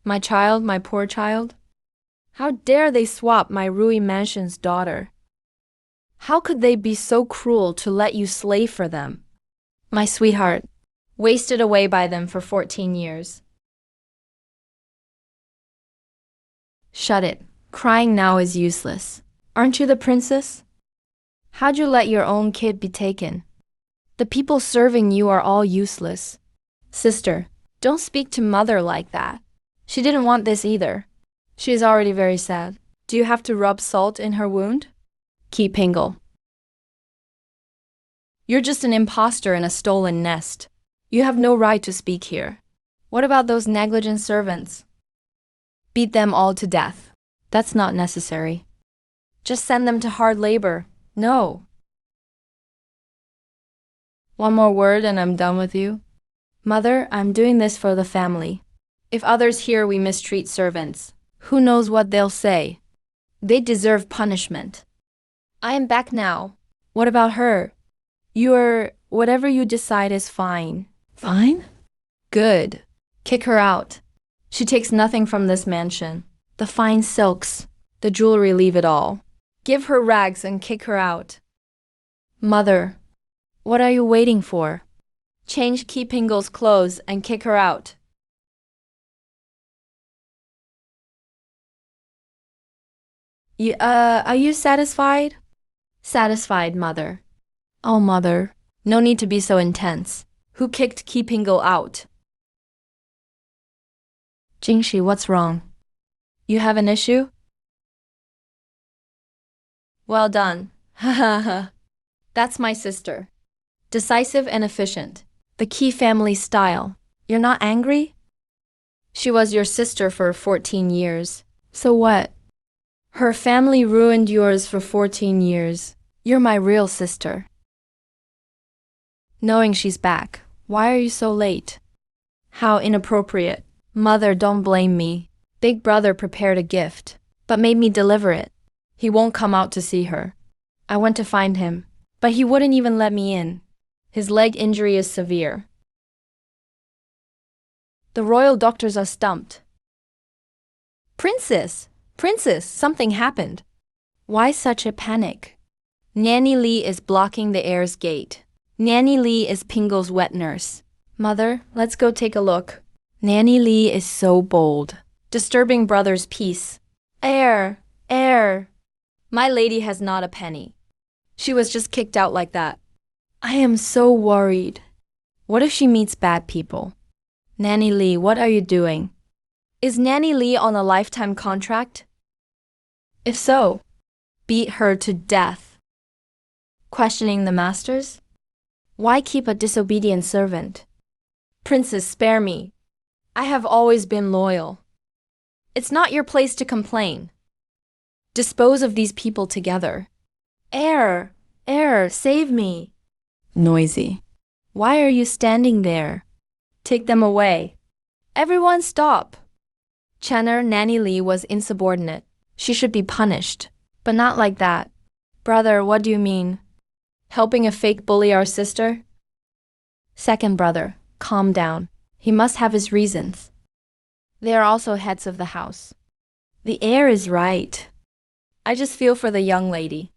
My child, my poor child. How dare they swap my Rui Mansion's daughter? How could they be so cruel to let you slave for them? My sweetheart, wasted away by them for 14 years. Shut it. Crying now is useless. Aren't you the princess? How'd you let your own kid be taken? The people serving you are all useless. Sister, don't speak to mother like that. She didn't want this either. She is already very sad. Do you have to rub salt in her wound? Keep Pingle. You're just an imposter in a stolen nest. You have no right to speak here. What about those negligent servants? Beat them all to death. That's not necessary. Just send them to hard labor. No. One more word and I'm done with you. Mother, I'm doing this for the family. If others hear we mistreat servants, who knows what they'll say? They deserve punishment. I am back now. What about her? Whatever you decide is fine. Fine? Good. Kick her out. She takes nothing from this mansion. The fine silks, the jewelry, leave it all. Give her rags and kick her out. Mother, what are you waiting for? Change Keepingle's clothes and kick her out. Are you satisfied? Satisfied, Mother. Oh, Mother, no need to be so intense. Who kicked Keepingle out? Jingshi, what's wrong? You have an issue? Well done. Ha ha ha. That's my sister. Decisive and efficient. The Key family style. You're not angry? She was your sister for 14 years. So what? Her family ruined yours for 14 years. You're my real sister. Knowing she's back, why are you so late? How inappropriate. Mother, don't blame me. Big brother prepared a gift, but made me deliver it. He won't come out to see her. I went to find him, but he wouldn't even let me in. His leg injury is severe. The royal doctors are stumped. Princess! Princess, something happened. Why such a panic? Nanny Lee is blocking the heir's gate. Nanny Lee is Pingle's wet nurse. Mother, let's go take a look. Nanny Lee is so bold, disturbing brother's peace. Heir! My lady has not a penny. She was just kicked out like that. I am so worried. What if she meets bad people? Nanny Lee, what are you doing? Is Nanny Lee on a lifetime contract? If so, beat her to death. Questioning the masters? Why keep a disobedient servant? Princess, spare me. I have always been loyal. It's not your place to complain. Dispose of these people together. Heir, save me. Noisy. Why are you standing there? Take them away. Everyone stop. Chenner, Nanny Lee was insubordinate. She should be punished, but not like that. Brother, what do you mean? Helping a fake bully our sister? Second brother, calm down. He must have his reasons. They are also heads of the house. The heir is right. I just feel for the young lady.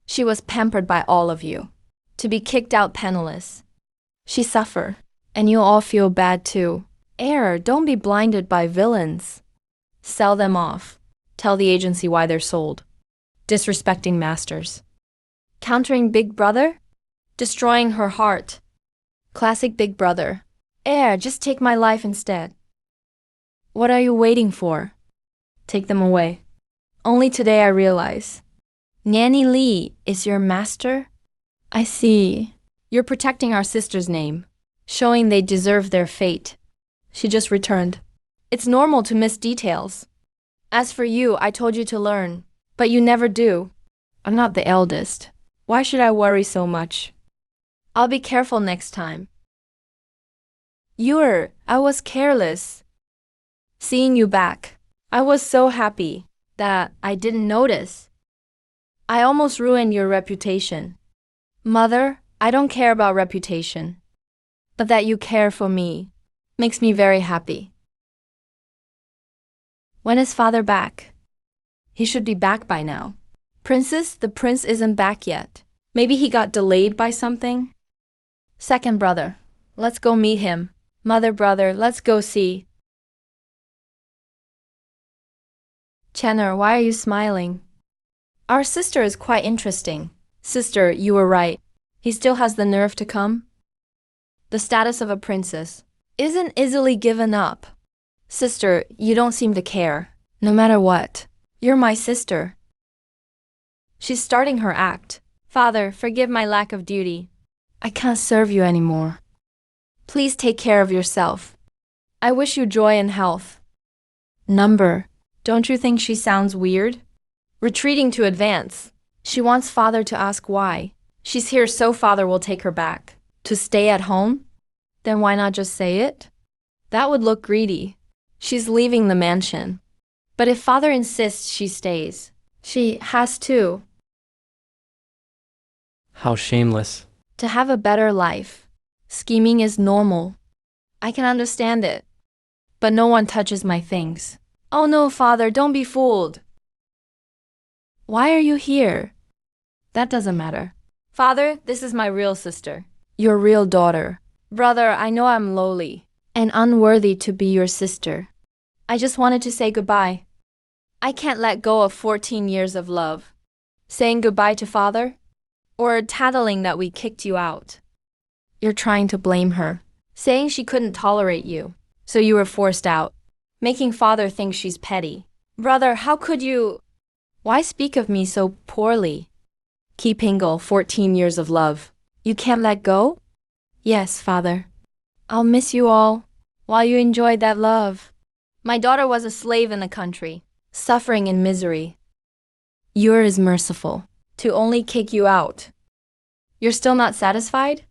She was pampered by all of you. To be kicked out penniless. She suffered, and you all feel bad too. Heir, don't be blinded by villains. Sell them off. Tell the agency why they're sold. Disrespecting masters. Countering Big Brother? Destroying her heart. Classic Big Brother. Heir, just take my life instead. What are you waiting for? Take them away. Only today I realize. Nanny Lee is your master? I see. You're protecting our sister's name, showing they deserve their fate. She just returned. It's normal to miss details. As for you, I told you to learn, but you never do. I'm not the eldest. Why should I worry so much? I'll be careful next time. I was careless. Seeing you back, I was so happy that I didn't notice. I almost ruined your reputation. Mother, I don't care about reputation, but that you care for me makes me very happy. When is father back? He should be back by now. Princess, the prince isn't back yet. Maybe he got delayed by something? Second brother, let's go meet him. Mother brother, let's go see. Chenner, why are you smiling? Our sister is quite interesting. Sister, you were right. He still has the nerve to come? The status of a princess isn't easily given up. Sister, you don't seem to care. No matter what. You're my sister. She's starting her act. Father, forgive my lack of duty. I can't serve you anymore. Please take care of yourself. I wish you joy and health. Number, don't you think she sounds weird? Retreating to advance. She wants father to ask why. She's here so father will take her back. To stay at home? Then why not just say it? That would look greedy. She's leaving the mansion. But if father insists she stays, she has to. How shameless. To have a better life. Scheming is normal. I can understand it. But no one touches my things. Oh no, father, don't be fooled. Why are you here? That doesn't matter. Father, this is my real sister. Your real daughter. Brother, I know I'm lowly and unworthy to be your sister. I just wanted to say goodbye. I can't let go of 14 years of love. Saying goodbye to father? Or tattling that we kicked you out. You're trying to blame her. Saying she couldn't tolerate you, so you were forced out. Making father think she's petty. Brother, how could you? Why speak of me so poorly? Keep Pingle, 14 years of love. You can't let go? Yes, father. I'll miss you all while you enjoyed that love. My daughter was a slave in the country, suffering in misery. You're as merciful to only kick you out. You're still not satisfied?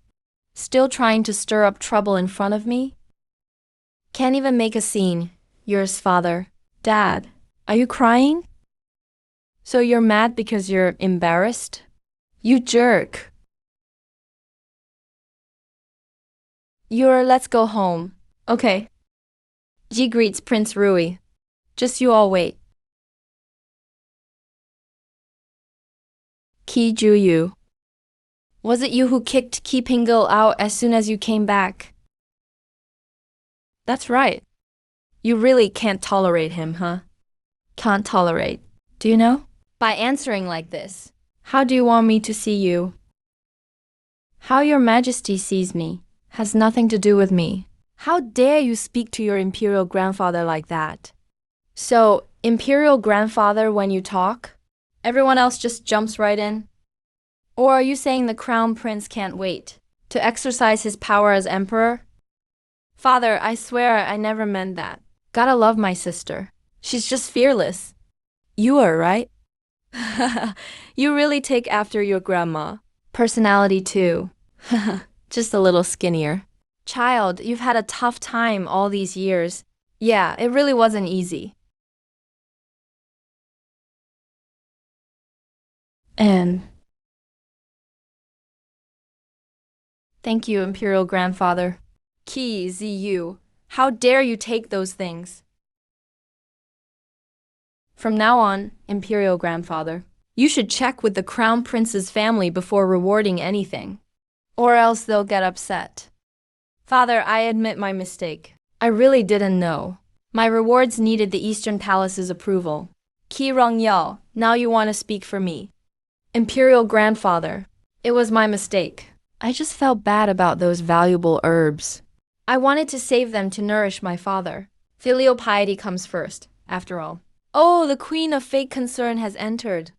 Still trying to stir up trouble in front of me? Can't even make a scene. Yours, father. Dad, are you crying? So you're mad because you're embarrassed? You jerk. Let's go home. Okay. Ji greets Prince Rui. Just you all wait. Ki Juyu. Was it you who kicked Ki Pingle out as soon as you came back? That's right. You really can't tolerate him, huh? Can't tolerate. Do you know? By answering like this. How do you want me to see you? How your majesty sees me has nothing to do with me. How dare you speak to your imperial grandfather like that? So, imperial grandfather when you talk? Everyone else just jumps right in? Or are you saying the crown prince can't wait to exercise his power as emperor? Father, I swear I never meant that. Gotta love my sister. She's just fearless. You are, right? You really take after your grandma. Personality too. Just a little skinnier. Child, you've had a tough time all these years. Yeah, it really wasn't easy. And thank you, Imperial Grandfather. Qi Ziyu, how dare you take those things? From now on, Imperial Grandfather, you should check with the Crown Prince's family before rewarding anything. Or else they'll get upset. Father, I admit my mistake. I really didn't know. My rewards needed the Eastern Palace's approval. Qi Rongyao, now you want to speak for me. Imperial Grandfather, it was my mistake. I just felt bad about those valuable herbs. I wanted to save them to nourish my father. Filial piety comes first, after all. Oh, the queen of fake concern has entered.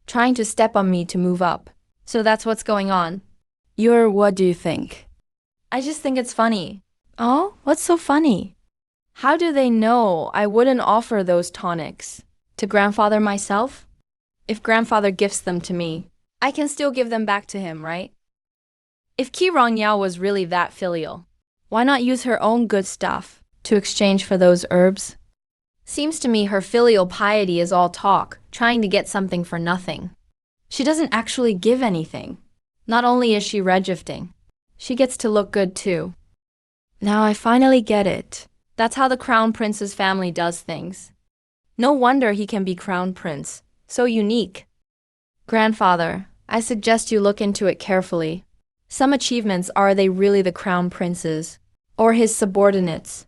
Trying to step on me to move up. So that's what's going on. What do you think? I just think it's funny. Oh, what's so funny? How do they know I wouldn't offer those tonics to grandfather myself? If grandfather gifts them to me, I can still give them back to him, right? If Qi Rongyao was really that filial, why not use her own good stuff to exchange for those herbs? Seems to me her filial piety is all talk, trying to get something for nothing. She doesn't actually give anything. Not only is she regifting, she gets to look good too. Now I finally get it. That's how the Crown Prince's family does things. No wonder he can be crown prince. So unique. Grandfather, I suggest you look into it carefully. Some achievements, are they really the crown prince's? Or his subordinates?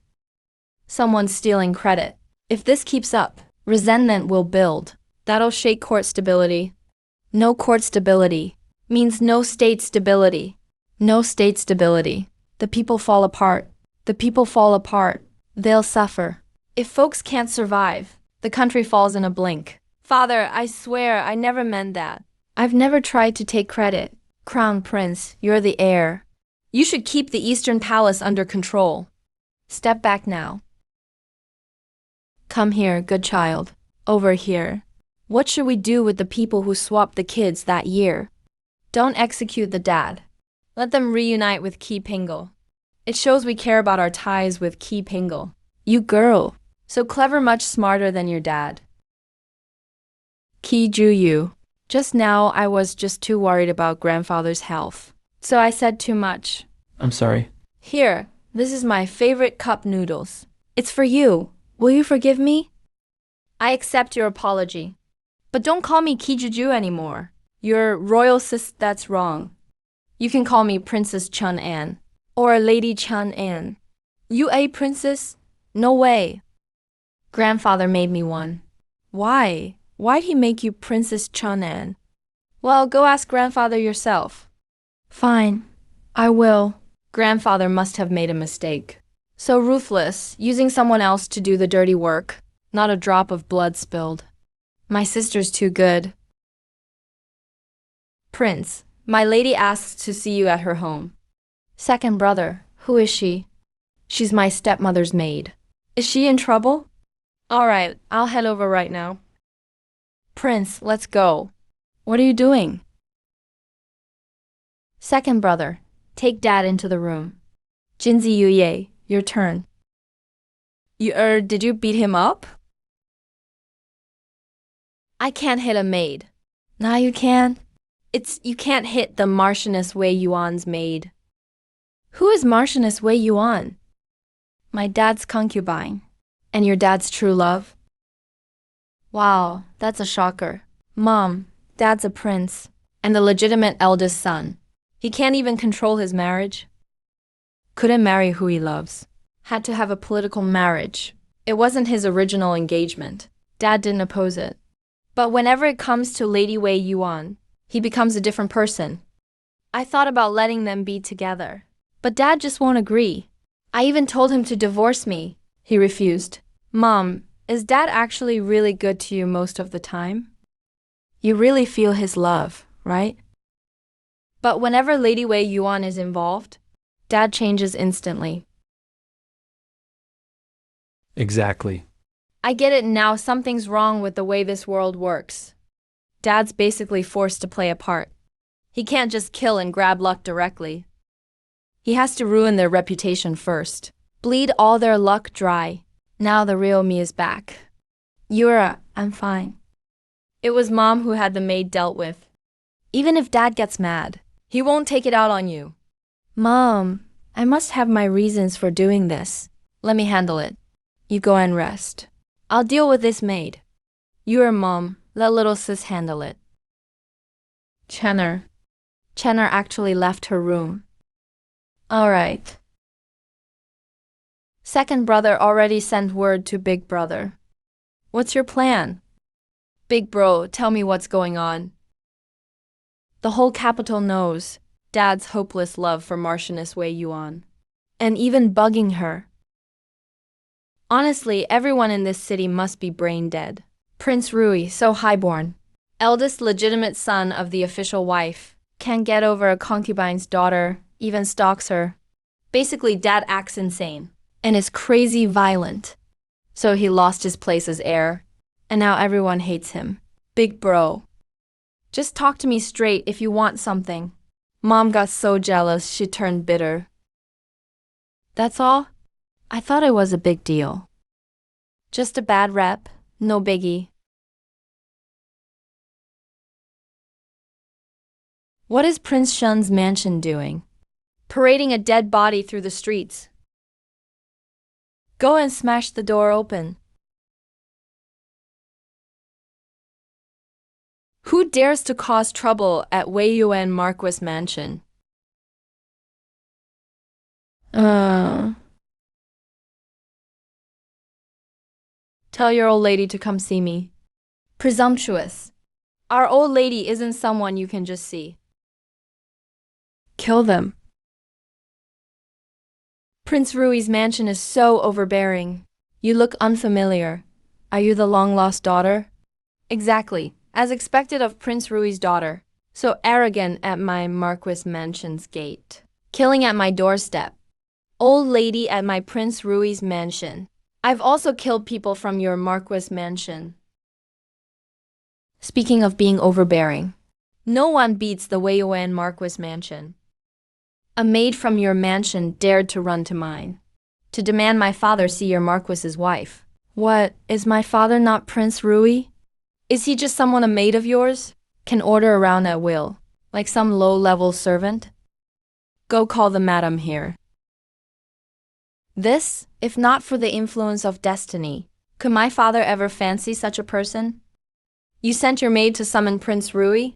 Someone's stealing credit. If this keeps up, resentment will build. That'll shake court stability. No court stability means no state stability. No state stability. The people fall apart. The people fall apart. They'll suffer. If folks can't survive, the country falls in a blink. Father, I swear I never meant that. I've never tried to take credit. Crown Prince, you're the heir. You should keep the Eastern Palace under control. Step back now. Come here, good child. Over here. What should we do with the people who swapped the kids that year? Don't execute the dad. Let them reunite with Ki Pingle. It shows we care about our ties with Ki Pingle. You girl, so clever, much smarter than your dad. Ki Ju Yu. Just now I was just too worried about grandfather's health. So I said too much. I'm sorry. Here, this is my favorite cup noodles. It's for you. Will you forgive me? I accept your apology. But don't call me Ki Ju Ju anymore. You're royal sis, that's wrong. You can call me Princess Chun An. Or Lady Chun An. You a princess? No way. Grandfather made me one. Why? Why'd he make you Princess Chun An? Well, go ask grandfather yourself. Fine. I will. Grandfather must have made a mistake. So ruthless, using someone else to do the dirty work. Not a drop of blood spilled. My sister's too good. Prince, my lady asks to see you at her home. Second brother, who is she? She's my stepmother's maid. Is she in trouble? All right, I'll head over right now. Prince, let's go. What are you doing? Second brother, take dad into the room. Jinzi Yuye, your turn. Did you beat him up? I can't hit a maid. Now you can. You can't hit the Marchioness Wei Yuan's maid. Who is Marchioness Wei Yuan? My dad's concubine. And your dad's true love? Wow, that's a shocker. Mom, dad's a prince. And the legitimate eldest son. He can't even control his marriage. Couldn't marry who he loves. Had to have a political marriage. It wasn't his original engagement. Dad didn't oppose it. But whenever it comes to Lady Wei Yuan, he becomes a different person. I thought about letting them be together. But Dad just won't agree. I even told him to divorce me. He refused. Mom, is Dad actually really good to you most of the time? You really feel his love, right? But whenever Lady Wei Yuan is involved, Dad changes instantly. Exactly. I get it now. Something's wrong with the way this world works. Dad's basically forced to play a part. He can't just kill and grab luck directly. He has to ruin their reputation first. Bleed all their luck dry. Now the real me is back. Yura, I'm fine. It was Mom who had the maid dealt with. Even if Dad gets mad, he won't take it out on you. Mom, I must have my reasons for doing this. Let me handle it. You go and rest. I'll deal with this maid. You're Mom. Let little sis handle it. Chenner actually left her room. All right. Second brother already sent word to big brother. What's your plan? Big bro, tell me what's going on. The whole capital knows Dad's hopeless love for Marchioness Wei Yuan. And even bugging her. Honestly, everyone in this city must be brain dead. Prince Rui, so highborn. Eldest legitimate son of the official wife. Can't get over a concubine's daughter, even stalks her. Basically, Dad acts insane. And is crazy violent. So he lost his place as heir. And now everyone hates him. Big bro. Just talk to me straight if you want something. Mom got so jealous she turned bitter. That's all? I thought it was a big deal. Just a bad rep, no biggie. What is Prince Shun's mansion doing? Parading a dead body through the streets. Go and smash the door open. Who dares to cause trouble at Wei Yuan Marquis Mansion? Tell your old lady to come see me. Presumptuous. Our old lady isn't someone you can just see. Kill them. Prince Rui's mansion is so overbearing. You look unfamiliar. Are you the long-lost daughter? Exactly, as expected of Prince Rui's daughter. So arrogant at my Marquis mansion's gate. Killing at my doorstep. Old lady at my Prince Rui's mansion. I've also killed people from your Marquis mansion. Speaking of being overbearing, no one beats the Wei Yuan Marquis mansion. A maid from your mansion dared to run to mine, to demand my father see your Marquis's wife. What, is my father not Prince Rui? Is he just someone a maid of yours? Can order around at will, like some low-level servant? Go call the madam here. This, if not for the influence of destiny, could my father ever fancy such a person? You sent your maid to summon Prince Rui?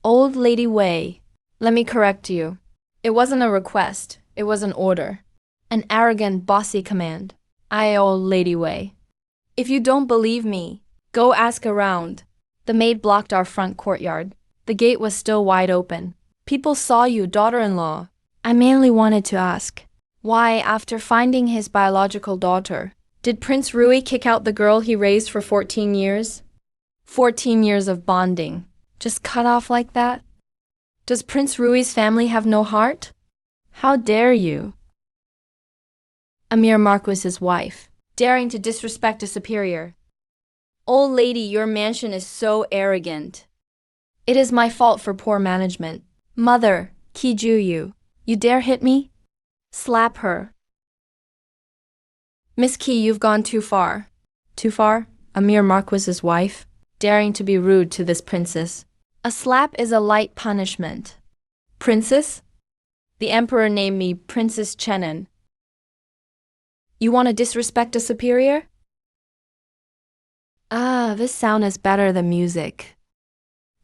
Old Lady Wei, let me correct you. It wasn't a request, it was an order. An arrogant, bossy command. Old Lady Wei. If you don't believe me, go ask around. The maid blocked our front courtyard. The gate was still wide open. People saw you, daughter-in-law. I mainly wanted to ask, why, after finding his biological daughter, did Prince Rui kick out the girl he raised for 14 years? 14 years of bonding. Just cut off like that? Does Prince Rui's family have no heart? How dare you? Amir Marquis's wife, daring to disrespect a superior. Old lady, your mansion is so arrogant. It is my fault for poor management. Mother, Kiju, you dare hit me? Slap her. Miss Ki, you've gone too far. Too far? Amir Marquis's wife, daring to be rude to this princess. A slap is a light punishment. Princess? The emperor named me Princess Chenin. You want to disrespect a superior? This sound is better than music.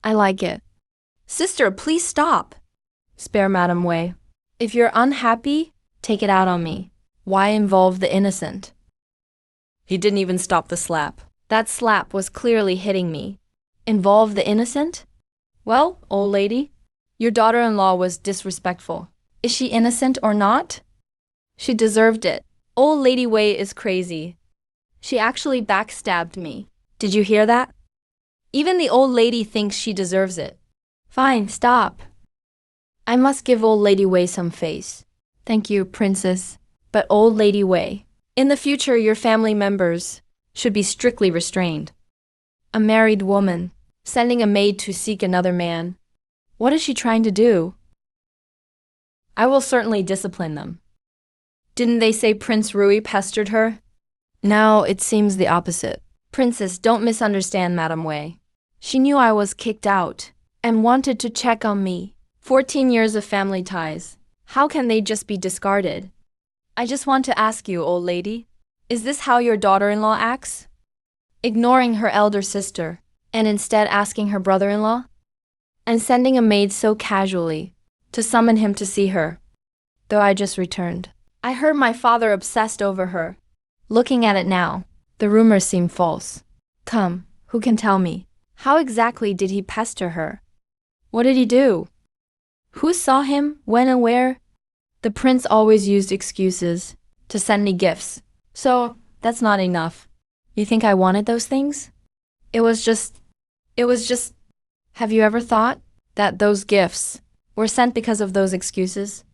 I like it. Sister, please stop. Spare Madame Wei. If you're unhappy, take it out on me. Why involve the innocent? He didn't even stop the slap. That slap was clearly hitting me. Involve the innocent? Well, old lady, your daughter-in-law was disrespectful. Is she innocent or not? She deserved it. Old Lady Wei is crazy. She actually backstabbed me. Did you hear that? Even the old lady thinks she deserves it. Fine, stop. I must give old Lady Wei some face. Thank you, princess. But old Lady Wei, in the future your family members should be strictly restrained. A married woman, sending a maid to seek another man. What is she trying to do? I will certainly discipline them. Didn't they say Prince Rui pestered her? Now it seems the opposite. Princess, don't misunderstand Madame Wei. She knew I was kicked out and wanted to check on me. 14 years of family ties. How can they just be discarded? I just want to ask you, old lady, is this how your daughter-in-law acts? Ignoring her elder sister, and instead asking her brother-in-law? And sending a maid so casually to summon him to see her, though I just returned. I heard my father obsessed over her. Looking at it now, the rumors seem false. Come, who can tell me? How exactly did he pester her? What did he do? Who saw him, when and where? The prince always used excuses to send me gifts, so that's not enough. You think I wanted those things? It was just, have you ever thought that those gifts were sent because of those excuses?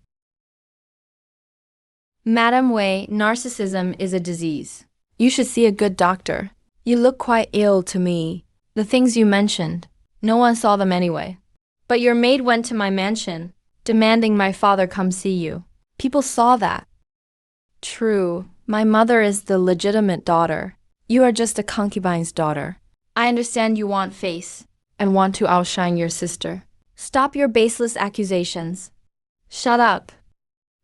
Madame Wei, narcissism is a disease. You should see a good doctor. You look quite ill to me. The things you mentioned, no one saw them anyway. But your maid went to my mansion, demanding my father come see you. People saw that. True, my mother is the legitimate daughter. You are just a concubine's daughter. I understand you want face and want to outshine your sister. Stop your baseless accusations. Shut up.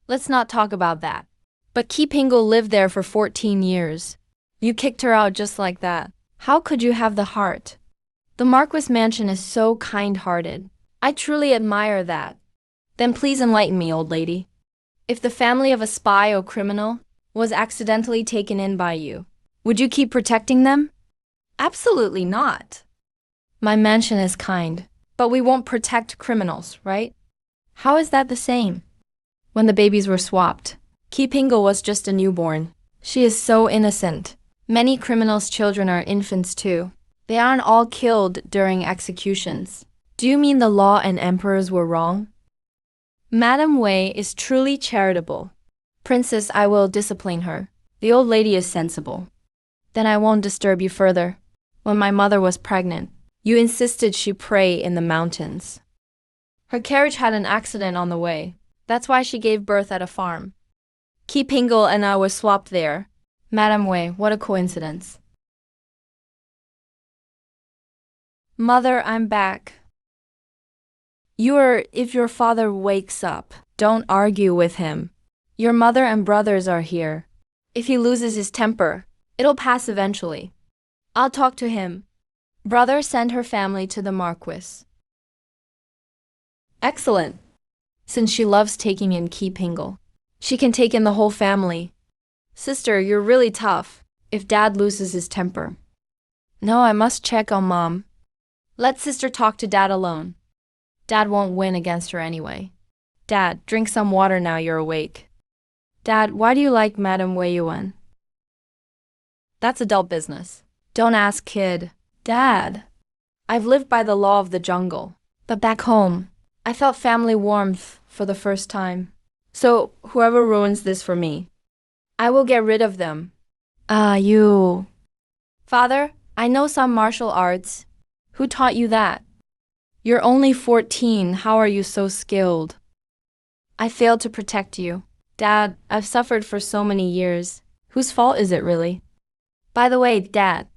Let's not talk about that. But Ki Pingel lived there for 14 years. You kicked her out just like that. How could you have the heart? The Marquis mansion is so kind-hearted. I truly admire that. Then please enlighten me, old lady. If the family of a spy or criminal was accidentally taken in by you, would you keep protecting them? Absolutely not. My mansion is kind, but we won't protect criminals, right? How is that the same? When the babies were swapped, Ki Pingle was just a newborn. She is so innocent. Many criminals' children are infants too. They aren't all killed during executions. Do you mean the law and emperors were wrong? Madame Wei is truly charitable. Princess, I will discipline her. The old lady is sensible. Then I won't disturb you further. When my mother was pregnant, you insisted she pray in the mountains. Her carriage had an accident on the way. That's why she gave birth at a farm. Ki Pingle and I were swapped there. Madame Wei, what a coincidence. Mother, I'm back. If your father wakes up, don't argue with him. Your mother and brothers are here. If he loses his temper, it'll pass eventually. I'll talk to him. Brother, send her family to the Marquis. Excellent. Since she loves taking in Ki Pingle, she can take in the whole family. Sister, you're really tough if Dad loses his temper. No, I must check on Mom. Let Sister talk to Dad alone. Dad won't win against her anyway. Dad, drink some water now you're awake. Dad, why do you like Madame Wei Yuan? That's adult business. Don't ask, kid. Dad, I've lived by the law of the jungle, but back home, I felt family warmth for the first time. So whoever ruins this for me, I will get rid of them. You. Father, I know some martial arts. Who taught you that? You're only 14, how are you so skilled? I failed to protect you. Dad, I've suffered for so many years. Whose fault is it really? By the way, Dad,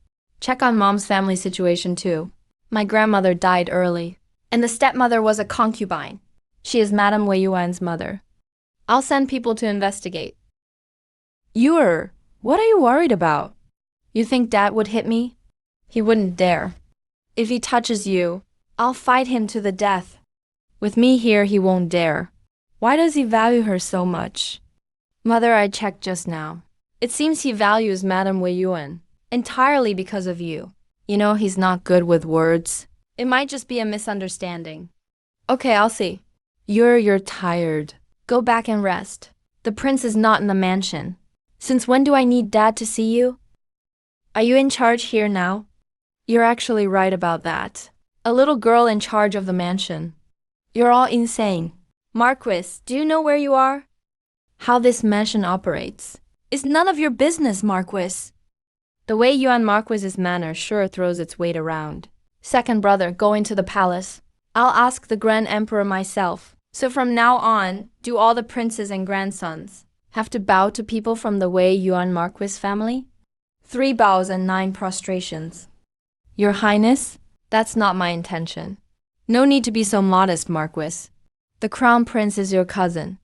check on Mom's family situation too. My grandmother died early, and the stepmother was a concubine. She is Madame Wei Yuan's mother. I'll send people to investigate. What are you worried about? You think Dad would hit me? He wouldn't dare. If he touches you, I'll fight him to the death. With me here, he won't dare. Why does he value her so much? Mother, I checked just now. It seems he values Madame Wei Yuan entirely because of you. You know, he's not good with words. It might just be a misunderstanding. Okay, I'll see. You're tired. Go back and rest. The prince is not in the mansion. Since when do I need Dad to see you? Are you in charge here now? You're actually right about that. A little girl in charge of the mansion. You're all insane. Marquis, do you know where you are? How this mansion operates? It's none of your business, Marquis. The Wei Yuan Marquis's manner sure throws its weight around. Second brother, go into the palace. I'll ask the Grand Emperor myself. So from now on, do all the princes and grandsons have to bow to people from the Wei Yuan Marquis family? 3 bows and 9 prostrations. Your Highness, that's not my intention. No need to be so modest, Marquis. The Crown Prince is your cousin,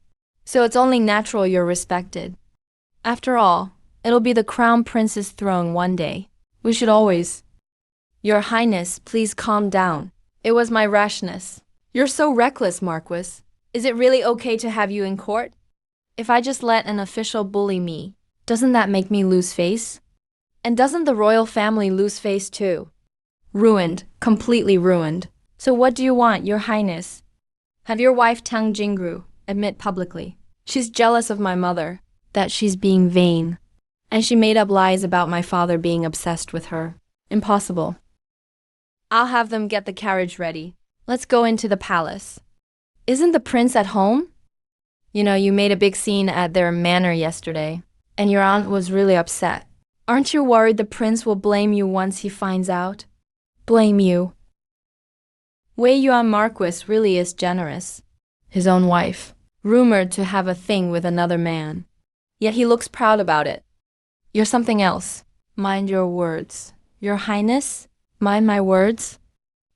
so it's only natural you're respected. After all, it'll be the Crown Prince's throne one day. We should always. Your Highness, please calm down. It was my rashness. You're so reckless, Marquis. Is it really okay to have you in court? If I just let an official bully me, doesn't that make me lose face? And doesn't the royal family lose face too? Ruined, completely ruined. So what do you want, Your Highness? Have your wife Tang Jingru admit publicly. She's jealous of my mother, that she's being vain. And she made up lies about my father being obsessed with her. Impossible. I'll have them get the carriage ready. Let's go into the palace. Isn't the prince at home? You know, you made a big scene at their manor yesterday, and your aunt was really upset. Aren't you worried the prince will blame you once he finds out? Blame you. Wei Yuan Marquis really is generous. His own wife, rumored to have a thing with another man. Yet he looks proud about it. You're something else. Mind your words. Your Highness, mind my words.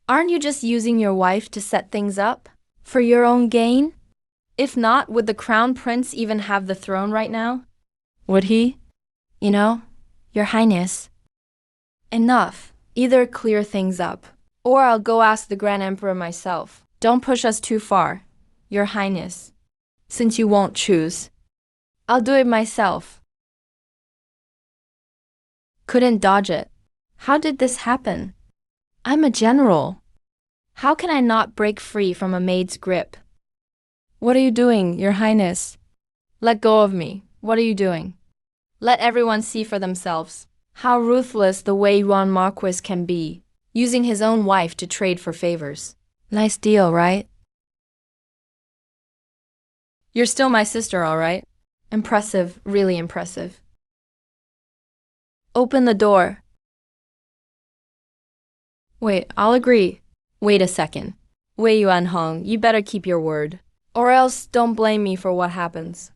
Aren't you just using your wife to set things up? For your own gain? If not, would the Crown Prince even have the throne right now? Would he? You know, Your Highness. Enough. Either clear things up, Or I'll go ask the Grand Emperor myself. Don't push us too far, Your Highness. Since you won't choose, I'll do it myself. Couldn't dodge it. How did this happen? I'm a general. How can I not break free from a maid's grip? What are you doing, Your Highness? Let go of me. What are you doing? Let everyone see for themselves how ruthless the Wei Yuan Marquis can be, using his own wife to trade for favors. Nice deal, right? You're still my sister, all right? Impressive, really impressive. Open the door. Wait, I'll agree. Wait a second. Wei Yuanhong, you better keep your word. Or else don't blame me for what happens.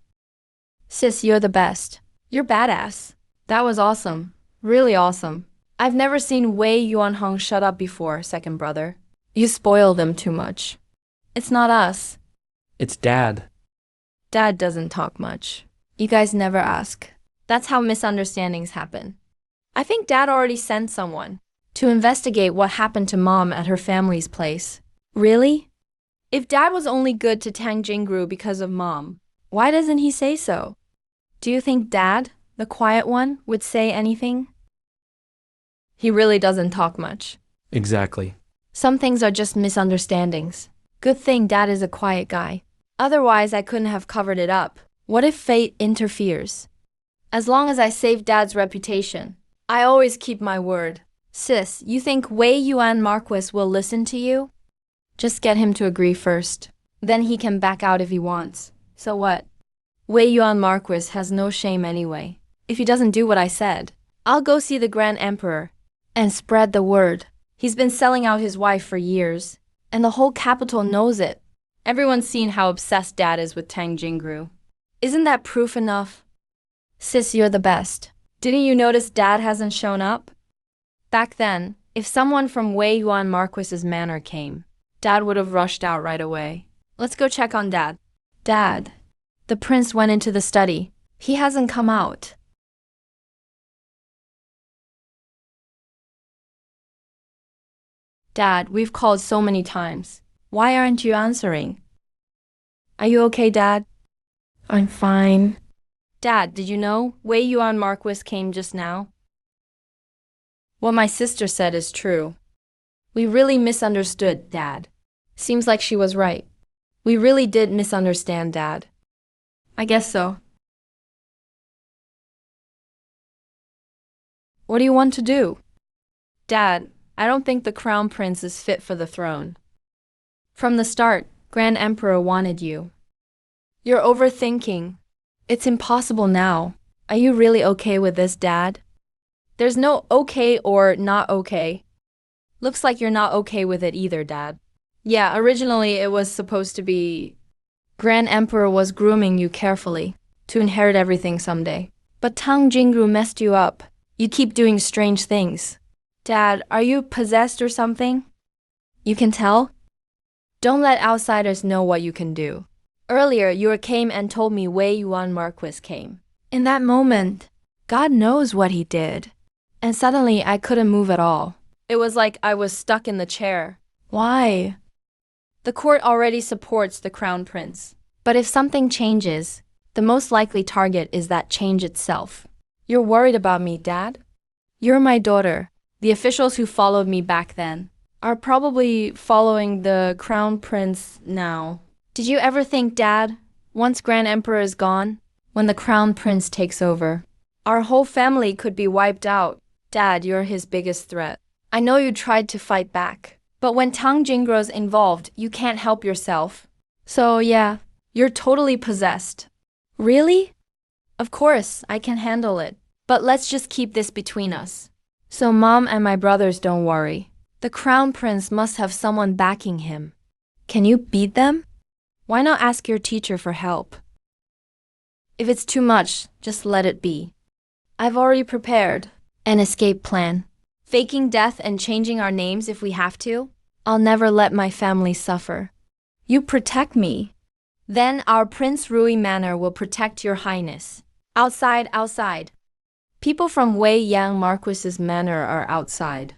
Sis, you're the best. You're badass. That was awesome. Really awesome. I've never seen Wei Yuanhong shut up before, second brother. You spoil them too much. It's not us. It's Dad. Dad doesn't talk much. You guys never ask. That's how misunderstandings happen. I think Dad already sent someone to investigate what happened to Mom at her family's place. Really? If Dad was only good to Tang Jingru because of Mom, why doesn't he say so? Do you think Dad, the quiet one, would say anything? He really doesn't talk much. Exactly. Some things are just misunderstandings. Good thing Dad is a quiet guy. Otherwise, I couldn't have covered it up. What if fate interferes? As long as I save Dad's reputation, I always keep my word. Sis, you think Wei Yuan Marquis will listen to you? Just get him to agree first. Then he can back out if he wants. So what? Wei Yuan Marquis has no shame anyway. If he doesn't do what I said, I'll go see the Grand Emperor and spread the word. He's been selling out his wife for years, and the whole capital knows it. Everyone's seen how obsessed Dad is with Tang Jingru. Isn't that proof enough? Sis, you're the best. Didn't you notice Dad hasn't shown up? Back then, if someone from Wei Yuan Marquis's manor came, Dad would have rushed out right away. Let's go check on Dad. Dad. The prince went into the study. He hasn't come out. Dad, we've called so many times. Why aren't you answering? Are you okay, Dad? I'm fine. Dad, did you know Wei Yuan Marquis came just now? What my sister said is true. We really misunderstood, Dad. Seems like she was right. We really did misunderstand, Dad. I guess so. What do you want to do? Dad, I don't think the crown prince is fit for the throne. From the start, Grand Emperor wanted you. You're overthinking. It's impossible now. Are you really okay with this, Dad? There's no okay or not okay. Looks like you're not okay with it either, Dad. Yeah, originally it was supposed to be Grand Emperor was grooming you carefully to inherit everything someday. But Tang Jingru messed you up. You keep doing strange things. Dad, are you possessed or something? You can tell? Don't let outsiders know what you can do. Earlier, you came and told me Wei Yuan Marquis came. In that moment, God knows what he did. And suddenly, I couldn't move at all. It was like I was stuck in the chair. Why? The court already supports the crown prince. But if something changes, the most likely target is that change itself. You're worried about me, Dad? You're my daughter. The officials who followed me back then are probably following the crown prince now. Did you ever think, Dad, once Grand Emperor is gone, when the crown prince takes over, our whole family could be wiped out? Dad, you're his biggest threat. I know you tried to fight back, but when Tang Jingru's involved, you can't help yourself. So yeah, you're totally possessed. Really? Of course, I can handle it. But let's just keep this between us. So Mom and my brothers don't worry. The crown prince must have someone backing him. Can you beat them? Why not ask your teacher for help? If it's too much, just let it be. I've already prepared an escape plan. Faking death and changing our names if we have to. I'll never let my family suffer. You protect me. Then our Prince Rui Manor will protect your highness. Outside, outside. People from Wei Yang Marquis's manor are outside.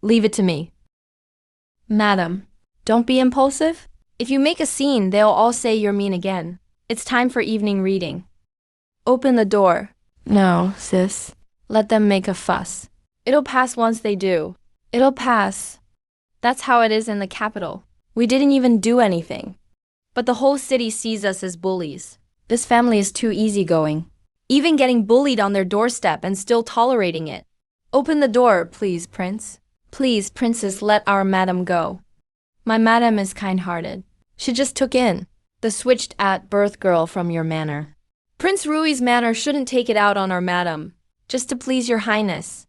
Leave it to me. Madam, don't be impulsive. If you make a scene, they'll all say you're mean again. It's time for evening reading. Open the door. No, sis. Let them make a fuss. It'll pass once they do. It'll pass. That's how it is in the capital. We didn't even do anything. But the whole city sees us as bullies. This family is too easygoing. Even getting bullied on their doorstep and still tolerating it. Open the door, please, Prince. Please, Princess, let our madam go. My madam is kind-hearted. She just took in the switched at birth girl from your manor. Prince Rui's manor shouldn't take it out on our madam, just to please your highness.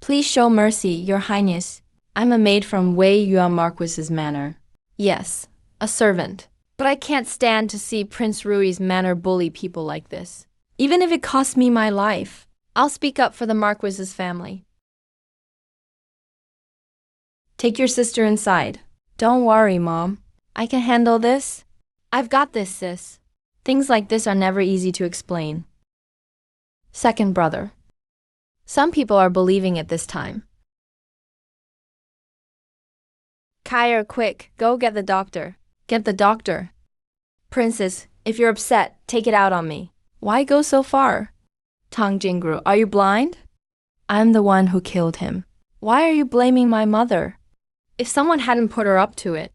Please show mercy, your highness. I'm a maid from Wei Yuan Marquis's manor. Yes, a servant. But I can't stand to see Prince Rui's manor bully people like this. Even if it costs me my life, I'll speak up for the Marquis's family. Take your sister inside. Don't worry, Mom. I can handle this. I've got this, sis. Things like this are never easy to explain. Second brother. Some people are believing it this time. Kyer, quick, go get the doctor. Get the doctor. Princess, if you're upset, take it out on me. Why go so far? Tang Jingru, are you blind? I'm the one who killed him. Why are you blaming my mother? If someone hadn't put her up to it,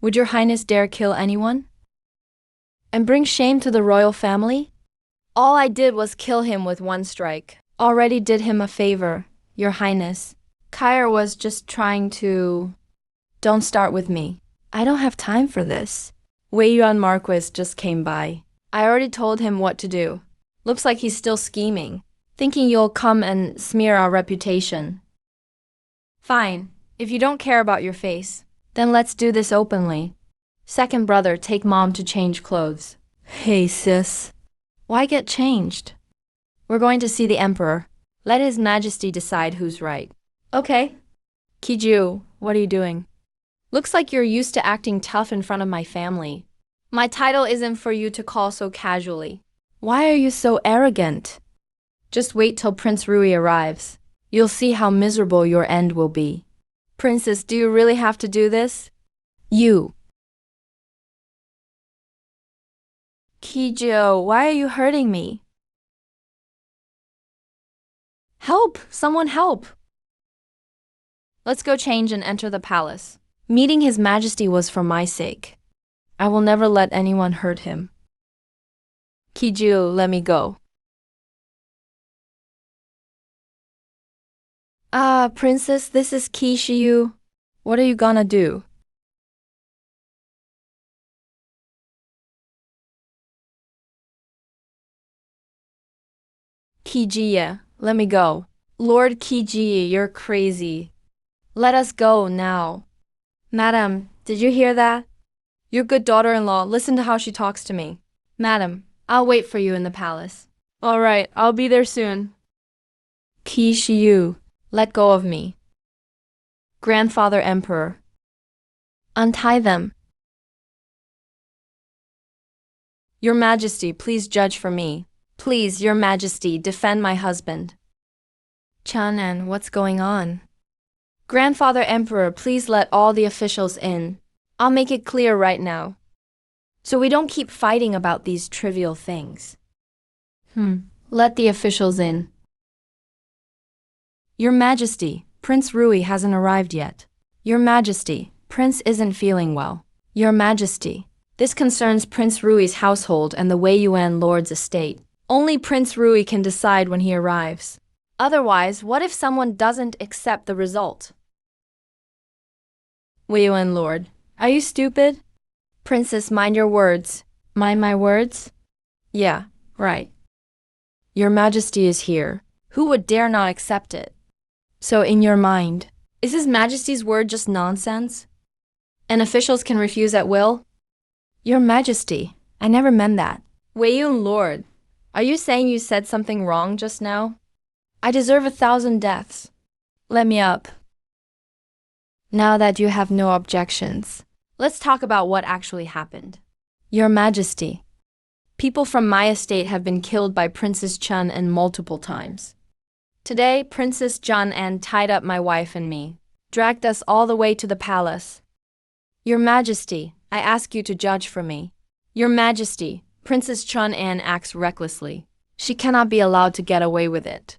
would your highness dare kill anyone? And bring shame to the royal family? All I did was kill him with one strike. Already did him a favor, your highness. Kyer was just trying to... Don't start with me. I don't have time for this. Wei Yuan Marquis just came by. I already told him what to do. Looks like he's still scheming, thinking you'll come and smear our reputation. Fine, if you don't care about your face, then let's do this openly. Second brother, take Mom to change clothes. Hey, sis. Why get changed? We're going to see the Emperor. Let His Majesty decide who's right. Okay. Kiju, what are you doing? Looks like you're used to acting tough in front of my family. My title isn't for you to call so casually. Why are you so arrogant? Just wait till Prince Rui arrives. You'll see how miserable your end will be. Princess, do you really have to do this? You. Kiju, why are you hurting me? Help! Someone help! Let's go change and enter the palace. Meeting His Majesty was for my sake. I will never let anyone hurt him. Kiju, let me go. Princess, this is Kishiyu. What are you gonna do? Kijiya, let me go. Lord Kiji, you're crazy. Let us go now. Madam, did you hear that? Your good daughter-in-law, listen to how she talks to me. Madam, I'll wait for you in the palace. All right, I'll be there soon. Kishiyu, let go of me. Grandfather Emperor. Untie them. Your Majesty, please judge for me. Please, Your Majesty, defend my husband. Chanan, what's going on? Grandfather Emperor, please let all the officials in. I'll make it clear right now. So we don't keep fighting about these trivial things. Let the officials in. Your Majesty, Prince Rui hasn't arrived yet. Your Majesty, Prince isn't feeling well. Your Majesty, this concerns Prince Rui's household and the Wei Yuan Lord's estate. Only Prince Rui can decide when he arrives. Otherwise, what if someone doesn't accept the result? Wei Yuan Lord, are you stupid? Princess, mind your words. Mind my words? Yeah, right. Your Majesty is here. Who would dare not accept it? So in your mind, is His Majesty's word just nonsense? And officials can refuse at will? Your Majesty, I never meant that. Wei Yuan Lord, are you saying you said something wrong just now? I deserve 1,000 deaths. Let me up. Now that you have no objections, let's talk about what actually happened. Your Majesty, people from my estate have been killed by Princess Chen and multiple times. Today, Princess Chun-an tied up my wife and me, dragged us all the way to the palace. Your Majesty, I ask you to judge for me. Your Majesty, Princess Chun-an acts recklessly. She cannot be allowed to get away with it.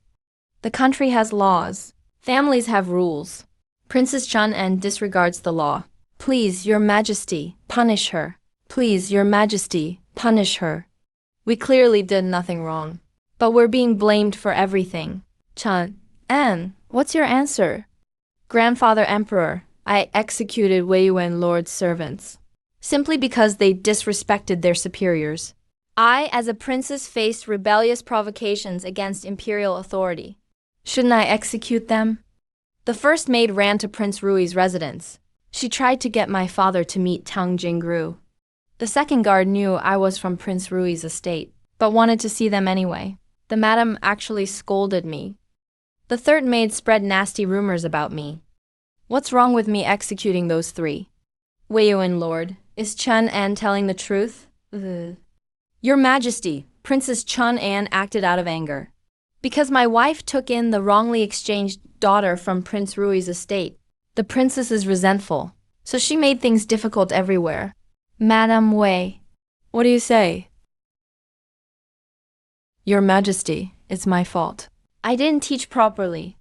The country has laws. Families have rules. Princess Chun-an disregards the law. Please, Your Majesty, punish her. Please, Your Majesty, punish her. We clearly did nothing wrong. But we're being blamed for everything. Chun-an, what's your answer? Grandfather Emperor, I executed Wei Yuan Lord's servants. Simply because they disrespected their superiors. I, as a princess, faced rebellious provocations against imperial authority. Shouldn't I execute them? The first maid ran to Prince Rui's residence. She tried to get my father to meet Tang Jingru. The second guard knew I was from Prince Rui's estate, but wanted to see them anyway. The madam actually scolded me. The third maid spread nasty rumors about me. What's wrong with me executing those three? Wei Yuan Lord, is Chun-an telling the truth? Your Majesty, Princess Chun-an acted out of anger. Because my wife took in the wrongly exchanged daughter from Prince Rui's estate. The princess is resentful, so she made things difficult everywhere. Madam Wei, what do you say? Your Majesty, it's my fault. I didn't teach properly.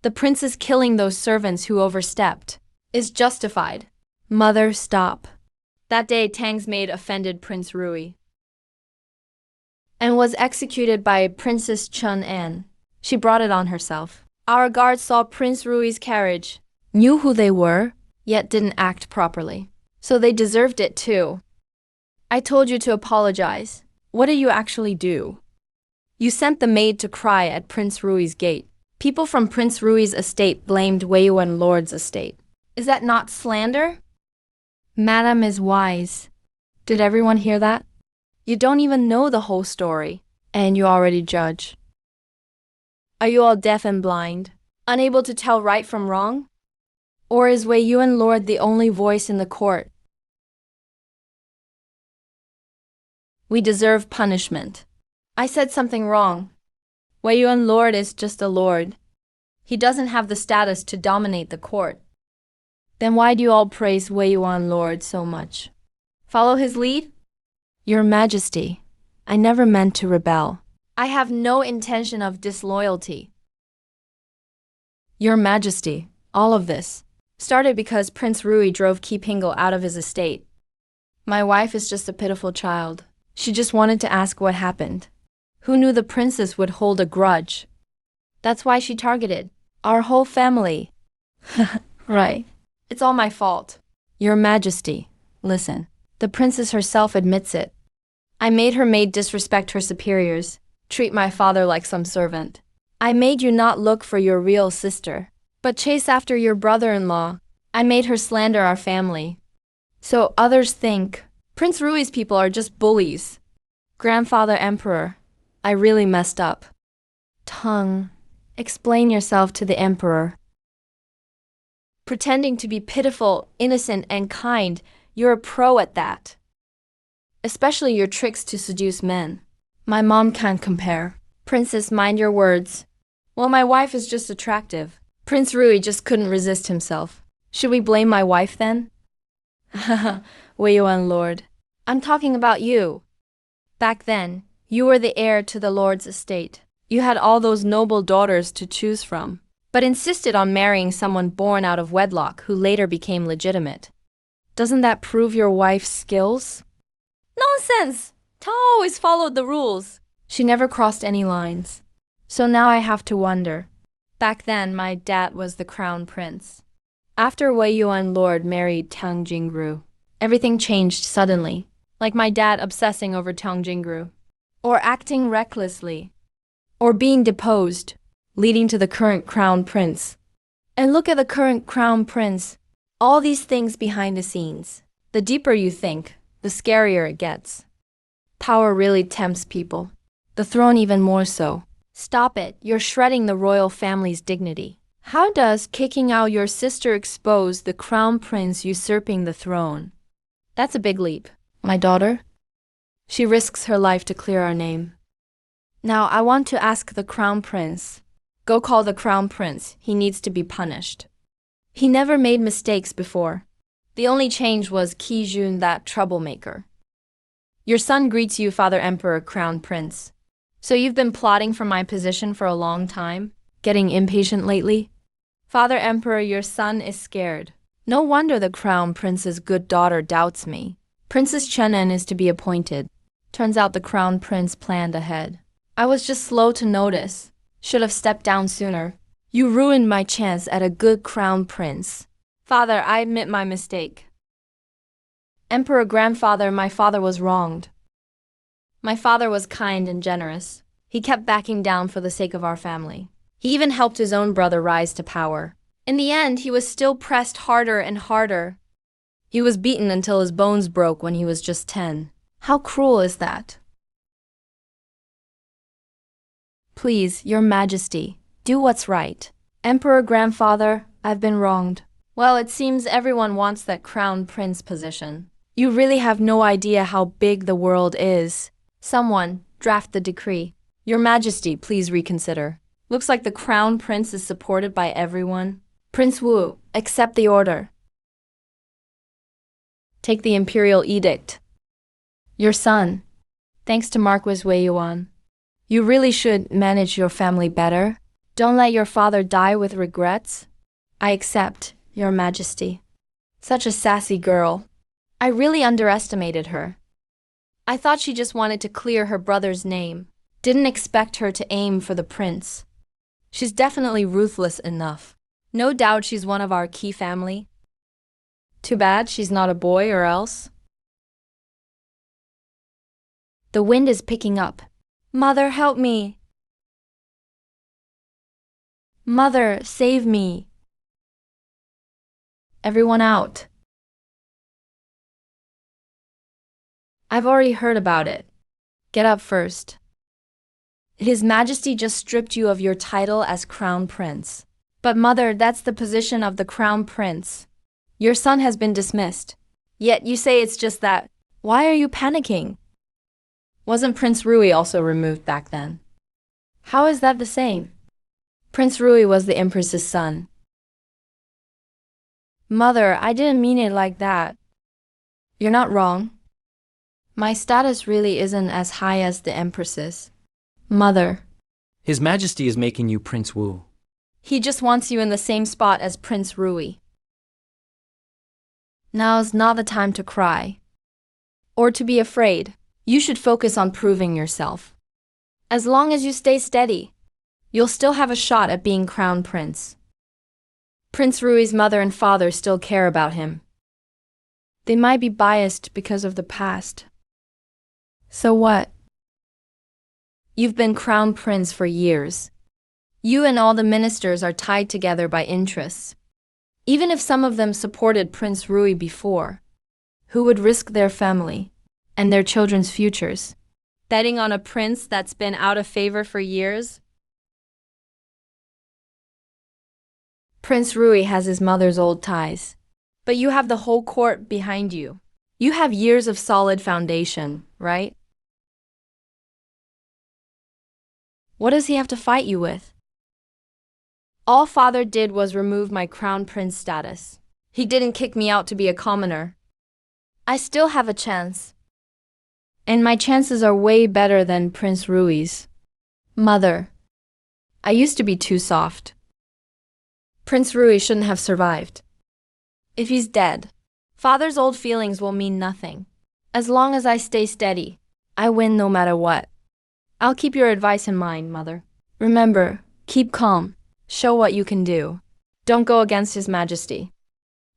The princess killing those servants who overstepped is justified. Mother, stop. That day, Tang's maid offended Prince Rui and was executed by Princess Chun-an. She brought it on herself. Our guards saw Prince Rui's carriage, knew who they were, yet didn't act properly. So they deserved it too. I told you to apologize. What did you actually do? You sent the maid to cry at Prince Rui's gate. People from Prince Rui's estate blamed Wei Yuan Lord's estate. Is that not slander? Madam is wise. Did everyone hear that? You don't even know the whole story, and you already judge. Are you all deaf and blind, unable to tell right from wrong? Or is Wei Yuan Lord the only voice in the court? We deserve punishment. I said something wrong. Wei Yuan Lord is just a lord. He doesn't have the status to dominate the court. Then why do you all praise Wei Yuan Lord so much? Follow his lead? Your Majesty, I never meant to rebel. I have no intention of disloyalty. Your Majesty, all of this started because Prince Rui drove Qi Pingle out of his estate. My wife is just a pitiful child. She just wanted to ask what happened. Who knew the princess would hold a grudge? That's why she targeted our whole family. Right. It's all my fault. Your Majesty, listen. The princess herself admits it. I made her maid disrespect her superiors, treat my father like some servant. I made you not look for your real sister, but chase after your brother-in-law. I made her slander our family. So others think Prince Rui's people are just bullies. Grandfather Emperor, I really messed up. Tongue, explain yourself to the Emperor. Pretending to be pitiful, innocent, and kind, you're a pro at that. Especially your tricks to seduce men. My mom can't compare. Princess, mind your words. Well, my wife is just attractive. Prince Rui just couldn't resist himself. Should we blame my wife then? Haha, Wei Yuan Lord. I'm talking about you. Back then, you were the heir to the Lord's estate. You had all those noble daughters to choose from, but insisted on marrying someone born out of wedlock who later became legitimate. Doesn't that prove your wife's skills? Nonsense! Tao always followed the rules. She never crossed any lines. So now I have to wonder. Back then, my dad was the crown prince. After Wei Yuan Lord married Tang Jingru, everything changed suddenly, like my dad obsessing over Tang Jingru, or acting recklessly, or being deposed, leading to the current crown prince. And look at the current crown prince. All these things behind the scenes. The deeper you think, the scarier it gets. Power really tempts people. The throne even more so. Stop it, you're shredding the royal family's dignity. How does kicking out your sister expose the crown prince usurping the throne? That's a big leap. My daughter? She risks her life to clear our name. Now I want to ask the crown prince, Go call the crown prince, he needs to be punished. He never made mistakes before. The only change was Qi Jun, that troublemaker. Your son greets you, Father Emperor, Crown Prince. So you've been plotting for my position for a long time? Getting impatient lately? Father Emperor, your son is scared. No wonder the Crown Prince's good daughter doubts me. Princess Chenan is to be appointed. Turns out the Crown Prince planned ahead. I was just slow to notice. Should have stepped down sooner. You ruined my chance at a good Crown Prince. Father, I admit my mistake. Emperor Grandfather, my father was wronged. My father was kind and generous. He kept backing down for the sake of our family. He even helped his own brother rise to power. In the end, he was still pressed harder and harder. He was beaten until his bones broke when he was just 10. How cruel is that? Please, Your Majesty, do what's right. Emperor Grandfather, I've been wronged. Well, it seems everyone wants that Crown Prince position. You really have no idea how big the world is. Someone, draft the decree. Your Majesty, please reconsider. Looks like the Crown Prince is supported by everyone. Prince Wu, accept the order. Take the Imperial Edict. Your son, thanks to Marquis Wei Yuan. You really should manage your family better. Don't let your father die with regrets. I accept, Your Majesty. Such a sassy girl. I really underestimated her. I thought she just wanted to clear her brother's name. Didn't expect her to aim for the prince. She's definitely ruthless enough. No doubt she's one of our Qi family. Too bad she's not a boy or else. The wind is picking up. Mother, help me. Mother, save me. Everyone out. I've already heard about it. Get up first. His Majesty just stripped you of your title as Crown Prince. But Mother, that's the position of the Crown Prince. Your son has been dismissed. Yet you say it's just that. Why are you panicking? Wasn't Prince Rui also removed back then? How is that the same? Prince Rui was the Empress's son. Mother, I didn't mean it like that. You're not wrong. My status really isn't as high as the Empress's. Mother. His Majesty is making you Prince Wu. He just wants you in the same spot as Prince Rui. Now's not the time to cry. Or to be afraid. You should focus on proving yourself. As long as you stay steady, you'll still have a shot at being Crown Prince. Prince Rui's mother and father still care about him. They might be biased because of the past. So what? You've been Crown Prince for years. You and all the ministers are tied together by interests. Even if some of them supported Prince Rui before, who would risk their family and their children's futures, betting on a prince that's been out of favor for years? Prince Rui has his mother's old ties, but you have the whole court behind you. You have years of solid foundation, right? What does he have to fight you with? All father did was remove my Crown Prince status. He didn't kick me out to be a commoner. I still have a chance. And my chances are way better than Prince Rui's. Mother, I used to be too soft. Prince Rui shouldn't have survived. If he's dead, father's old feelings will mean nothing. As long as I stay steady, I win no matter what. I'll keep your advice in mind, Mother. Remember, keep calm. Show what you can do. Don't go against His Majesty.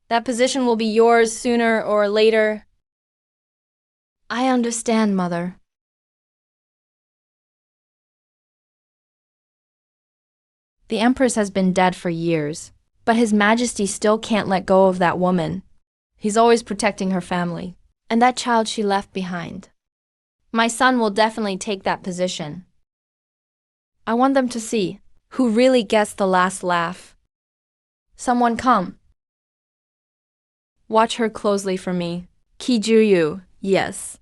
That position will be yours sooner or later. I understand, Mother. The Empress has been dead for years, but His Majesty still can't let go of that woman. He's always protecting her family, and that child she left behind. My son will definitely take that position. I want them to see who really gets the last laugh. Someone come. Watch her closely for me. Qi Juyu, yes.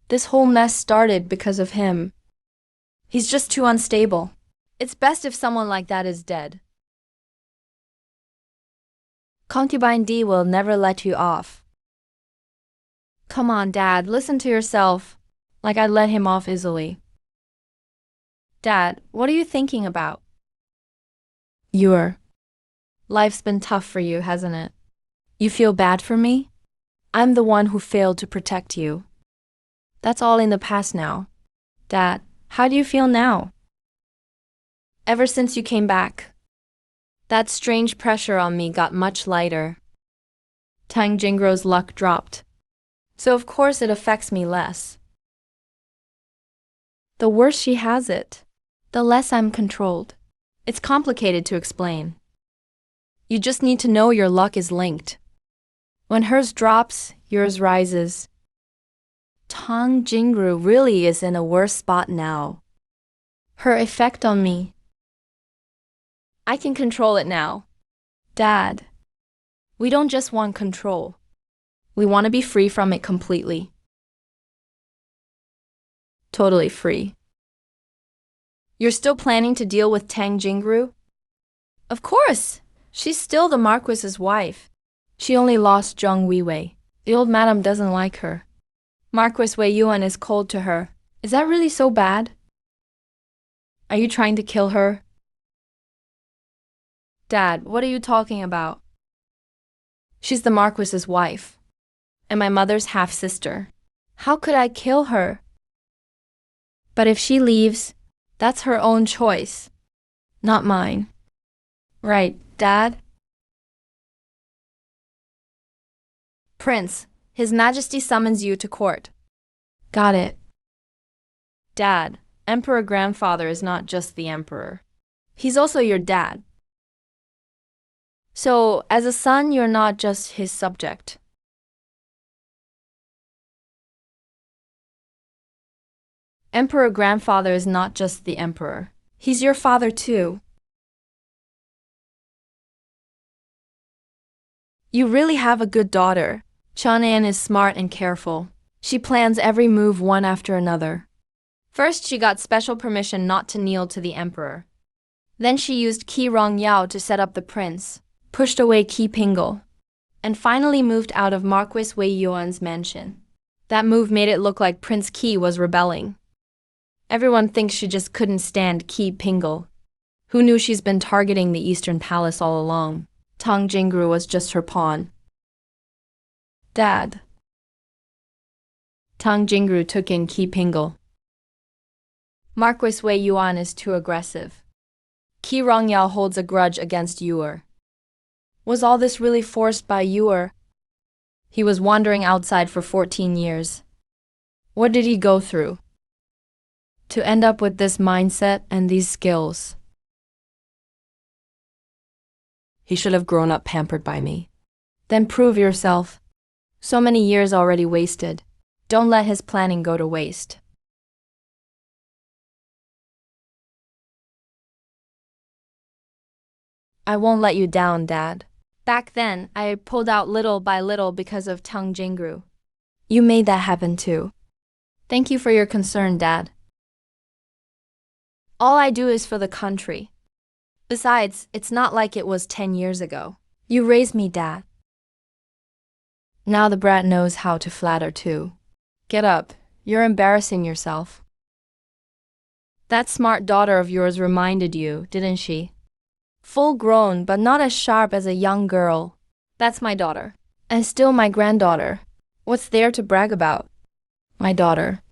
This whole mess started because of him. He's just too unstable. It's best if someone like that is dead. Concubine D will never let you off. Come on, Dad, listen to yourself. Like I'd let him off easily. Dad, what are you thinking about? Life's been tough for you, hasn't it? You feel bad for me? I'm the one who failed to protect you. That's all in the past now. Dad, how do you feel now? Ever since you came back, that strange pressure on me got much lighter. Tang Jingru's luck dropped. So of course it affects me less. The worse she has it, the less I'm controlled. It's complicated to explain. You just need to know your luck is linked. When hers drops, yours rises. Tang Jingru really is in a worse spot now. Her effect on me. I can control it now. Dad, we don't just want control. We want to be free from it completely. Totally free. You're still planning to deal with Tang Jingru? Of course! She's still the Marquis's wife. She only lost Zheng Weiwei. The old madam doesn't like her. Marquis Wei Yuan is cold to her. Is that really so bad? Are you trying to kill her? Dad, what are you talking about? She's the Marquis's wife, and my mother's half-sister. How could I kill her? But if she leaves, that's her own choice, not mine. Right, Dad? Prince, His Majesty summons you to court. Got it. Dad, Emperor Grandfather is not just the emperor. He's also your dad. So, as a son, you're not just his subject. Emperor Grandfather is not just the emperor. He's your father too. You really have a good daughter. Chang'an is smart and careful. She plans every move one after another. First, she got special permission not to kneel to the emperor. Then she used Qi Rongyao to set up the prince, pushed away Qi Pingle, and finally moved out of Marquis Wei Yuan's mansion. That move made it look like Prince Qi was rebelling. Everyone thinks she just couldn't stand Qi Pingle. Who knew she's been targeting the Eastern Palace all along? Tang Jingru was just her pawn. Dad. Tang Jingru took in Qi Pingle. Marquis Wei Yuan is too aggressive. Qi Rongyao holds a grudge against Yuer. Was all this really forced by Yuer? He was wandering outside for 14 years. What did he go through to end up with this mindset and these skills? He should have grown up pampered by me. Then prove yourself. So many years already wasted. Don't let his planning go to waste. I won't let you down, Dad. Back then, I pulled out little by little because of Tang Jingru. You made that happen too. Thank you for your concern, Dad. All I do is for the country. Besides, it's not like it was 10 years ago. You raised me, Dad. Now the brat knows how to flatter too. Get up, you're embarrassing yourself. That smart daughter of yours reminded you, didn't she? Full grown, but not as sharp as a young girl. That's my daughter. And still my granddaughter. What's there to brag about? My daughter.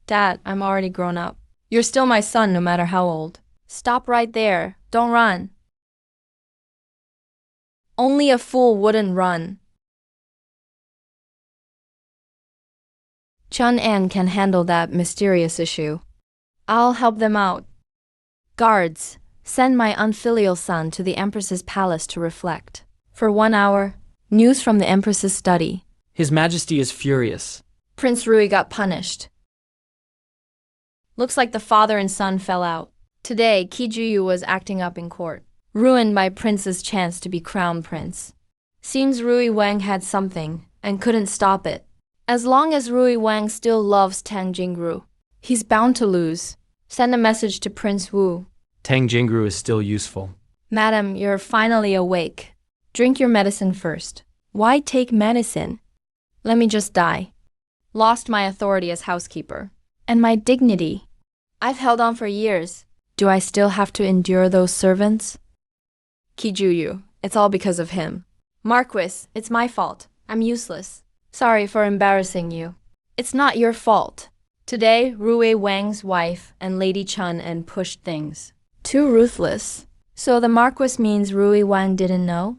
Dad, I'm already grown up. You're still my son no matter how old. Stop right there. Don't run. Only a fool wouldn't run. Chang'an can handle that mysterious issue. I'll help them out. Guards, send my unfilial son to the Empress's palace to reflect. For 1 hour, news from the Empress's study. His Majesty is furious. Prince Rui got punished. Looks like the father and son fell out. Today, Qi Juyu was acting up in court, ruined by Prince's chance to be crown prince. Seems Rui Wang had something and couldn't stop it. As long as Rui Wang still loves Tang Jingru, he's bound to lose. Send a message to Prince Wu. Tang Jingru is still useful. Madam, you're finally awake. Drink your medicine first. Why take medicine? Let me just die. Lost my authority as housekeeper. And my dignity. I've held on for years. Do I still have to endure those servants? Kijuyu, it's all because of him. Marquis, it's my fault. I'm useless. Sorry for embarrassing you. It's not your fault. Today, Rui Wang's wife and Lady Chun and pushed things. Too ruthless. So the Marquis means Rui Wang didn't know?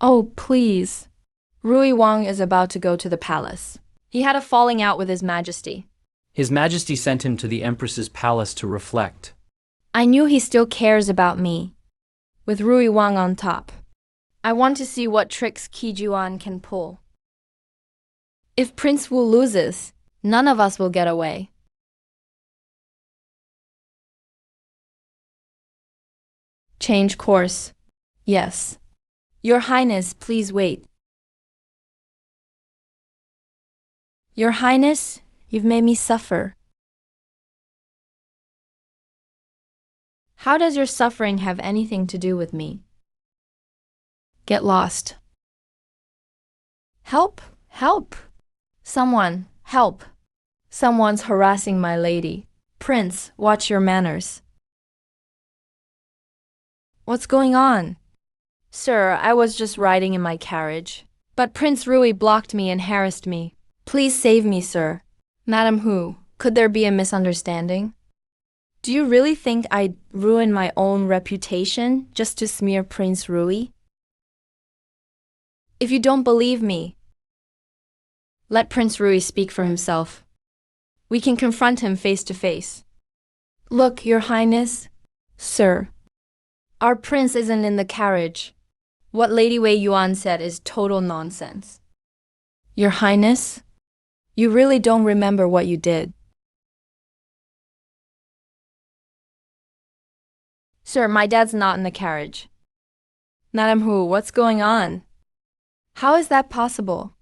Oh, please. Rui Wang is about to go to the palace. He had a falling out with His Majesty. His Majesty sent him to the Empress's palace to reflect. I knew he still cares about me. With Rui Wang on top. I want to see what tricks Qijuan can pull. If Prince Wu loses, none of us will get away. Change course. Yes. Your Highness, please wait. Your Highness, you've made me suffer. How does your suffering have anything to do with me? Get lost. Help! Help! Someone, help! Someone's harassing my lady. Prince, watch your manners. What's going on? Sir, I was just riding in my carriage. But Prince Rui blocked me and harassed me. Please save me, sir. Madam Hu, could there be a misunderstanding? Do you really think I'd ruin my own reputation just to smear Prince Rui? If you don't believe me, let Prince Rui speak for himself. We can confront him face to face. Look, Your Highness. Sir, our prince isn't in the carriage. What Lady Wei Yuan said is total nonsense. Your Highness, you really don't remember what you did. Sir, my dad's not in the carriage. Madam Hu, what's going on? How is that possible?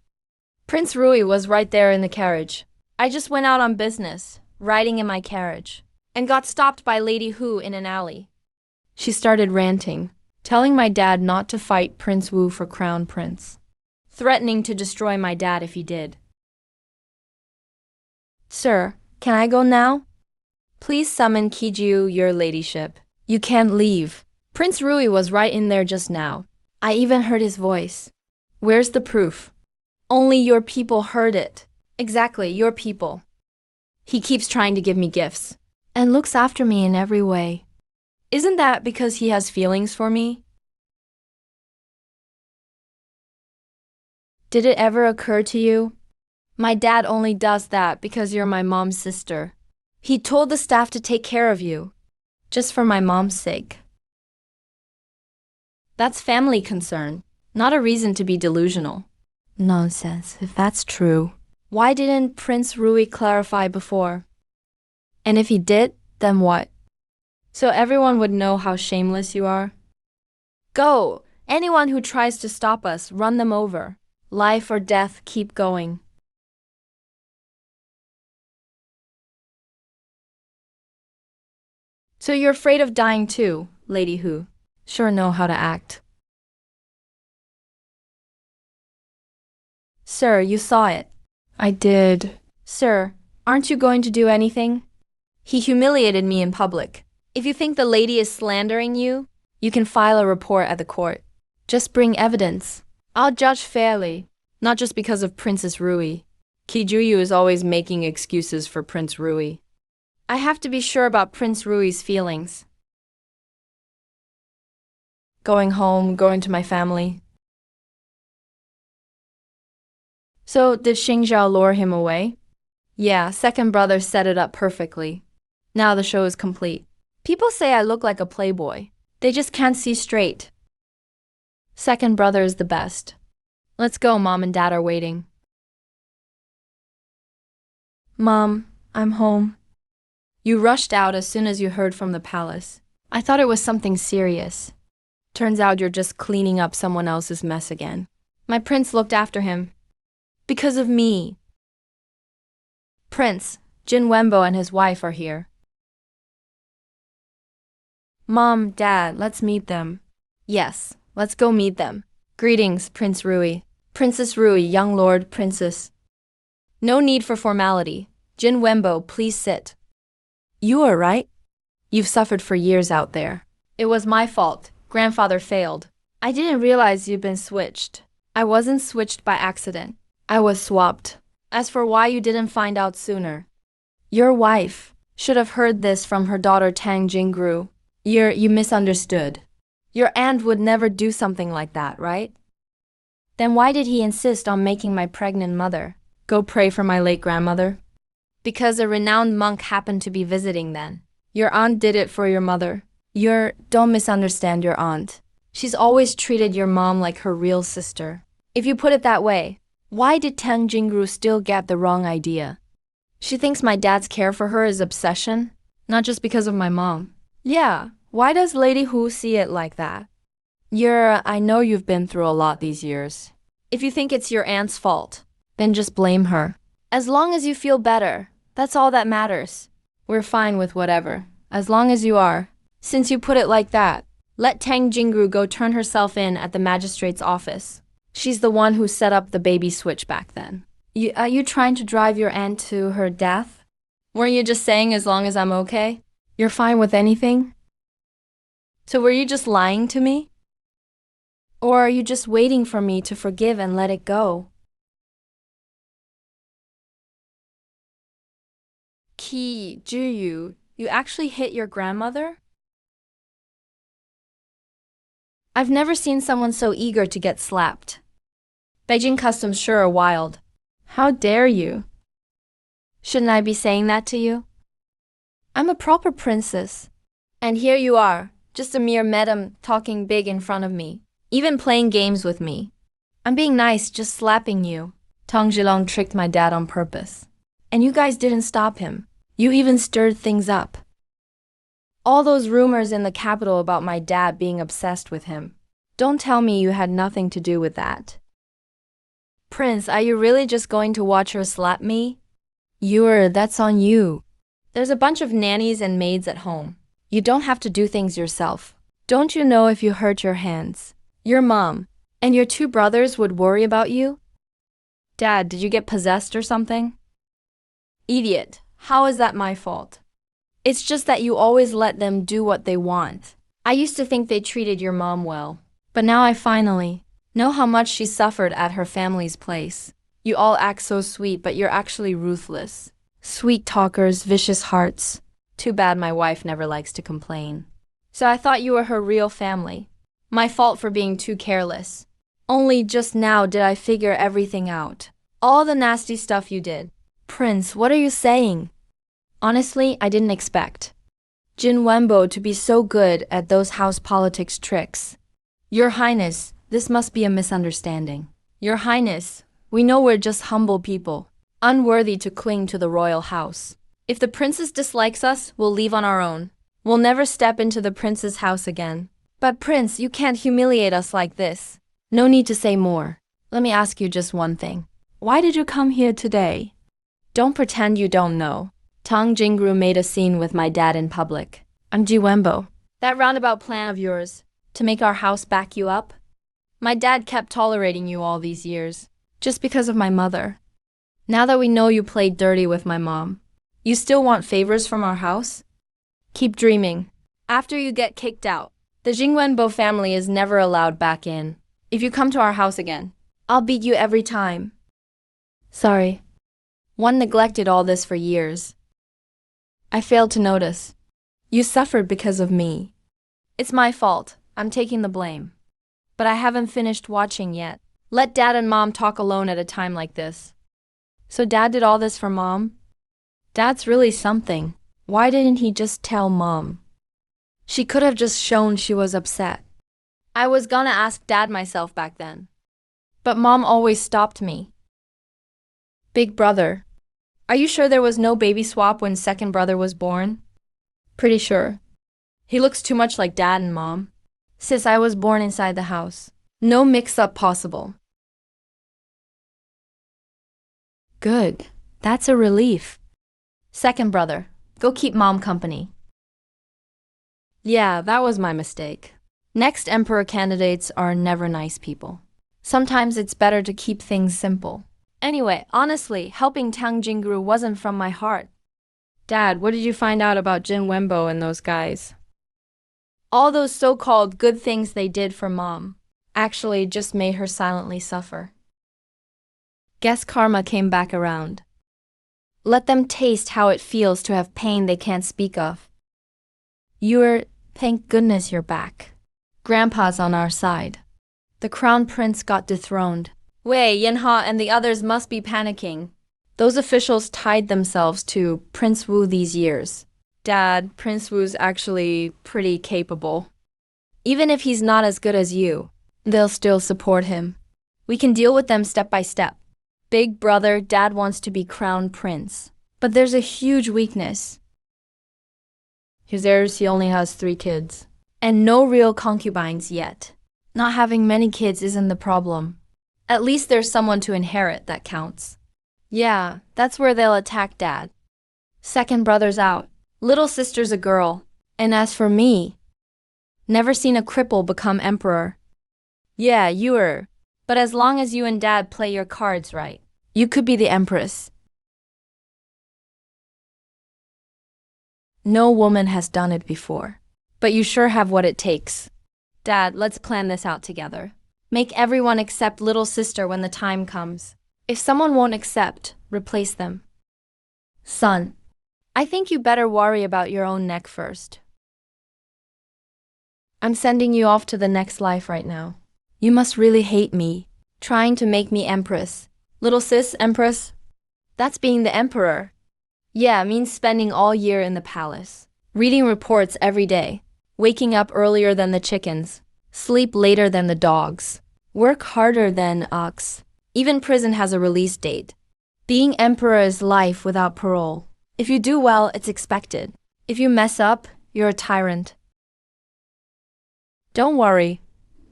Prince Rui was right there in the carriage. I just went out on business, riding in my carriage, and got stopped by Lady Hu in an alley. She started ranting, telling my dad not to fight Prince Wu for crown prince, threatening to destroy my dad if he did. Sir, can I go now? Please summon Kiju, your ladyship. You can't leave. Prince Rui was right in there just now. I even heard his voice. Where's the proof? Only your people heard it. Exactly, your people. He keeps trying to give me gifts and looks after me in every way. Isn't that because he has feelings for me? Did it ever occur to you? My dad only does that because you're my mom's sister. He told the staff to take care of you, just for my mom's sake. That's family concern, not a reason to be delusional. Nonsense, if that's true. Why didn't Prince Rui clarify before? And if he did, then what? So everyone would know how shameless you are? Go! Anyone who tries to stop us, run them over. Life or death, keep going. So you're afraid of dying too, Lady Hu. Sure know how to act. Sir, you saw it. I did. Sir, aren't you going to do anything? He humiliated me in public. If you think the lady is slandering you, you can file a report at the court. Just bring evidence. I'll judge fairly, not just because of Princess Rui. Kijuyu is always making excuses for Prince Rui. I have to be sure about Prince Rui's feelings. Going home, going to my family. So, did Xingzhao lure him away? Yeah, second brother set it up perfectly. Now the show is complete. People say I look like a playboy. They just can't see straight. Second brother is the best. Let's go, Mom and Dad are waiting. Mom, I'm home. You rushed out as soon as you heard from the palace. I thought it was something serious. Turns out you're just cleaning up someone else's mess again. My prince looked after him. Because of me. Prince, Jin Wenbo and his wife are here. Mom, Dad, let's meet them. Yes, let's go meet them. Greetings, Prince Rui. Princess Rui, young lord, princess. No need for formality. Jin Wenbo, please sit. You are right. You've suffered for years out there. It was my fault. Grandfather failed. I didn't realize you'd been switched. I wasn't switched by accident. I was swapped. As for why you didn't find out sooner, your wife should have heard this from her daughter Tang Jingru. You misunderstood. Your aunt would never do something like that, right? Then why did he insist on making my pregnant mother go pray for my late grandmother? Because a renowned monk happened to be visiting then. Your aunt did it for your mother. Don't misunderstand your aunt. She's always treated your mom like her real sister. If you put it that way, why did Tang Jingru still get the wrong idea? She thinks my dad's care for her is obsession, not just because of my mom. Yeah, why does Lady Hu see it like that? I know you've been through a lot these years. If you think it's your aunt's fault, then just blame her. As long as you feel better, that's all that matters. We're fine with whatever, as long as you are. Since you put it like that, let Tang Jingru go turn herself in at the magistrate's office. She's the one who set up the baby switch back then. Are you trying to drive your aunt to her death? Weren't you just saying as long as I'm okay? You're fine with anything? So were you just lying to me? Or are you just waiting for me to forgive and let it go? Qi Zhiyu, you actually hit your grandmother? I've never seen someone so eager to get slapped. Beijing customs sure are wild. How dare you? Shouldn't I be saying that to you? I'm a proper princess. And here you are, just a mere madam talking big in front of me, even playing games with me. I'm being nice, just slapping you. Tang Zhilong tricked my dad on purpose. And you guys didn't stop him. You even stirred things up. All those rumors in the capital about my dad being obsessed with him. Don't tell me you had nothing to do with that. Prince, are you really just going to watch her slap me? That's on you. There's a bunch of nannies and maids at home. You don't have to do things yourself. Don't you know if you hurt your hands, your mom and your two brothers would worry about you? Dad, did you get possessed or something? Idiot, how is that my fault? It's just that you always let them do what they want. I used to think they treated your mom well, but now I finally know how much she suffered at her family's place. You all act so sweet, but you're actually ruthless. Sweet talkers, vicious hearts. Too bad my wife never likes to complain. So I thought you were her real family. My fault for being too careless. Only just now did I figure everything out. All the nasty stuff you did. Prince, what are you saying? Honestly, I didn't expect Jin Wenbo to be so good at those house politics tricks. Your Highness, this must be a misunderstanding. Your Highness, we know we're just humble people, unworthy to cling to the royal house. If the princess dislikes us, we'll leave on our own. We'll never step into the prince's house again. But Prince, you can't humiliate us like this. No need to say more. Let me ask you just one thing. Why did you come here today? Don't pretend you don't know. Tang Jingru made a scene with my dad in public. I'm Ji Wenbo. That roundabout plan of yours, to make our house back you up? My dad kept tolerating you all these years, just because of my mother. Now that we know you played dirty with my mom, you still want favors from our house? Keep dreaming. After you get kicked out, the Jingwenbo family is never allowed back in. If you come to our house again, I'll beat you every time. Sorry. One neglected all this for years. I failed to notice. You suffered because of me. It's my fault. I'm taking the blame. But I haven't finished watching yet. Let Dad and Mom talk alone at a time like this. So Dad did all this for Mom? Dad's really something. Why didn't he just tell Mom? She could have just shown she was upset. I was gonna ask Dad myself back then. But Mom always stopped me. Big brother. Are you sure there was no baby swap when second brother was born? Pretty sure. He looks too much like Dad and Mom. Sis, I was born inside the house. No mix-up possible. Good. That's a relief. Second brother, go keep Mom company. Yeah, that was my mistake. Next emperor candidates are never nice people. Sometimes it's better to keep things simple. Anyway, honestly, helping Tang Jingru wasn't from my heart. Dad, what did you find out about Jin Wenbo and those guys? All those so-called good things they did for Mom actually just made her silently suffer. Guess karma came back around. Let them taste how it feels to have pain they can't speak of. Thank goodness you're back. Grandpa's on our side. The crown prince got dethroned. Wei, Yanha and the others must be panicking. Those officials tied themselves to Prince Wu these years. Dad, Prince Wu's actually pretty capable. Even if he's not as good as you, they'll still support him. We can deal with them step by step. Big brother, Dad wants to be crown prince. But there's a huge weakness. His heirs, he only has 3 kids. And no real concubines yet. Not having many kids isn't the problem. At least there's someone to inherit that counts. Yeah, that's where they'll attack Dad. Second brother's out. Little sister's a girl. And as for me, never seen a cripple become emperor. Yeah, but as long as you and Dad play your cards right, you could be the empress. No woman has done it before. But you sure have what it takes. Dad, let's plan this out together. Make everyone accept little sister when the time comes. If someone won't accept, replace them. Son, I think you better worry about your own neck first. I'm sending you off to the next life right now. You must really hate me, trying to make me empress. Little sis, empress? That's being the emperor. Yeah, means spending all year in the palace. Reading reports every day. Waking up earlier than the chickens. Sleep later than the dogs. Work harder than ox. Even prison has a release date. Being emperor is life without parole. If you do well, it's expected. If you mess up, you're a tyrant. Don't worry,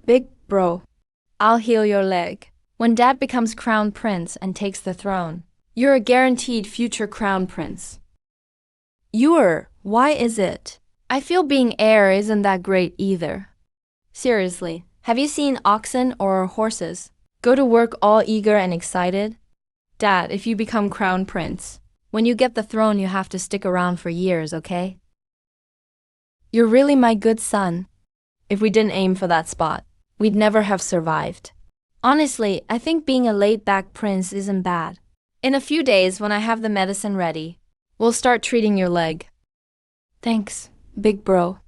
big bro. I'll heal your leg. When Dad becomes crown prince and takes the throne, you're a guaranteed future crown prince. Why is it? I feel being heir isn't that great either. Seriously, have you seen oxen or horses go to work all eager and excited? Dad, if you become crown prince, when you get the throne you have to stick around for years, okay? You're really my good son. If we didn't aim for that spot, we'd never have survived. Honestly, I think being a laid-back prince isn't bad. In a few days, when I have the medicine ready, we'll start treating your leg. Thanks, big bro.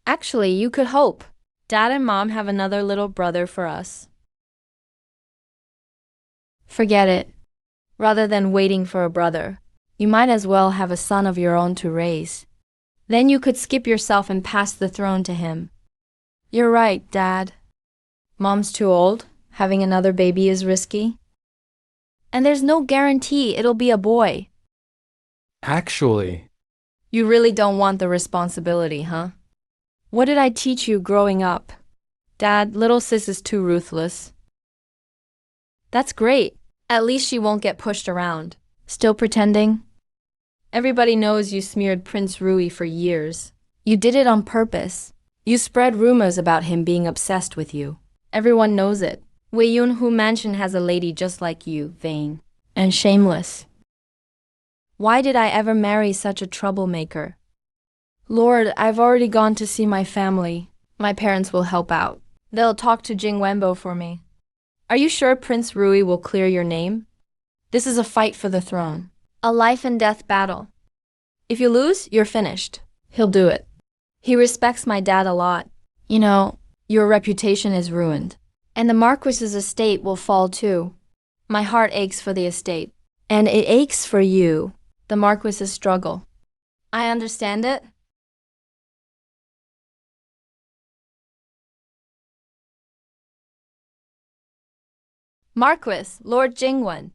Actually, you could hope. Dad and Mom have another little brother for us. Forget it. Rather than waiting for a brother, you might as well have a son of your own to raise. Then you could skip yourself and pass the throne to him. You're right, Dad. Mom's too old. Having another baby is risky. And there's no guarantee it'll be a boy. Actually, You really don't want the responsibility, huh? What did I teach you growing up? Dad, little sis is too ruthless. That's great. At least she won't get pushed around. Still pretending? Everybody knows you smeared Prince Rui for years. You did it on purpose. You spread rumors about him being obsessed with you. Everyone knows it. Wei Yunhu Mansion has a lady just like you, vain and shameless. Why did I ever marry such a troublemaker? Lord, I've already gone to see my family. My parents will help out. They'll talk to Jing Wenbo for me. Are you sure Prince Rui will clear your name? This is a fight for the throne. A life and death battle. If you lose, you're finished. He'll do it. He respects my dad a lot. You know, your reputation is ruined. And the Marquis's estate will fall too. My heart aches for the estate. And it aches for you, the Marquis's struggle. I understand it. Marquis, Lord Jingwen.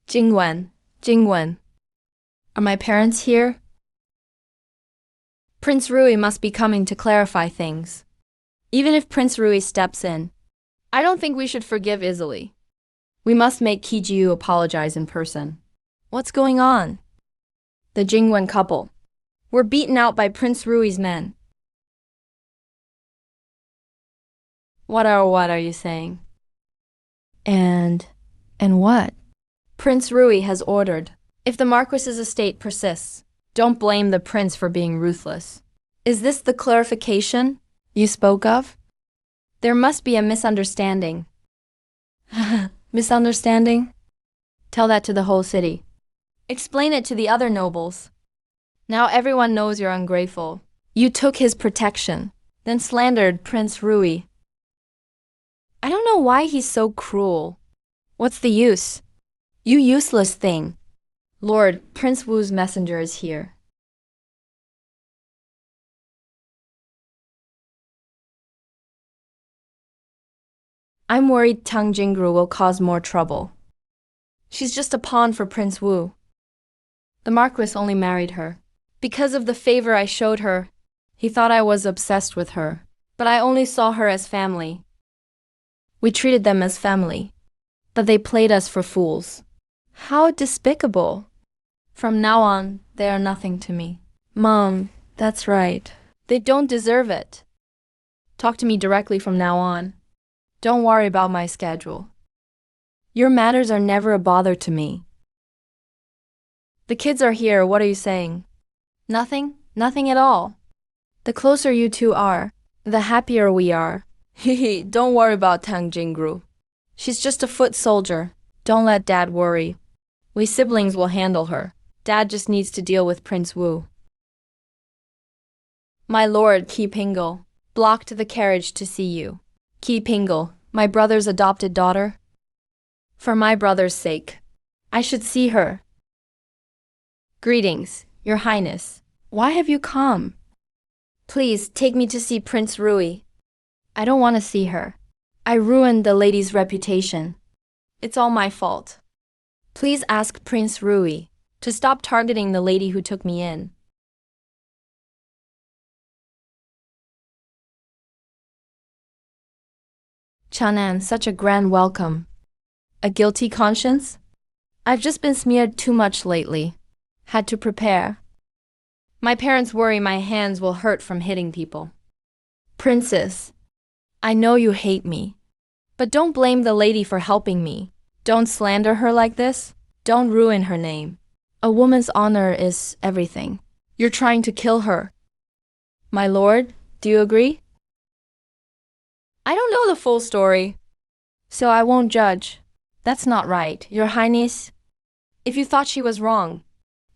Jingwen. Are my parents here? Prince Rui must be coming to clarify things. Even if Prince Rui steps in, I don't think we should forgive easily. We must make Kijiu apologize in person. What's going on? The Jingwen couple. We're beaten out by Prince Rui's men. What are you saying? And what? Prince Rui has ordered. If the Marquis's estate persists, don't blame the prince for being ruthless. Is this the clarification you spoke of? There must be a misunderstanding. Misunderstanding? Tell that to the whole city. Explain it to the other nobles. Now everyone knows you're ungrateful. You took his protection, then slandered Prince Rui. I don't know why he's so cruel. What's the use? You useless thing. Lord, Prince Wu's messenger is here. I'm worried Tang Jingru will cause more trouble. She's just a pawn for Prince Wu. The Marquis only married her. Because of the favor I showed her, he thought I was obsessed with her. But I only saw her as family. We treated them as family. But they played us for fools. How despicable. From now on, they are nothing to me. Mom, that's right. They don't deserve it. Talk to me directly from now on. Don't worry about my schedule. Your matters are never a bother to me. The kids are here, what are you saying? Nothing? Nothing at all. The closer you two are, the happier we are. Hehe, don't worry about Tang Jingru. She's just a foot soldier. Don't let Dad worry. We siblings will handle her. Dad just needs to deal with Prince Wu. My lord, Qi Pingle, blocked the carriage to see you. Qi Pingle, my brother's adopted daughter. For my brother's sake, I should see her. Greetings, Your Highness. Why have you come? Please take me to see Prince Rui. I don't want to see her. I ruined the lady's reputation. It's all my fault. Please ask Prince Rui to stop targeting the lady who took me in. Chanan, such a grand welcome. A guilty conscience? I've just been smeared too much lately. Had to prepare. My parents worry my hands will hurt from hitting people. Princess, I know you hate me. But don't blame the lady for helping me. Don't slander her like this. Don't ruin her name. A woman's honor is everything. You're trying to kill her. My lord, do you agree? I don't know the full story, so I won't judge. That's not right, Your Highness. If you thought she was wrong,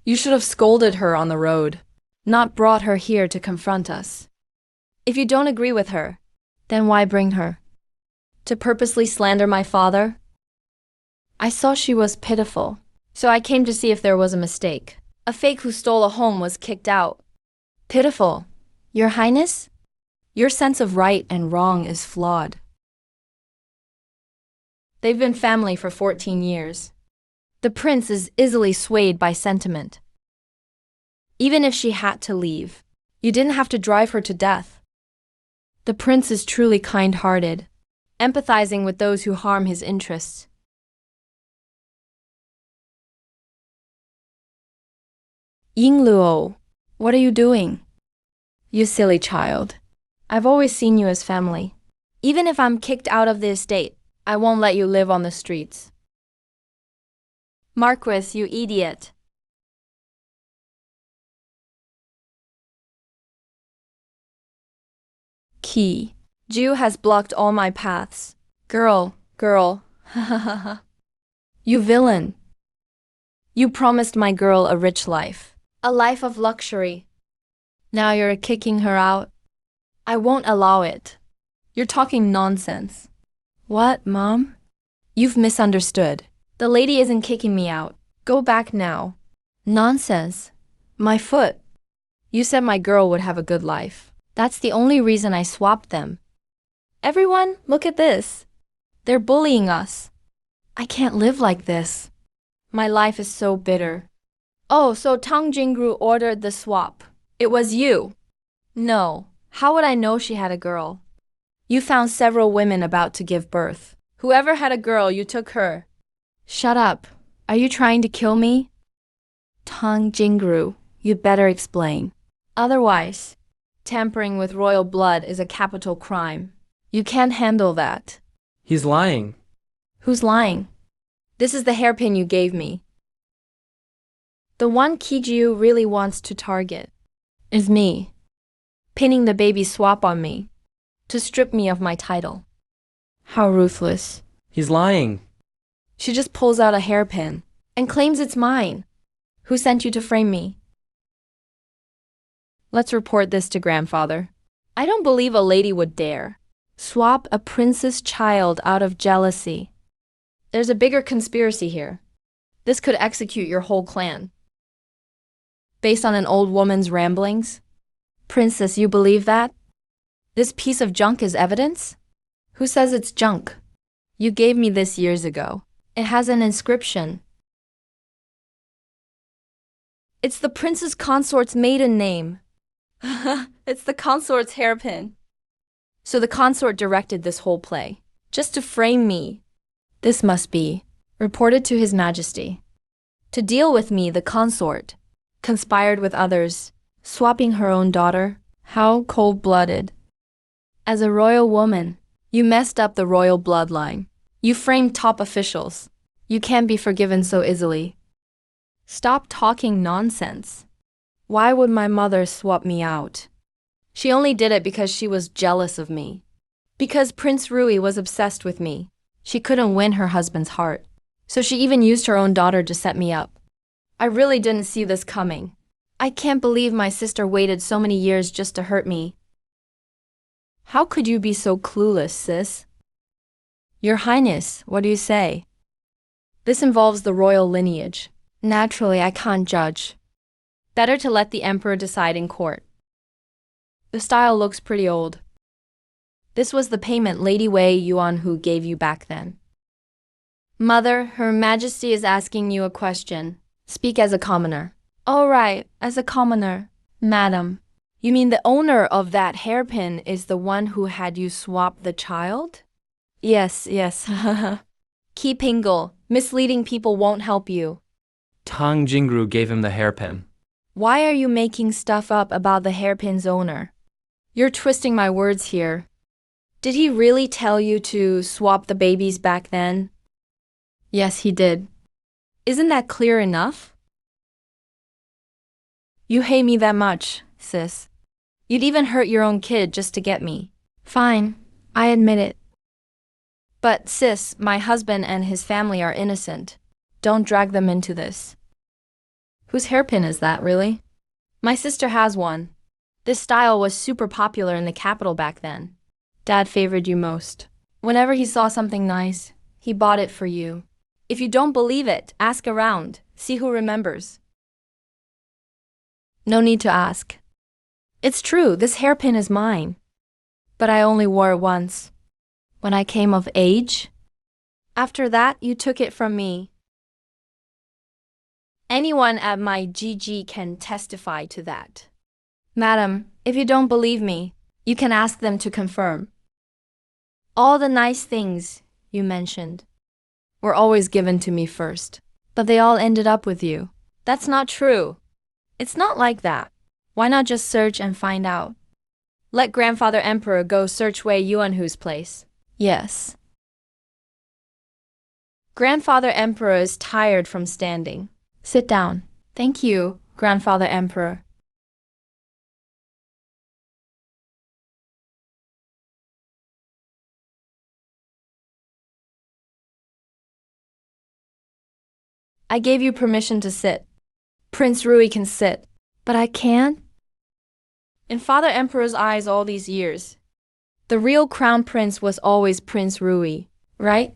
you should have scolded her on the road, not brought her here to confront us. If you don't agree with her, then why bring her? To purposely slander my father? I saw she was pitiful, so I came to see if there was a mistake. A fake who stole a home was kicked out. Pitiful? Your Highness? Your sense of right and wrong is flawed. They've been family for 14 years. The prince is easily swayed by sentiment. Even if she had to leave, you didn't have to drive her to death. The prince is truly kind-hearted, empathizing with those who harm his interests. Yingluo, what are you doing? You silly child. I've always seen you as family. Even if I'm kicked out of the estate, I won't let you live on the streets. Marquis, you idiot. Qi, Ju has blocked all my paths. Girl, ha ha ha ha. You villain. You promised my girl a rich life. A life of luxury. Now you're kicking her out. I won't allow it. You're talking nonsense. What, Mom? You've misunderstood. The lady isn't kicking me out. Go back now. Nonsense. My foot. You said my girl would have a good life. That's the only reason I swapped them. Everyone, look at this. They're bullying us. I can't live like this. My life is so bitter. Oh, so Tang Jingru ordered the swap. It was you. No. How would I know she had a girl? You found several women about to give birth. Whoever had a girl, you took her. Shut up. Are you trying to kill me? Tang Jingru, you'd better explain. Otherwise, tampering with royal blood is a capital crime. You can't handle that. He's lying. Who's lying? This is the hairpin you gave me. The one Kiju really wants to target is me, pinning the baby swap on me to strip me of my title. How ruthless. He's lying. She just pulls out a hairpin and claims it's mine. Who sent you to frame me? Let's report this to grandfather. I don't believe a lady would dare swap a prince's child out of jealousy. There's a bigger conspiracy here. This could execute your whole clan. Based on an old woman's ramblings? Princess, you believe that? This piece of junk is evidence? Who says it's junk? You gave me this years ago. It has an inscription. It's the prince's consort's maiden name. It's the consort's hairpin. So the consort directed this whole play, just to frame me. This must be reported to His Majesty. To deal with me, the consort conspired with others, swapping her own daughter. How cold-blooded. As a royal woman, you messed up the royal bloodline. You framed top officials. You can't be forgiven so easily. Stop talking nonsense. Why would my mother swap me out? She only did it because she was jealous of me. Because Prince Rui was obsessed with me. She couldn't win her husband's heart. So she even used her own daughter to set me up. I really didn't see this coming. I can't believe my sister waited so many years just to hurt me. How could you be so clueless, sis? Your Highness, what do you say? This involves the royal lineage. Naturally, I can't judge. Better to let the emperor decide in court. The style looks pretty old. This was the payment Lady Wei Yuanhu gave you back then. Mother, Her Majesty is asking you a question. Speak as a commoner. All right, as a commoner. Madam, you mean the owner of that hairpin is the one who had you swap the child? Yes. Keep Pingle. Misleading people won't help you. Tang Jingru gave him the hairpin. Why are you making stuff up about the hairpin's owner? You're twisting my words here. Did he really tell you to swap the babies back then? Yes, he did. Isn't that clear enough? You hate me that much, sis. You'd even hurt your own kid just to get me. Fine, I admit it. But sis, my husband and his family are innocent. Don't drag them into this. Whose hairpin is that, really? My sister has one. This style was super popular in the capital back then. Dad favored you most. Whenever he saw something nice, he bought it for you. If you don't believe it, ask around. See who remembers. No need to ask. It's true, this hairpin is mine. But I only wore it once. When I came of age. After that, you took it from me. Anyone at my GG can testify to that. Madam, if you don't believe me, you can ask them to confirm. All the nice things you mentioned were always given to me first, but they all ended up with you. That's not true. It's not like that. Why not just search and find out? Let Grandfather Emperor go search Wei Yuanhu's place. Yes. Grandfather Emperor is tired from standing. Sit down. Thank you, Grandfather Emperor. I gave you permission to sit. Prince Rui can sit, but I can't? In Father Emperor's eyes all these years, the real crown prince was always Prince Rui, right?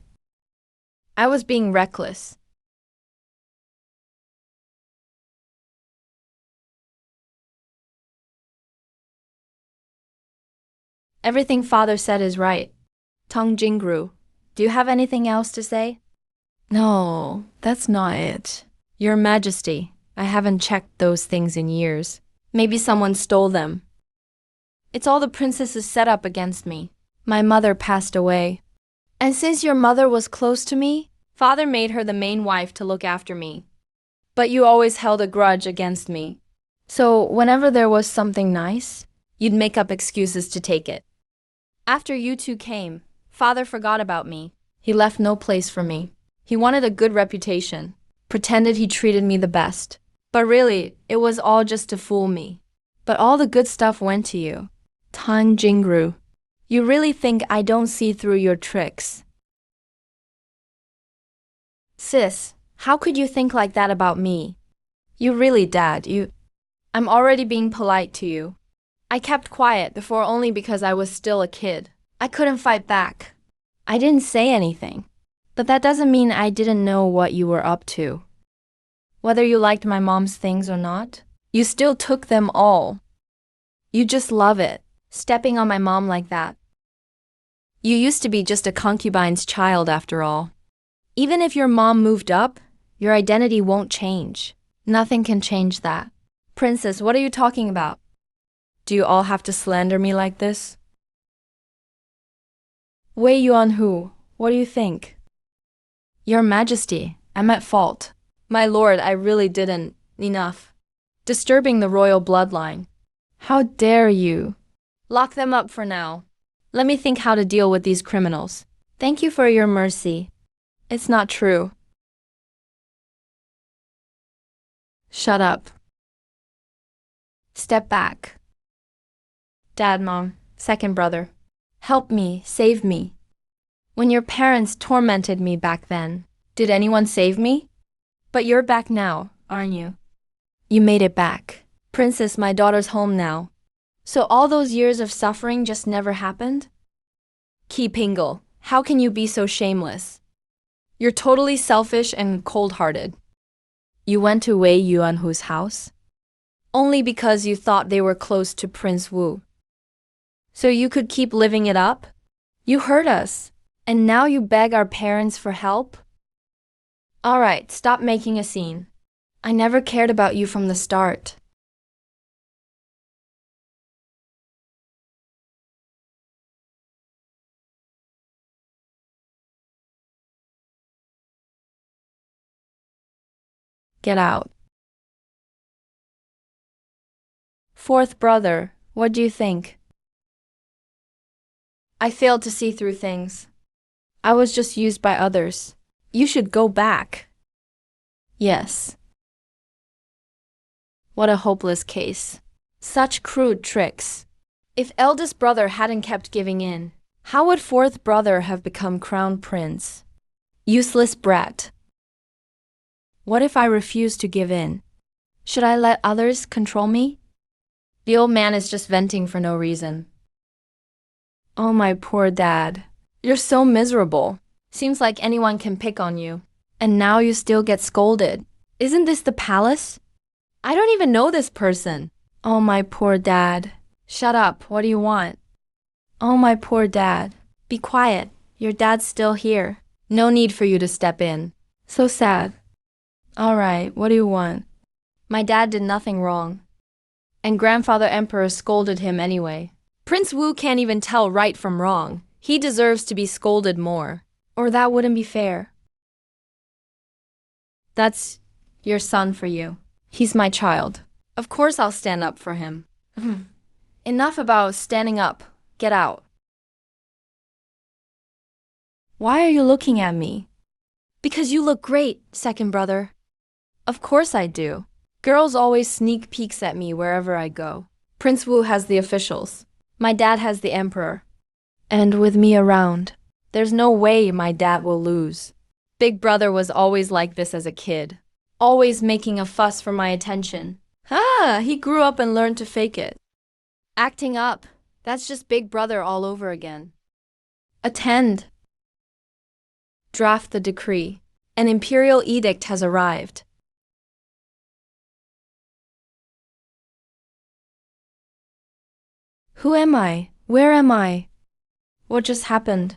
I was being reckless. Everything Father said is right. Tang Jingru, do you have anything else to say? No, that's not it. Your Majesty, I haven't checked those things in years. Maybe someone stole them. It's all the princess's set up against me. My mother passed away. And since your mother was close to me, Father made her the main wife to look after me. But you always held a grudge against me. So whenever there was something nice, you'd make up excuses to take it. After you two came, father forgot about me. He left no place for me. He wanted a good reputation, pretended he treated me the best. But really, it was all just to fool me. But all the good stuff went to you. Tan Jingru. You really think I don't see through your tricks? Sis, how could you think like that about me? You really, Dad, I'm already being polite to you. I kept quiet before only because I was still a kid. I couldn't fight back. I didn't say anything. But that doesn't mean I didn't know what you were up to. Whether you liked my mom's things or not, you still took them all. You just love it, stepping on my mom like that. You used to be just a concubine's child after all. Even if your mom moved up, your identity won't change. Nothing can change that. Princess, what are you talking about? Do you all have to slander me like this? Wei Yuanhu, what do you think? Your Majesty, I'm at fault. My lord, I really didn't. Enough. Disturbing the royal bloodline. How dare you? Lock them up for now. Let me think how to deal with these criminals. Thank you for your mercy. It's not true. Shut up. Step back. Dad, Mom, second brother. Help me, save me. When your parents tormented me back then, did anyone save me? But you're back now, aren't you? You made it back. Princess, my daughter's home now. So all those years of suffering just never happened? Ki Pingle, how can you be so shameless? You're totally selfish and cold-hearted. You went to Wei Yuanhu's house? Only because you thought they were close to Prince Wu. So you could keep living it up? You hurt us, and now you beg our parents for help? All right, stop making a scene. I never cared about you from the start. Get out. Fourth brother, what do you think? I failed to see through things. I was just used by others. You should go back. Yes. What a hopeless case. Such crude tricks. If eldest brother hadn't kept giving in, how would fourth brother have become crown prince? Useless brat. What if I refuse to give in? Should I let others control me? The old man is just venting for no reason. Oh, my poor dad. You're so miserable. Seems like anyone can pick on you. And now you still get scolded. Isn't this the palace? I don't even know this person. Oh, my poor dad. Shut up. What do you want? Oh, my poor dad. Be quiet. Your dad's still here. No need for you to step in. So sad. All right, what do you want? My dad did nothing wrong. And Grandfather Emperor scolded him anyway. Prince Wu can't even tell right from wrong. He deserves to be scolded more. Or that wouldn't be fair. That's your son for you. He's my child. Of course I'll stand up for him. Enough about standing up. Get out. Why are you looking at me? Because you look great, second brother. Of course I do. Girls always sneak peeks at me wherever I go. Prince Wu has the officials. My dad has the emperor. And with me around, there's no way my dad will lose. Big brother was always like this as a kid. Always making a fuss for my attention. He grew up and learned to fake it. Acting up, that's just big brother all over again. Attend. Draft the decree. An imperial edict has arrived. Who am I? Where am I? What just happened?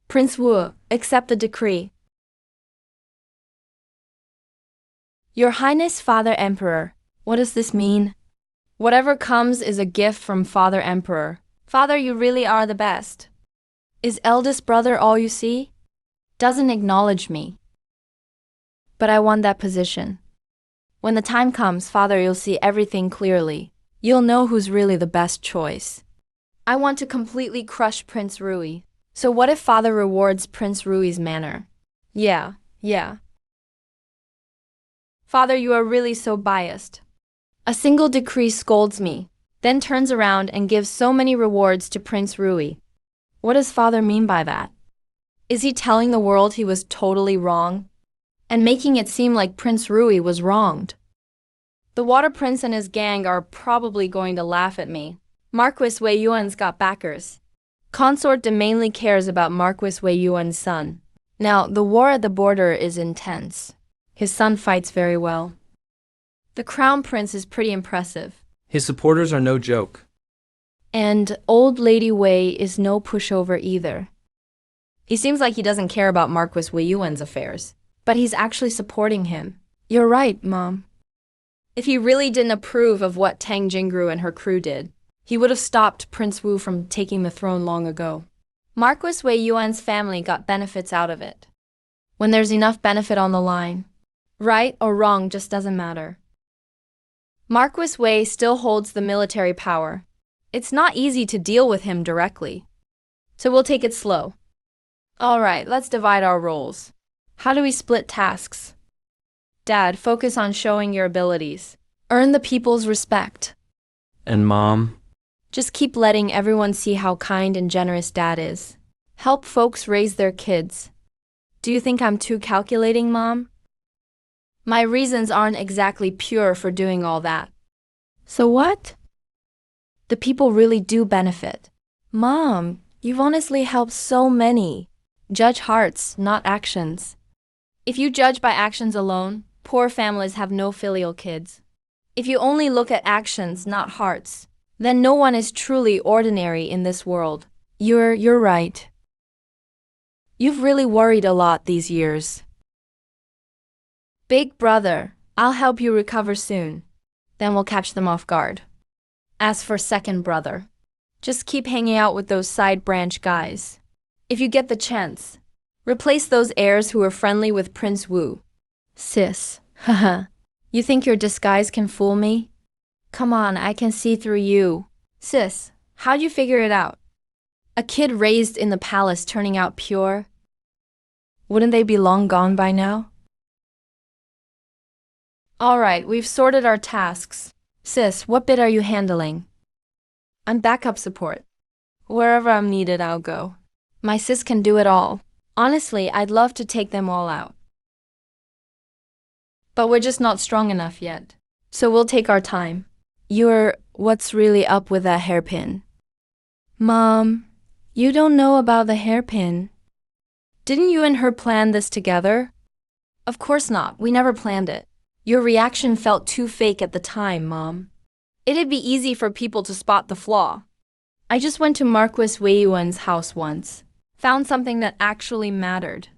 Prince Wu, accept the decree. Your Highness, Father Emperor, what does this mean? Whatever comes is a gift from Father Emperor. Father, you really are the best. Is eldest brother all you see? Doesn't acknowledge me. But I want that position. When the time comes, Father, you'll see everything clearly. You'll know who's really the best choice. I want to completely crush Prince Rui. So what if father rewards Prince Rui's manner? Yeah. Father, you are really so biased. A single decree scolds me, then turns around and gives so many rewards to Prince Rui. What does father mean by that? Is he telling the world he was totally wrong? And making it seem like Prince Rui was wronged? The Water Prince and his gang are probably going to laugh at me. Marquis Wei Yuan's got backers. Consort De mainly cares about Marquis Wei Yuan's son. Now, the war at the border is intense. His son fights very well. The Crown Prince is pretty impressive. His supporters are no joke. And Old Lady Wei is no pushover either. He seems like he doesn't care about Marquis Wei Yuan's affairs, but he's actually supporting him. You're right, Mom. If he really didn't approve of what Tang Jingru and her crew did, he would have stopped Prince Wu from taking the throne long ago. Marquis Wei Yuan's family got benefits out of it. When there's enough benefit on the line, right or wrong just doesn't matter. Marquis Wei still holds the military power. It's not easy to deal with him directly, so we'll take it slow. Alright, let's divide our roles. How do we split tasks? Dad, focus on showing your abilities. Earn the people's respect. And Mom? Just keep letting everyone see how kind and generous Dad is. Help folks raise their kids. Do you think I'm too calculating, Mom? My reasons aren't exactly pure for doing all that. So what? The people really do benefit. Mom, you've honestly helped so many. Judge hearts, not actions. If you judge by actions alone, poor families have no filial kids. If you only look at actions, not hearts, then no one is truly ordinary in this world. You're right. You've really worried a lot these years. Big brother, I'll help you recover soon. Then we'll catch them off guard. As for second brother, just keep hanging out with those side branch guys. If you get the chance, replace those heirs who are friendly with Prince Wu. Sis, haha, you think your disguise can fool me? Come on, I can see through you. Sis, how'd you figure it out? A kid raised in the palace turning out pure? Wouldn't they be long gone by now? Alright, we've sorted our tasks. Sis, what bit are you handling? I'm backup support. Wherever I'm needed, I'll go. My sis can do it all. Honestly, I'd love to take them all out. But we're just not strong enough yet. So we'll take our time. What's really up with that hairpin? Mom, you don't know about the hairpin. Didn't you and her plan this together? Of course not, we never planned it. Your reaction felt too fake at the time, Mom. It'd be easy for people to spot the flaw. I just went to Marquis Wei Yuan's house once. Found something that actually mattered.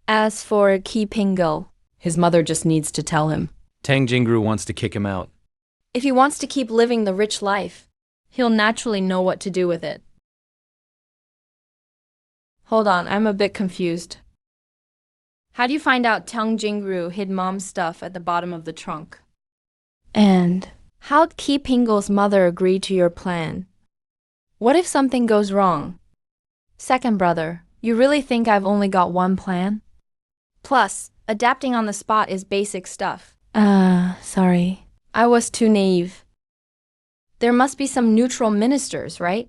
As for Qi Pingle, his mother just needs to tell him. Tang Jingru wants to kick him out. If he wants to keep living the rich life, he'll naturally know what to do with it. Hold on, I'm a bit confused. How do you find out Tang Jingru hid Mom's stuff at the bottom of the trunk? And how'd Qi Pingle's mother agree to your plan? What if something goes wrong? Second brother, you really think I've only got one plan? Plus, adapting on the spot is basic stuff. Sorry. I was too naive. There must be some neutral ministers, right?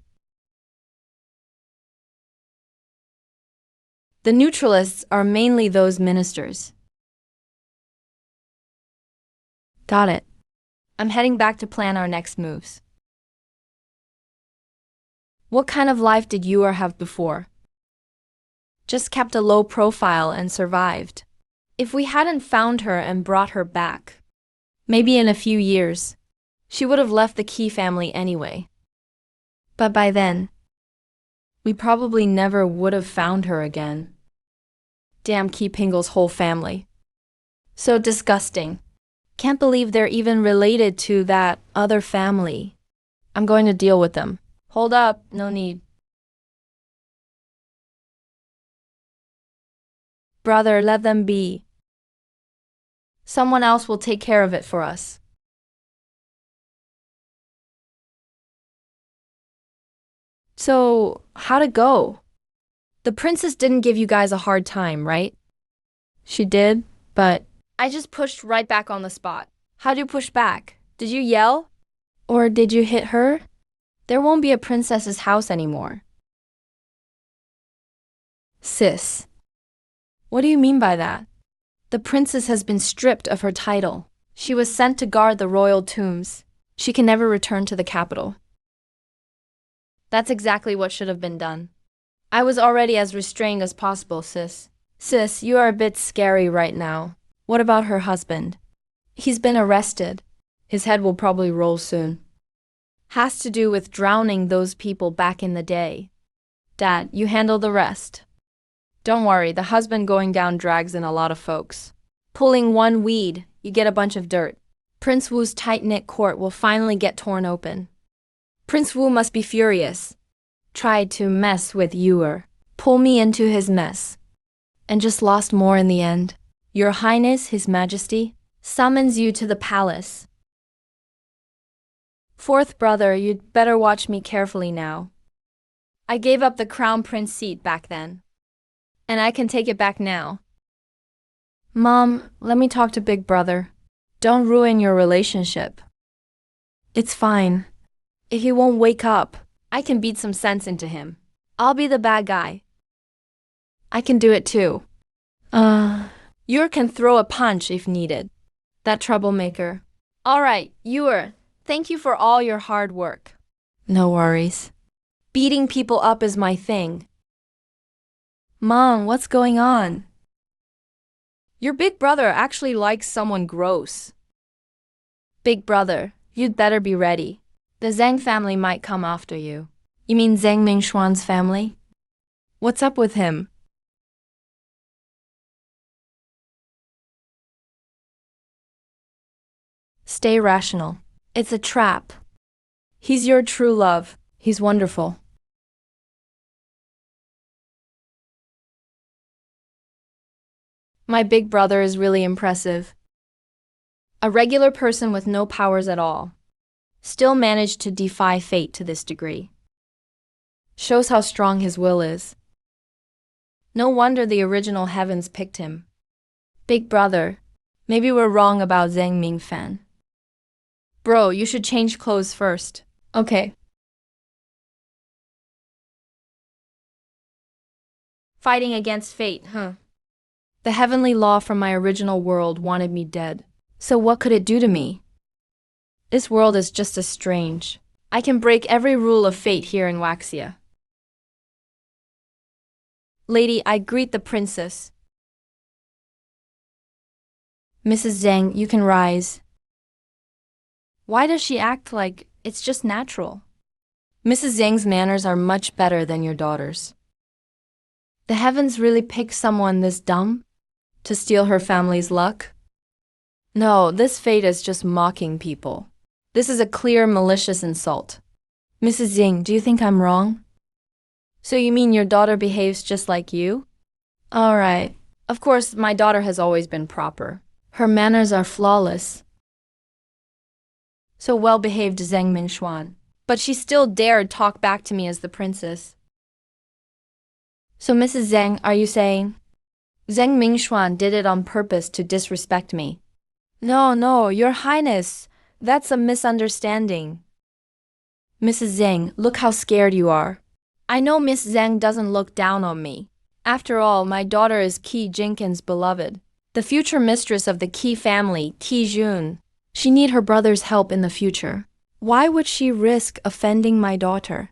The neutralists are mainly those ministers. Got it. I'm heading back to plan our next moves. What kind of life did you have before? Just kept a low profile and survived. If we hadn't found her and brought her back, maybe in a few years, she would have left the Qi family anyway. But by then, we probably never would have found her again. Damn Qi Pingle's whole family. So disgusting. Can't believe they're even related to that other family. I'm going to deal with them. Hold up, no need. Brother, let them be. Someone else will take care of it for us. So, how'd it go? The princess didn't give you guys a hard time, right? She did, but I just pushed right back on the spot. How'd you push back? Did you yell? Or did you hit her? There won't be a princess's house anymore. Sis. What do you mean by that? The princess has been stripped of her title. She was sent to guard the royal tombs. She can never return to the capital. That's exactly what should have been done. I was already as restrained as possible, sis. Sis, you are a bit scary right now. What about her husband? He's been arrested. His head will probably roll soon. Has to do with drowning those people back in the day. Dad, you handle the rest. Don't worry, the husband going down drags in a lot of folks. Pulling one weed, you get a bunch of dirt. Prince Wu's tight-knit court will finally get torn open. Prince Wu must be furious. Tried to mess with Yuer, pull me into his mess, and just lost more in the end. Your Highness, His Majesty, summons you to the palace. Fourth brother, you'd better watch me carefully now. I gave up the crown prince seat back then, and I can take it back now. Mom, let me talk to big brother. Don't ruin your relationship. It's fine. If he won't wake up, I can beat some sense into him. I'll be the bad guy. I can do it too. Yuer can throw a punch if needed. That troublemaker. All right, Yuer, thank you for all your hard work. No worries. Beating people up is my thing. Mom, what's going on? Your big brother actually likes someone gross. Big brother, you'd better be ready. The Zhang family might come after you. You mean Zhang Mingxuan's family? What's up with him? Stay rational. It's a trap. He's your true love. He's wonderful. My big brother is really impressive. A regular person with no powers at all. Still managed to defy fate to this degree. Shows how strong his will is. No wonder the original heavens picked him. Big brother, maybe we're wrong about Zhang Mingfan. Bro, you should change clothes first. Okay. Fighting against fate, huh? The heavenly law from my original world wanted me dead. So what could it do to me? This world is just as strange. I can break every rule of fate here in Waxia. Lady, I greet the princess. Mrs. Zhang, you can rise. Why does she act like it's just natural? Mrs. Zhang's manners are much better than your daughter's. The heavens really picked someone this dumb to steal her family's luck? No, this fate is just mocking people. This is a clear malicious insult. Mrs. Zhang, do you think I'm wrong? So you mean your daughter behaves just like you? All right. Of course, my daughter has always been proper. Her manners are flawless. So well-behaved Zhang Mingxuan. But she still dared talk back to me as the princess. So Mrs. Zhang, are you saying Zhang Mingxuan did it on purpose to disrespect me? No, Your Highness. That's a misunderstanding. Mrs. Zhang, look how scared you are. I know Miss Zhang doesn't look down on me. After all, my daughter is Qi Jinkin's beloved, the future mistress of the Qi family, Qi Jun. She need her brother's help in the future. Why would she risk offending my daughter?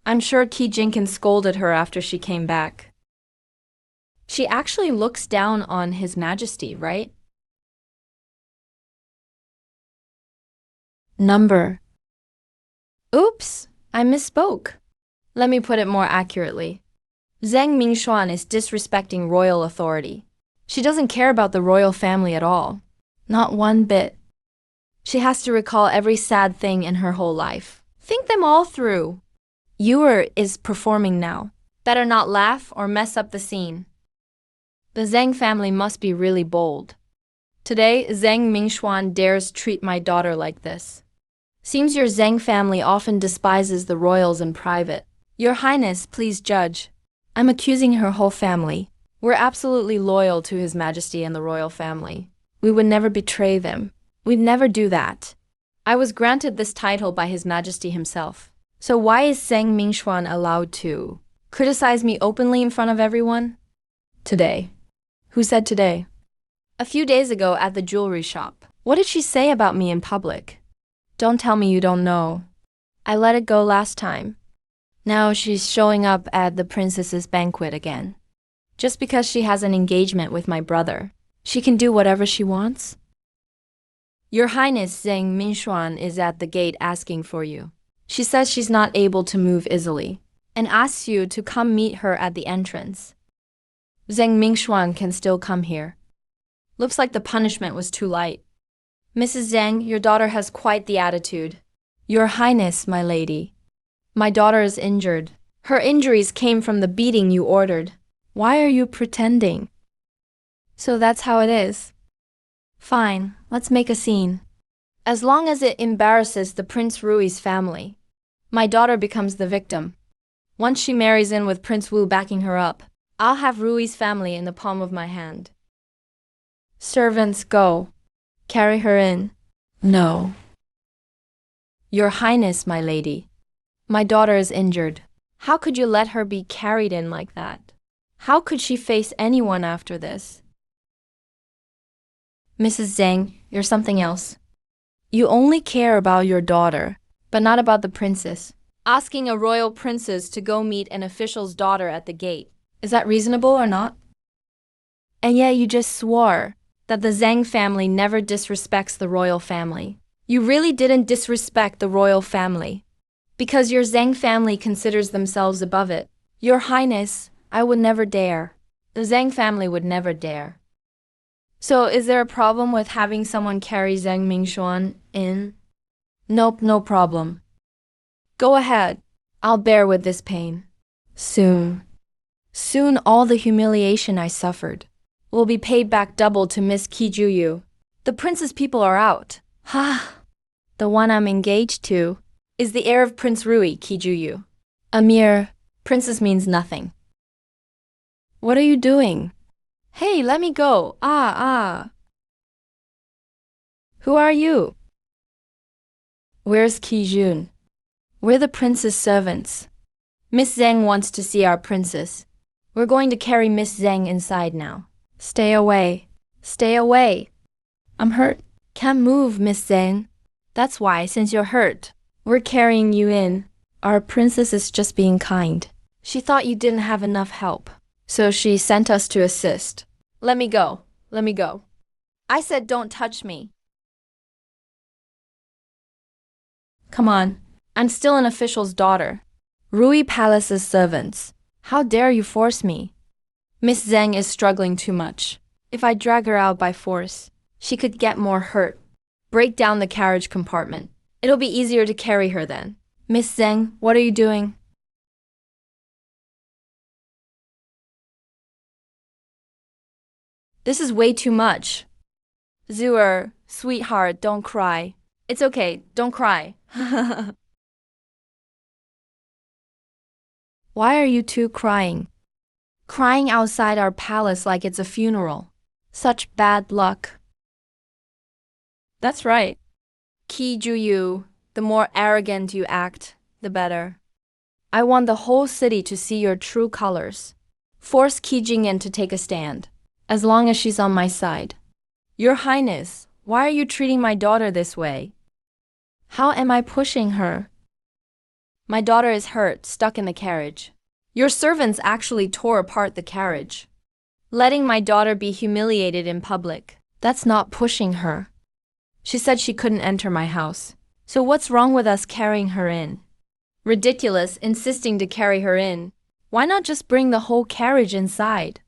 I'm sure Qi Jinkin scolded her after she came back. She actually looks down on His Majesty, right? Number. Oops, I misspoke. Let me put it more accurately. Zhang Mingxuan is disrespecting royal authority. She doesn't care about the royal family at all. Not one bit. She has to recall every sad thing in her whole life. Think them all through. Yuer is performing now. Better not laugh or mess up the scene. The Zhang family must be really bold. Today, Zhang Mingxuan dares treat my daughter like this. Seems your Zhang family often despises the royals in private. Your Highness, please judge. I'm accusing her whole family. We're absolutely loyal to His Majesty and the royal family. We would never betray them. We'd never do that. I was granted this title by His Majesty himself. So why is Zhang Mingxuan allowed to criticize me openly in front of everyone? Today. Who said today? A few days ago at the jewelry shop. What did she say about me in public? Don't tell me you don't know. I let it go last time. Now she's showing up at the princess's banquet again. Just because she has an engagement with my brother, she can do whatever she wants? Your Highness Zhang Mingxuan is at the gate asking for you. She says she's not able to move easily and asks you to come meet her at the entrance. Zhang Mingxuan can still come here. Looks like the punishment was too light. Mrs. Zhang, your daughter has quite the attitude. Your Highness, my lady. My daughter is injured. Her injuries came from the beating you ordered. Why are you pretending? So that's how it is. Fine, let's make a scene. As long as it embarrasses the Prince Rui's family, my daughter becomes the victim. Once she marries in with Prince Wu backing her up, I'll have Rui's family in the palm of my hand. Servants, go. Carry her in. No. Your Highness, my lady. My daughter is injured. How could you let her be carried in like that? How could she face anyone after this? Mrs. Zhang, you're something else. You only care about your daughter, but not about the princess. Asking a royal princess to go meet an official's daughter at the gate. Is that reasonable or not? And yet you just swore that the Zhang family never disrespects the royal family. You really didn't disrespect the royal family, because your Zhang family considers themselves above it. Your Highness, I would never dare. The Zhang family would never dare. So is there a problem with having someone carry Zhang Mingxuan in? Nope, no problem. Go ahead. I'll bear with this pain. Soon all the humiliation I suffered will be paid back double to Miss Kijuyu. The princess people are out. Ha! The one I'm engaged to is the heir of Prince Rui, Kijuyu. A mere princess means nothing. What are you doing? Hey, let me go. Who are you? Where's Kijun? We're the prince's servants. Miss Zhang wants to see our princess. We're going to carry Miss Zhang inside now. Stay away. Stay away. I'm hurt. Can't move, Miss Zhang. That's why, since you're hurt, we're carrying you in. Our princess is just being kind. She thought you didn't have enough help, so she sent us to assist. Let me go. Let me go. I said don't touch me. Come on. I'm still an official's daughter. Rui Palace's servants. How dare you force me? Miss Zhang is struggling too much. If I drag her out by force, she could get more hurt. Break down the carriage compartment. It'll be easier to carry her then. Miss Zhang, what are you doing? This is way too much. Zuer, sweetheart, don't cry. It's okay, don't cry. Why are you two crying? Crying outside our palace like it's a funeral. Such bad luck. That's right. Kijuyu, the more arrogant you act, the better. I want the whole city to see your true colors. Force Kijingen to take a stand, as long as she's on my side. Your Highness, why are you treating my daughter this way? How am I pushing her? My daughter is hurt, stuck in the carriage. Your servants actually tore apart the carriage. Letting my daughter be humiliated in public, that's not pushing her. She said she couldn't enter my house. So what's wrong with us carrying her in? Ridiculous, insisting to carry her in. Why not just bring the whole carriage inside?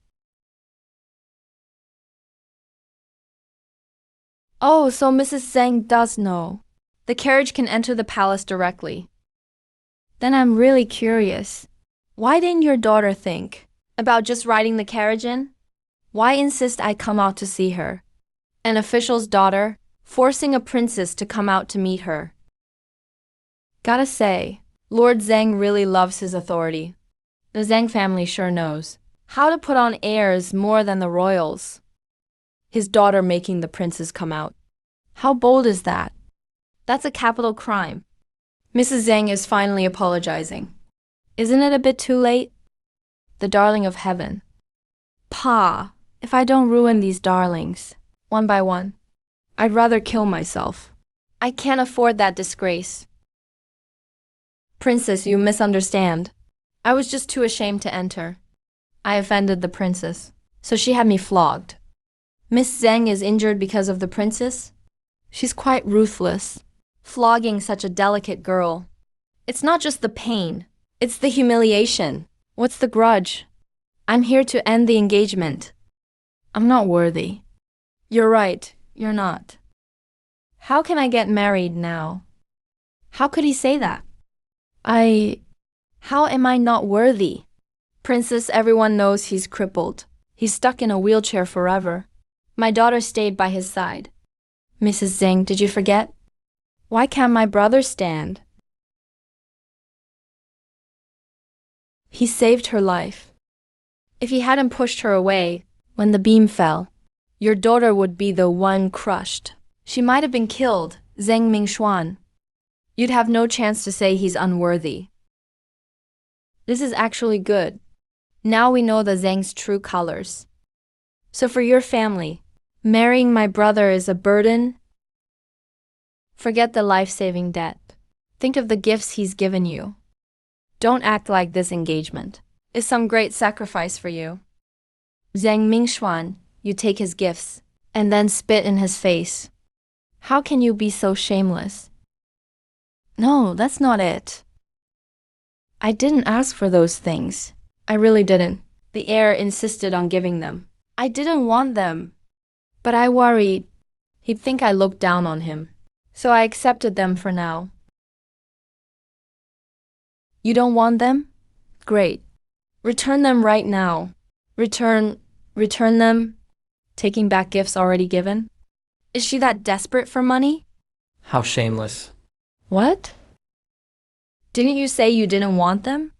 Oh, so Mrs. Zhang does know. The carriage can enter the palace directly. Then I'm really curious. Why didn't your daughter think about just riding the carriage in? Why insist I come out to see her? An official's daughter, forcing a princess to come out to meet her. Gotta say, Lord Zhang really loves his authority. The Zhang family sure knows how to put on airs more than the royals. His daughter making the princes come out. How bold is that? That's a capital crime. Mrs. Zhang is finally apologizing. Isn't it a bit too late? The darling of heaven. Pa, if I don't ruin these darlings, one by one, I'd rather kill myself. I can't afford that disgrace. Princess, you misunderstand. I was just too ashamed to enter. I offended the princess, so she had me flogged. Miss Zhang is injured because of the princess? She's quite ruthless, flogging such a delicate girl. It's not just the pain, it's the humiliation. What's the grudge? I'm here to end the engagement. I'm not worthy. You're right, you're not. How can I get married now? How could he say that? How am I not worthy? Princess, everyone knows he's crippled. He's stuck in a wheelchair forever. My daughter stayed by his side. Mrs. Zhang, did you forget? Why can't my brother stand? He saved her life. If he hadn't pushed her away when the beam fell, your daughter would be the one crushed. She might have been killed, Zhang Mingxuan. You'd have no chance to say he's unworthy. This is actually good. Now we know the Zhang's true colors. So for your family, marrying my brother is a burden? Forget the life-saving debt. Think of the gifts he's given you. Don't act like this engagement is some great sacrifice for you. Zhang Mingxuan, you take his gifts and then spit in his face. How can you be so shameless? No, that's not it. I didn't ask for those things. I really didn't. The heir insisted on giving them. I didn't want them. But I worried he'd think I looked down on him. So I accepted them for now. You don't want them? Great. Return them right now. Return them, taking back gifts already given? Is she that desperate for money? How shameless. What? Didn't you say you didn't want them?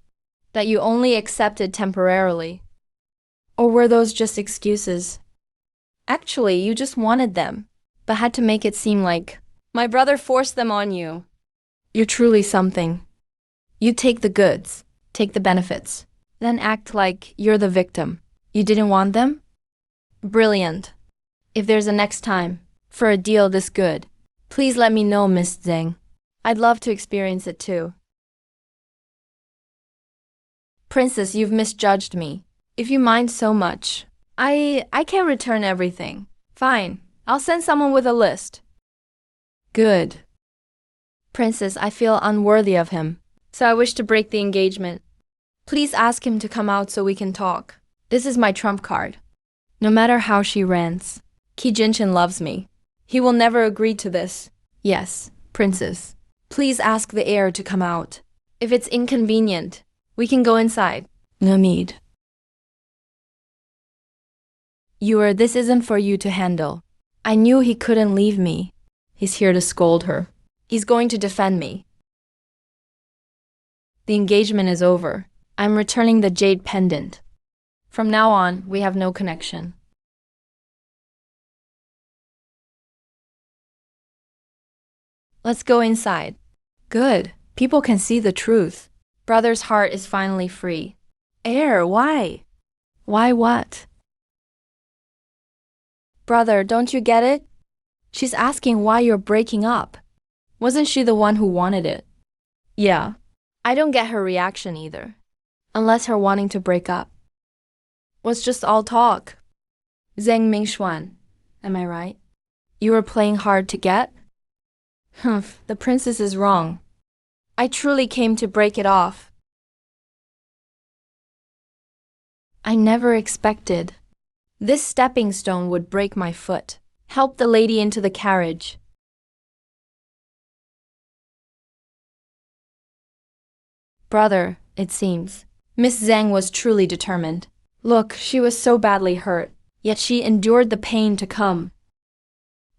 That you only accepted temporarily? Or were those just excuses? Actually, you just wanted them, but had to make it seem like my brother forced them on you. You're truly something. You take the goods, take the benefits, then act like you're the victim. You didn't want them? Brilliant. If there's a next time, for a deal this good, please let me know, Miss Zhang. I'd love to experience it too. Princess, you've misjudged me. If you mind so much, I can't return everything. Fine, I'll send someone with a list. Good. Princess, I feel unworthy of him, so I wish to break the engagement. Please ask him to come out so we can talk. This is my trump card. No matter how she rants, Qi Jinchen loves me. He will never agree to this. Yes, Princess. Please ask the heir to come out. If it's inconvenient, we can go inside. Namid. This isn't for you to handle. I knew he couldn't leave me. He's here to scold her. He's going to defend me. The engagement is over. I'm returning the jade pendant. From now on, we have no connection. Let's go inside. Good. People can see the truth. Brother's heart is finally free. Heir, why? Why what? Brother, don't you get it? She's asking why you're breaking up. Wasn't she the one who wanted it? Yeah. I don't get her reaction either. Unless her wanting to break up. Was just all talk. Zhang Mingxuan, am I right? You were playing hard to get? Humph, the princess is wrong. I truly came to break it off. I never expected. This stepping stone would break my foot. Help the lady into the carriage. Brother, it seems. Miss Zhang was truly determined. Look, she was so badly hurt, yet she endured the pain to come.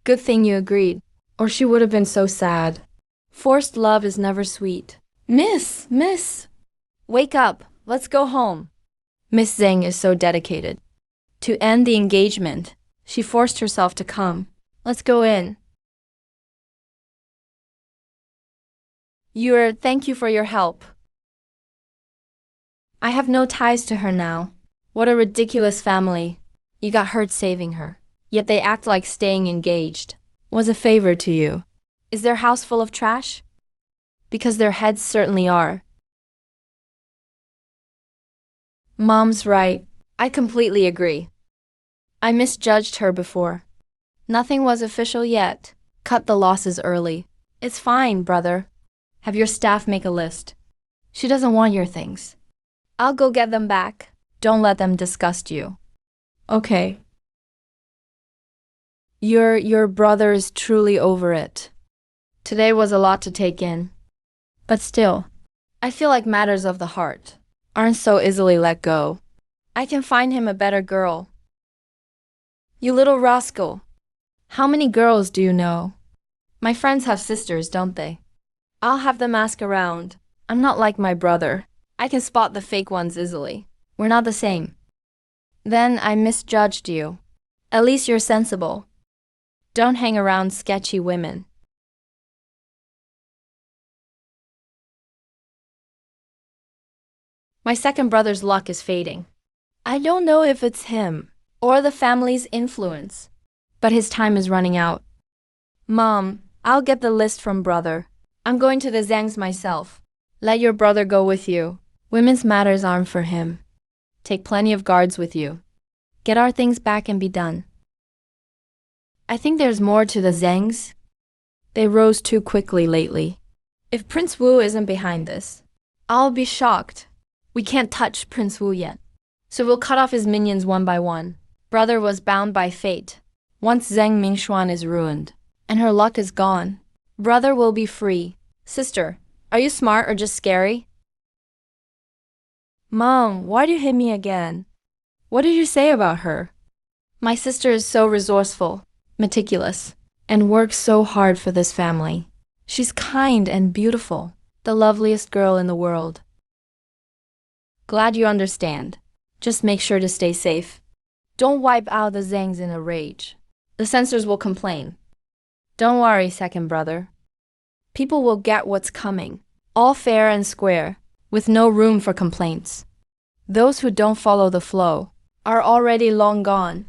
Good thing you agreed, or she would have been so sad. Forced love is never sweet. Miss, wake up. Let's go home. Miss Zhang is so dedicated. To end the engagement, she forced herself to come. Let's go in. Thank you for your help. I have no ties to her now. What a ridiculous family. You got hurt saving her. Yet they act like staying engaged was a favor to you. Is their house full of trash? Because their heads certainly are. Mom's right. I completely agree. I misjudged her before. Nothing was official yet. Cut the losses early. It's fine, brother. Have your staff make a list. She doesn't want your things. I'll go get them back. Don't let them disgust you. Okay. Your brother is truly over it. Today was a lot to take in. But still, I feel like matters of the heart aren't so easily let go. I can find him a better girl. You little rascal. How many girls do you know? My friends have sisters, don't they? I'll have them ask around. I'm not like my brother. I can spot the fake ones easily. We're not the same. Then I misjudged you. At least you're sensible. Don't hang around sketchy women. My second brother's luck is fading. I don't know if it's him or the family's influence, but his time is running out. Mom, I'll get the list from brother. I'm going to the Zhangs myself. Let your brother go with you. Women's matters aren't for him. Take plenty of guards with you. Get our things back and be done. I think there's more to the Zhangs. They rose too quickly lately. If Prince Wu isn't behind this, I'll be shocked. We can't touch Prince Wu yet, so we'll cut off his minions one by one. Brother was bound by fate. Once Zhang Mingxuan is ruined, and her luck is gone, brother will be free. Sister, are you smart or just scary? Mom, why do you hit me again? What did you say about her? My sister is so resourceful, meticulous, and works so hard for this family. She's kind and beautiful, the loveliest girl in the world. Glad you understand. Just make sure to stay safe. Don't wipe out the Zhangs in a rage. The censors will complain. Don't worry, second brother. People will get what's coming, all fair and square, with no room for complaints. Those who don't follow the flow are already long gone.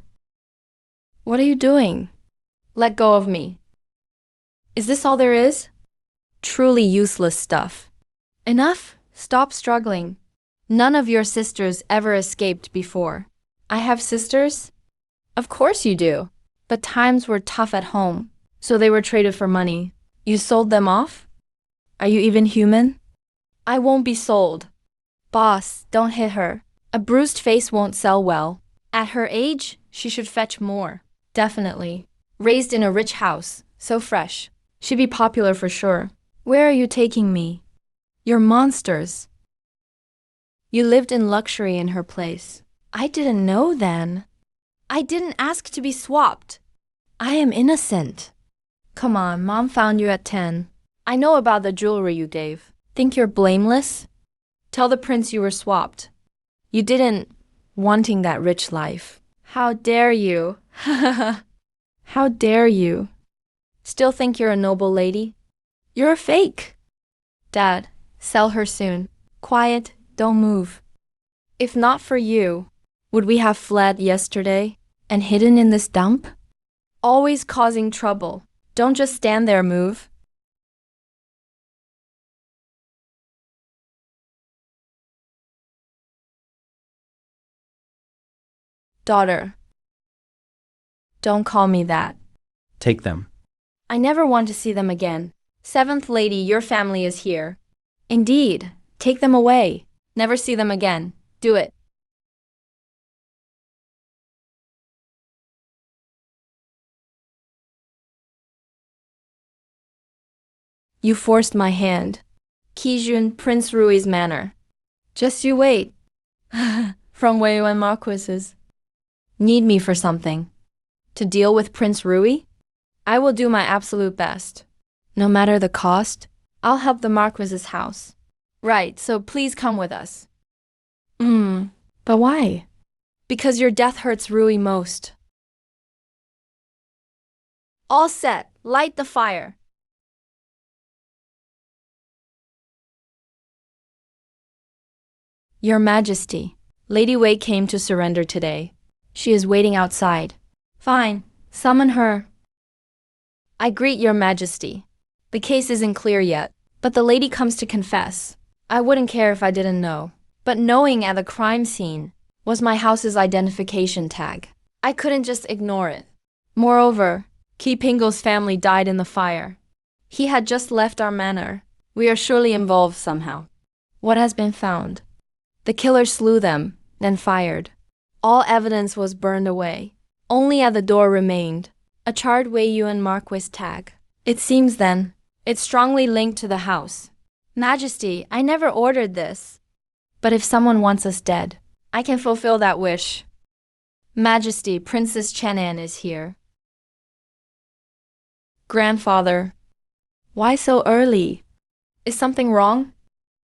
What are you doing? Let go of me. Is this all there is? Truly useless stuff. Enough? Stop struggling. None of your sisters ever escaped before. I have sisters? Of course you do. But times were tough at home, so they were traded for money. You sold them off? Are you even human? I won't be sold. Boss, don't hit her. A bruised face won't sell well. At her age, she should fetch more. Definitely. Raised in a rich house, so fresh. She'd be popular for sure. Where are you taking me? You're monsters. You lived in luxury in her place. I didn't know then. I didn't ask to be swapped. I am innocent. Come on, Mom found you at 10. I know about the jewelry you gave. Think you're blameless? Tell the prince you were swapped. You didn't wanting that rich life. How dare you? How dare you? Still think you're a noble lady? You're a fake. Dad, sell her soon. Quiet, don't move. If not for you, would we have fled yesterday and hidden in this dump? Always causing trouble. Don't just stand there, move. Daughter. Don't call me that. Take them. I never want to see them again. Seventh lady, your family is here. Indeed. Take them away. Never see them again. Do it. You forced my hand. Kijun, Prince Rui's manor. Just you wait. From Wei Yuan Marquis's. Need me for something. To deal with Prince Rui? I will do my absolute best. No matter the cost, I'll help the Marquis's house. Right, so please come with us. But why? Because your death hurts Rui most. All set, light the fire. Your Majesty, Lady Wei came to surrender today. She is waiting outside. Fine, summon her. I greet your Majesty. The case isn't clear yet, but the lady comes to confess. I wouldn't care if I didn't know. But knowing at the crime scene was my house's identification tag. I couldn't just ignore it. Moreover, Ki Pingle's family died in the fire. He had just left our manor. We are surely involved somehow. What has been found? The killer slew them, then fired. All evidence was burned away. Only at the door remained a charred Wei Yuan Marquis tag. It seems then, it's strongly linked to the house. Majesty, I never ordered this. But if someone wants us dead, I can fulfill that wish. Majesty, Princess Chenan is here. Grandfather, why so early? Is something wrong?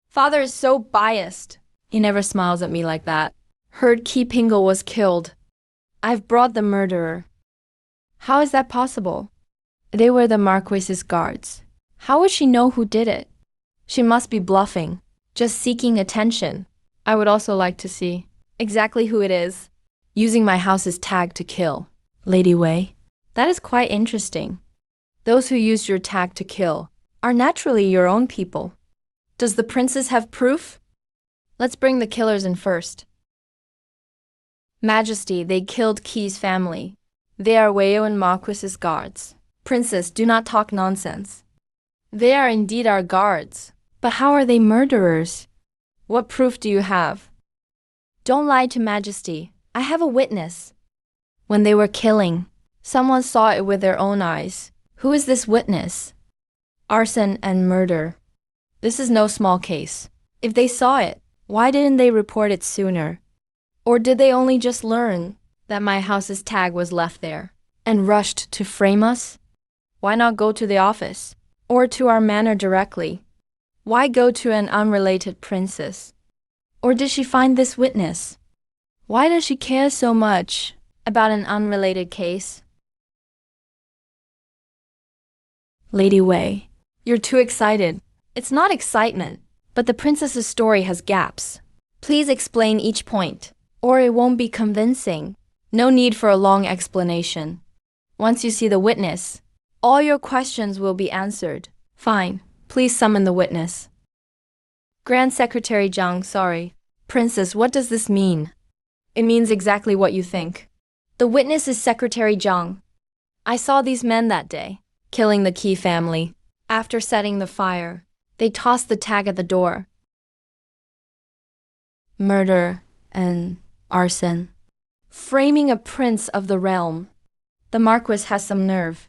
Father is so biased. He never smiles at me like that. Heard Ki Pingle was killed. I've brought the murderer. How is that possible? They were the Marquis's guards. How would she know who did it? She must be bluffing, just seeking attention. I would also like to see exactly who it is. Using my house's tag to kill. Lady Wei, that is quite interesting. Those who used your tag to kill are naturally your own people. Does the princess have proof? Let's bring the killers in first. Majesty, they killed Ki's family. They are Wei Yuan Marquis's guards. Princess, do not talk nonsense. They are indeed our guards. But how are they murderers? What proof do you have? Don't lie to Majesty. I have a witness. When they were killing, someone saw it with their own eyes. Who is this witness? Arson and murder. This is no small case. If they saw it, why didn't they report it sooner? Or did they only just learn that my house's tag was left there and rushed to frame us? Why not go to the office or to our manor directly? Why go to an unrelated princess? Or did she find this witness? Why does she care so much about an unrelated case? Lady Wei, you're too excited. It's not excitement, but the princess's story has gaps. Please explain each point, or it won't be convincing. No need for a long explanation. Once you see the witness, all your questions will be answered. Fine, please summon the witness. Grand Secretary Zhang, sorry. Princess, what does this mean? It means exactly what you think. The witness is Secretary Zhang. I saw these men that day, killing the Qi family. After setting the fire, they tossed the tag at the door. Murder and arson. Framing a prince of the realm. The Marquis has some nerve.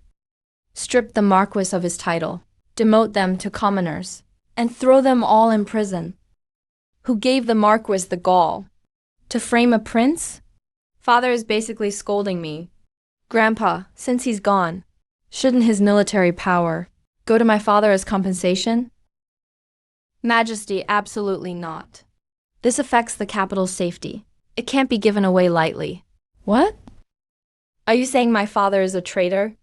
Strip the Marquis of his title, demote them to commoners, and throw them all in prison. Who gave the Marquis the gall? To frame a prince? Father is basically scolding me. Grandpa, since he's gone, shouldn't his military power go to my father as compensation? Majesty, absolutely not. This affects the capital's safety. It can't be given away lightly. What? Are you saying my father is a traitor?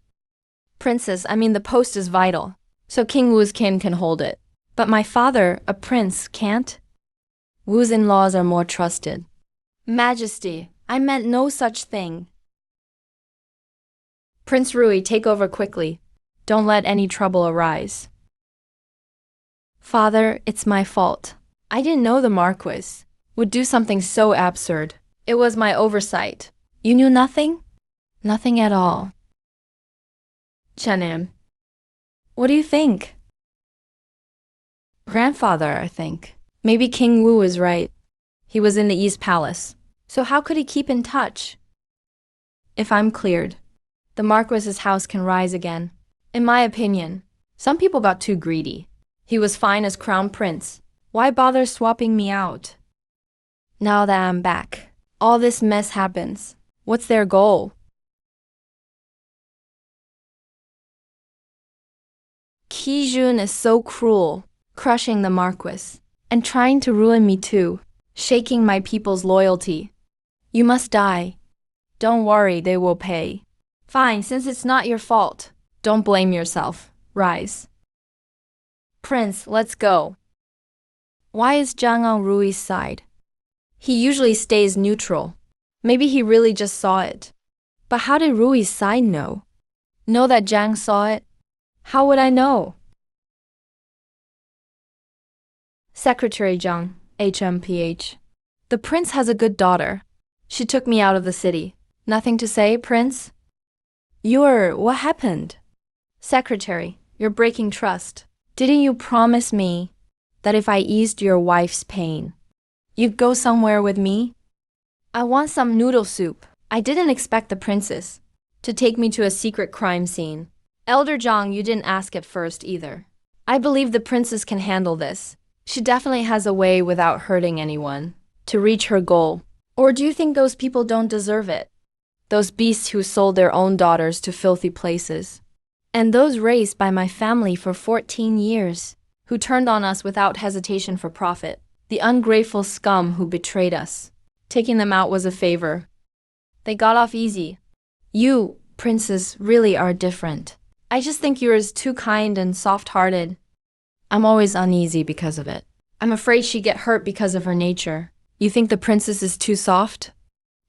Princess, I mean the post is vital, so King Wu's kin can hold it. But my father, a prince, can't? Wu's in-laws are more trusted. Majesty, I meant no such thing. Prince Rui, take over quickly. Don't let any trouble arise. Father, it's my fault. I didn't know the Marquis would do something so absurd. It was my oversight. You knew nothing? Nothing at all. Chenan, what do you think? Grandfather, I think. Maybe King Wu is right. He was in the East Palace. So how could he keep in touch? If I'm cleared, the Marquis's house can rise again. In my opinion, some people got too greedy. He was fine as crown prince. Why bother swapping me out? Now that I'm back, all this mess happens. What's their goal? Qi Jun is so cruel, crushing the Marquis. And trying to ruin me too, shaking my people's loyalty. You must die. Don't worry, they will pay. Fine, since it's not your fault. Don't blame yourself. Rise. Prince, let's go. Why is Zhang on Rui's side? He usually stays neutral. Maybe he really just saw it. But how did Rui's side know? Know that Zhang saw it? How would I know? Secretary Zhang, HMPH. The prince has a good daughter. She took me out of the city. Nothing to say, Prince? What happened? Secretary, you're breaking trust. Didn't you promise me that if I eased your wife's pain, you'd go somewhere with me? I want some noodle soup. I didn't expect the princess to take me to a secret crime scene. Elder Zhang, you didn't ask at first either. I believe the princess can handle this. She definitely has a way without hurting anyone to reach her goal. Or do you think those people don't deserve it? Those beasts who sold their own daughters to filthy places. And those raised by my family for 14 years, who turned on us without hesitation for profit. The ungrateful scum who betrayed us. Taking them out was a favor. They got off easy. You, princess, really are different. I just think you're too kind and soft-hearted. I'm always uneasy because of it. I'm afraid she'd get hurt because of her nature. You think the princess is too soft?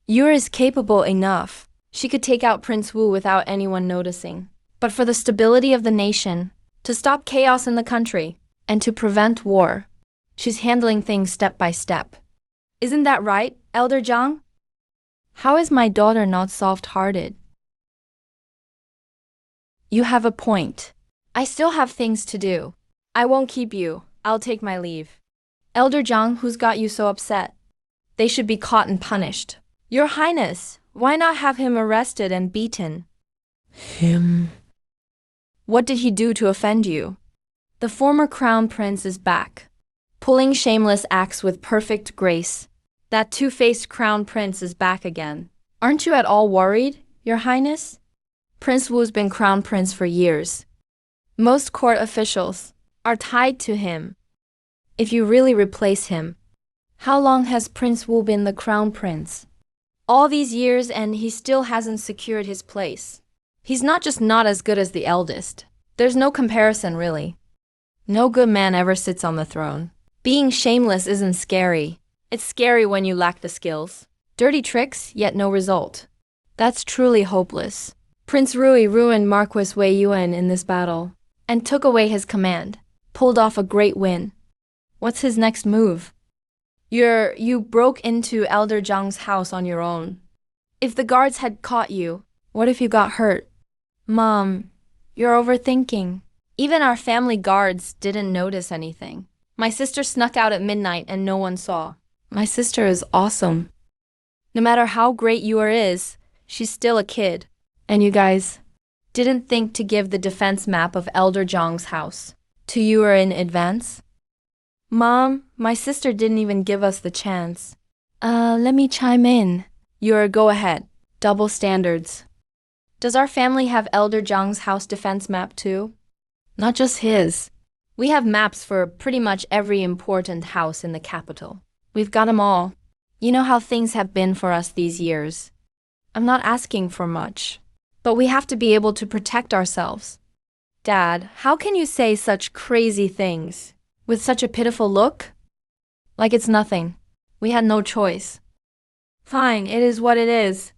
You're capable enough. She could take out Prince Wu without anyone noticing. But for the stability of the nation, to stop chaos in the country, and to prevent war, she's handling things step by step. Isn't that right, Elder Zhang? How is my daughter not soft-hearted? You have a point. I still have things to do. I won't keep you. I'll take my leave. Elder Zhang, who's got you so upset? They should be caught and punished. Your Highness, why not have him arrested and beaten? Him? What did he do to offend you? The former crown prince is back, pulling shameless acts with perfect grace. That two-faced crown prince is back again. Aren't you at all worried, Your Highness? Prince Wu's been crown prince for years. Most court officials are tied to him. If you really replace him, how long has Prince Wu been the crown prince? All these years, and he still hasn't secured his place. He's not just not as good as the eldest. There's no comparison, really. No good man ever sits on the throne. Being shameless isn't scary. It's scary when you lack the skills. Dirty tricks, yet no result. That's truly hopeless. Prince Rui ruined Marquis Wei Yuan in this battle, and took away his command, pulled off a great win. What's his next move? You broke into Elder Zhang's house on your own. If the guards had caught you, what if you got hurt? Mom, you're overthinking. Even our family guards didn't notice anything. My sister snuck out at midnight and no one saw. My sister is awesome. No matter how great Yuer is, she's still a kid. And you guys didn't think to give the defense map of Elder Zhang's house to Yuer in advance? Mom, my sister didn't even give us the chance. Let me chime in. Yuer, go ahead. Double standards. Does our family have Elder Zhang's house defense map too? Not just his. We have maps for pretty much every important house in the capital. We've got 'em all. You know how things have been for us these years. I'm not asking for much, but we have to be able to protect ourselves. Dad, how can you say such crazy things with such a pitiful look? Like it's nothing. We had no choice. Fine, it is what it is.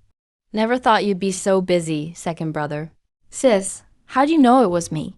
Never thought you'd be so busy, second brother. Sis, how'd you know it was me?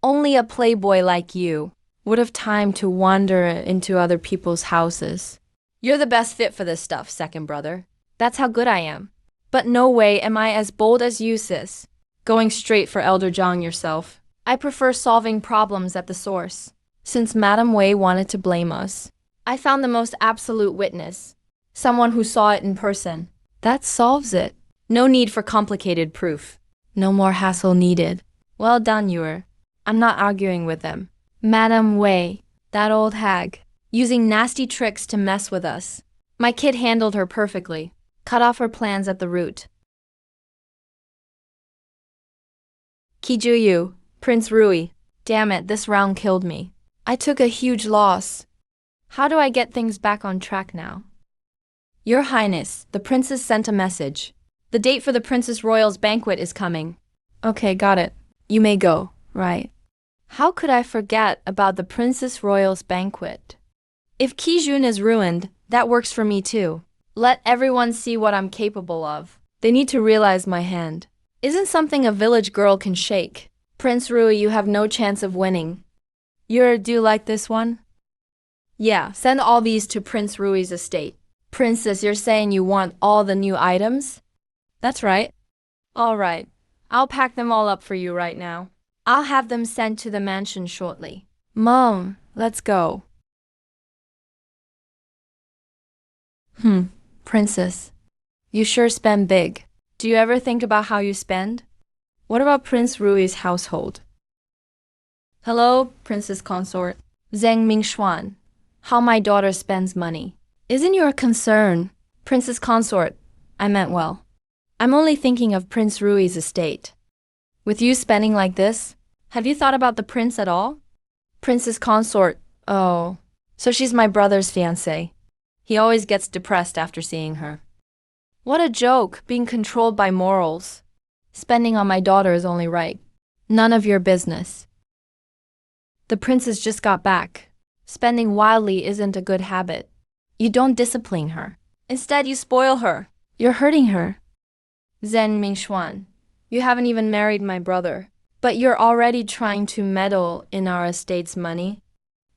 Only a playboy like you would have time to wander into other people's houses. You're the best fit for this stuff, second brother. That's how good I am. But no way am I as bold as you, sis. Going straight for Elder Zhang yourself. I prefer solving problems at the source. Since Madame Wei wanted to blame us, I found the most absolute witness. Someone who saw it in person. That solves it. No need for complicated proof. No more hassle needed. Well done, Yuer. I'm not arguing with them. Madame Wei, that old hag, using nasty tricks to mess with us. My kid handled her perfectly. Cut off her plans at the root. Kijuyu, Prince Rui. Damn it, this round killed me. I took a huge loss. How do I get things back on track now? Your Highness, the princess sent a message. The date for the Princess Royal's banquet is coming. Okay, got it. You may go, right? How could I forget about the Princess Royal's banquet? If Kijun is ruined, that works for me too. Let everyone see what I'm capable of. They need to realize my hand isn't something a village girl can shake. Prince Rui, you have no chance of winning. Do you like this one? Yeah, send all these to Prince Rui's estate. Princess, you're saying you want all the new items? That's right. All right. I'll pack them all up for you right now. I'll have them sent to the mansion shortly. Mom, let's go. Princess. You sure spend big. Do you ever think about how you spend? What about Prince Rui's household? Hello, Princess Consort. Zheng Mingxuan. How my daughter spends money isn't your concern. Princess Consort, I meant well. I'm only thinking of Prince Rui's estate. With you spending like this, have you thought about the prince at all? Princess Consort, oh, so she's my brother's fiancée. He always gets depressed after seeing her. What a joke, being controlled by morals. Spending on my daughter is only right. None of your business. The princess just got back. Spending wildly isn't a good habit. You don't discipline her. Instead, you spoil her. You're hurting her. Zhen Mingxuan, you haven't even married my brother, but you're already trying to meddle in our estate's money.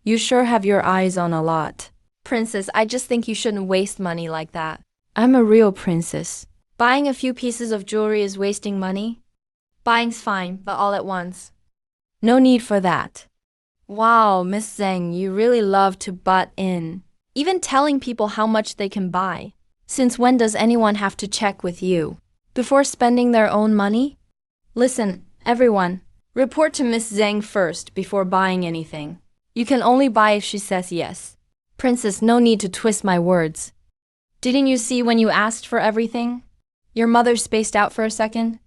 You sure have your eyes on a lot. Princess, I just think you shouldn't waste money like that. I'm a real princess. Buying a few pieces of jewelry is wasting money? Buying's fine, but all at once. No need for that. Wow, Miss Zheng, you really love to butt in. Even telling people how much they can buy. Since when does anyone have to check with you? Before spending their own money? Listen, everyone, report to Miss Zheng first before buying anything. You can only buy if she says yes. Princess, no need to twist my words. Didn't you see when you asked for everything? Your mother spaced out for a second.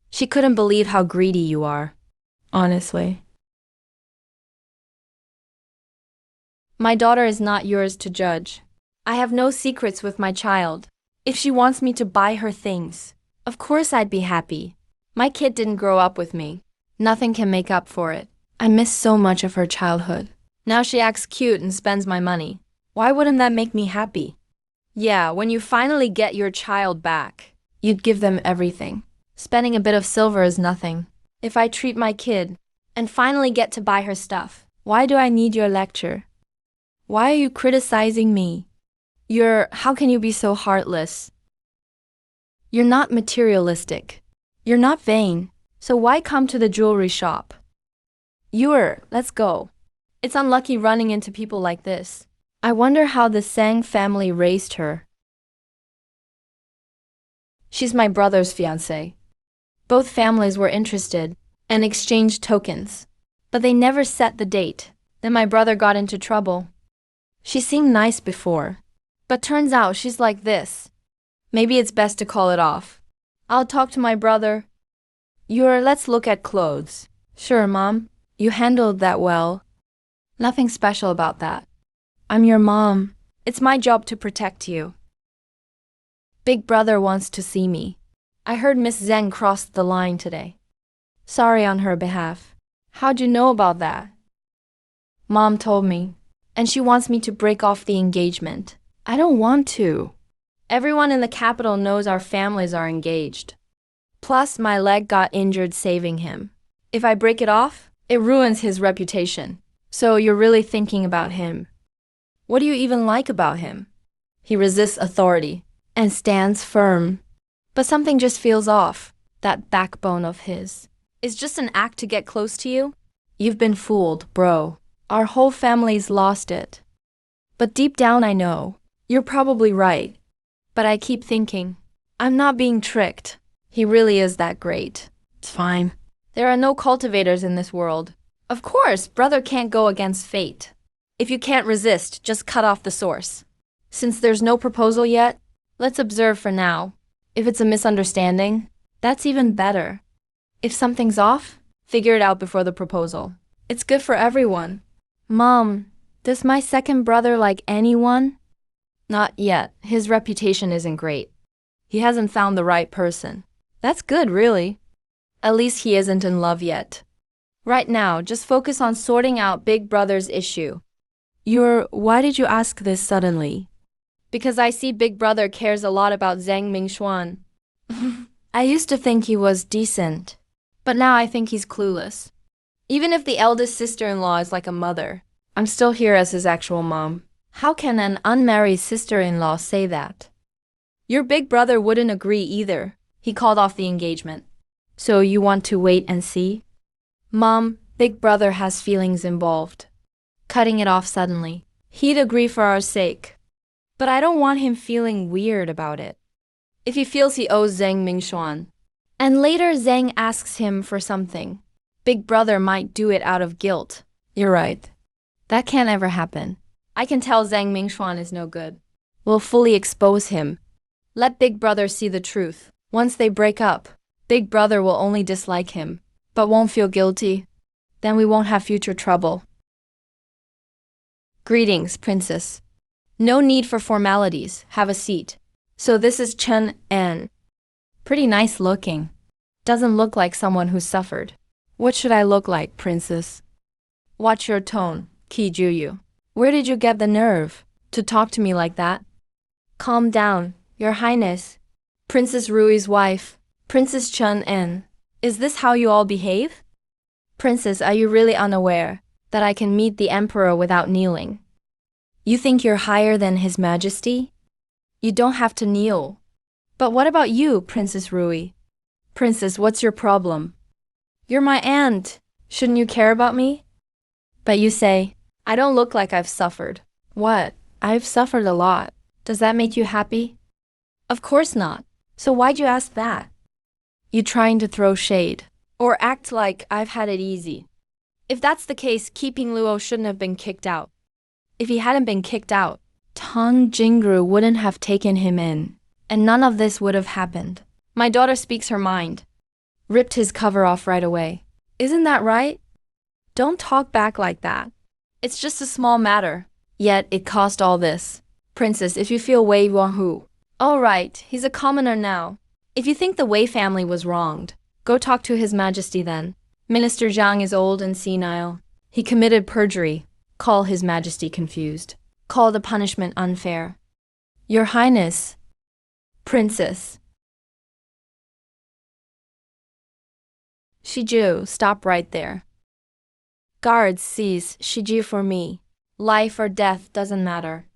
She couldn't believe how greedy you are. Honestly. My daughter is not yours to judge. I have no secrets with my child. If she wants me to buy her things, of course I'd be happy. My kid didn't grow up with me. Nothing can make up for it. I miss so much of her childhood. Now she acts cute and spends my money. Why wouldn't that make me happy? Yeah, when you finally get your child back, you'd give them everything. Spending a bit of silver is nothing. If I treat my kid and finally get to buy her stuff, why do I need your lecture? Why are you criticizing me? How can you be so heartless? You're not materialistic. You're not vain. So why come to the jewelry shop? Let's go. It's unlucky running into people like this. I wonder how the Sang family raised her. She's my brother's fiancée. Both families were interested and exchanged tokens, but they never set the date. Then my brother got into trouble. She seemed nice before, but turns out she's like this. Maybe it's best to call it off. I'll talk to my brother. Let's look at clothes. Sure, Mom. You handled that well. Nothing special about that. I'm your mom. It's my job to protect you. Big brother wants to see me. I heard Miss Zheng crossed the line today. Sorry on her behalf. How'd you know about that? Mom told me, and she wants me to break off the engagement. I don't want to. Everyone in the capital knows our families are engaged. Plus, my leg got injured saving him. If I break it off, it ruins his reputation. So you're really thinking about him. What do you even like about him? He resists authority and stands firm. But something just feels off. That backbone of his. Is just an act to get close to you? You've been fooled, bro. Our whole family's lost it. But deep down I know. You're probably right. But I keep thinking, I'm not being tricked. He really is that great. It's fine. There are no cultivators in this world. Of course, brother can't go against fate. If you can't resist, just cut off the source. Since there's no proposal yet, let's observe for now. If it's a misunderstanding, that's even better. If something's off, figure it out before the proposal. It's good for everyone. Mom, Does my second brother like anyone? Not yet. His reputation isn't great. He hasn't found the right person. That's good, really. At least he isn't in love yet. Right now, just focus on sorting out Big Brother's issue. Why did you ask this suddenly? Because I see Big Brother cares a lot about Zhang Mingxuan. I used to think he was decent, but now I think he's clueless. Even if the eldest sister-in-law is like a mother, I'm still here as his actual mom. How can an unmarried sister-in-law say that? Your big brother wouldn't agree either. He called off the engagement. So you want to wait and see? Mom, Big Brother has feelings involved. Cutting it off suddenly. He'd agree for our sake. But I don't want him feeling weird about it. If he feels he owes Zhang Mingxuan, and later Zhang asks him for something, Big Brother might do it out of guilt. You're right. That can't ever happen. I can tell Zhang Mingxuan is no good. We'll fully expose him. Let Big Brother see the truth. Once they break up, Big Brother will only dislike him, but won't feel guilty. Then we won't have future trouble. Greetings, Princess. No need for formalities. Have a seat. So this is Chen An. Pretty nice looking. Doesn't look like someone who suffered. What should I look like, Princess? Watch your tone, Qi Juyu. Where did you get the nerve to talk to me like that? Calm down, Your Highness. Princess Rui's wife, Princess Chen An. Is this how you all behave? Princess, are you really unaware that I can meet the Emperor without kneeling? You think you're higher than His Majesty? You don't have to kneel. But what about you, Princess Rui? Princess, what's your problem? You're my aunt. Shouldn't you care about me? But you say, I don't look like I've suffered. What? I've suffered a lot. Does that make you happy? Of course not. So why'd you ask that? You trying to throw shade, or act like I've had it easy. If that's the case, Keeping Luo shouldn't have been kicked out. If he hadn't been kicked out, Tang Jingru wouldn't have taken him in, and none of this would have happened. My daughter speaks her mind. Ripped his cover off right away. Isn't that right? Don't talk back like that. It's just a small matter. Yet it caused all this. Princess, if you feel Wei Yuanhu. All right, he's a commoner now. If you think the Wei family was wronged, go talk to His Majesty then. Minister Zhang is old and senile. He committed perjury. Call His Majesty confused. Call the punishment unfair. Your Highness. Princess. Shiju, stop right there. Guards, seize Shiju for me. Life or death doesn't matter.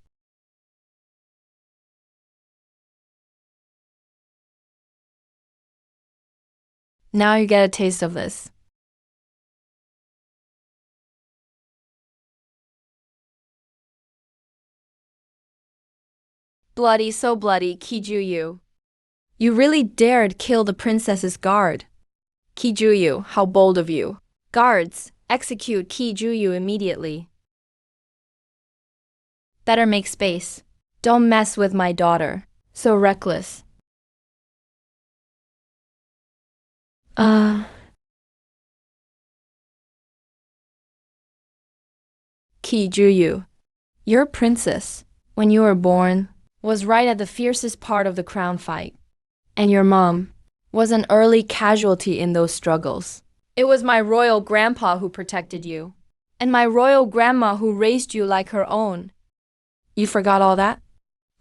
Now you get a taste of this. Bloody, so bloody, Kijuyu. You really dared kill the princess's guard. Kijuyu, how bold of you. Guards, execute Kijuyu immediately. Better make space. Don't mess with my daughter. So reckless. Kijuyu, your princess, when you were born, was right at the fiercest part of the crown fight. And your mom was an early casualty in those struggles. It was my royal grandpa who protected you, and my royal grandma who raised you like her own. You forgot all that?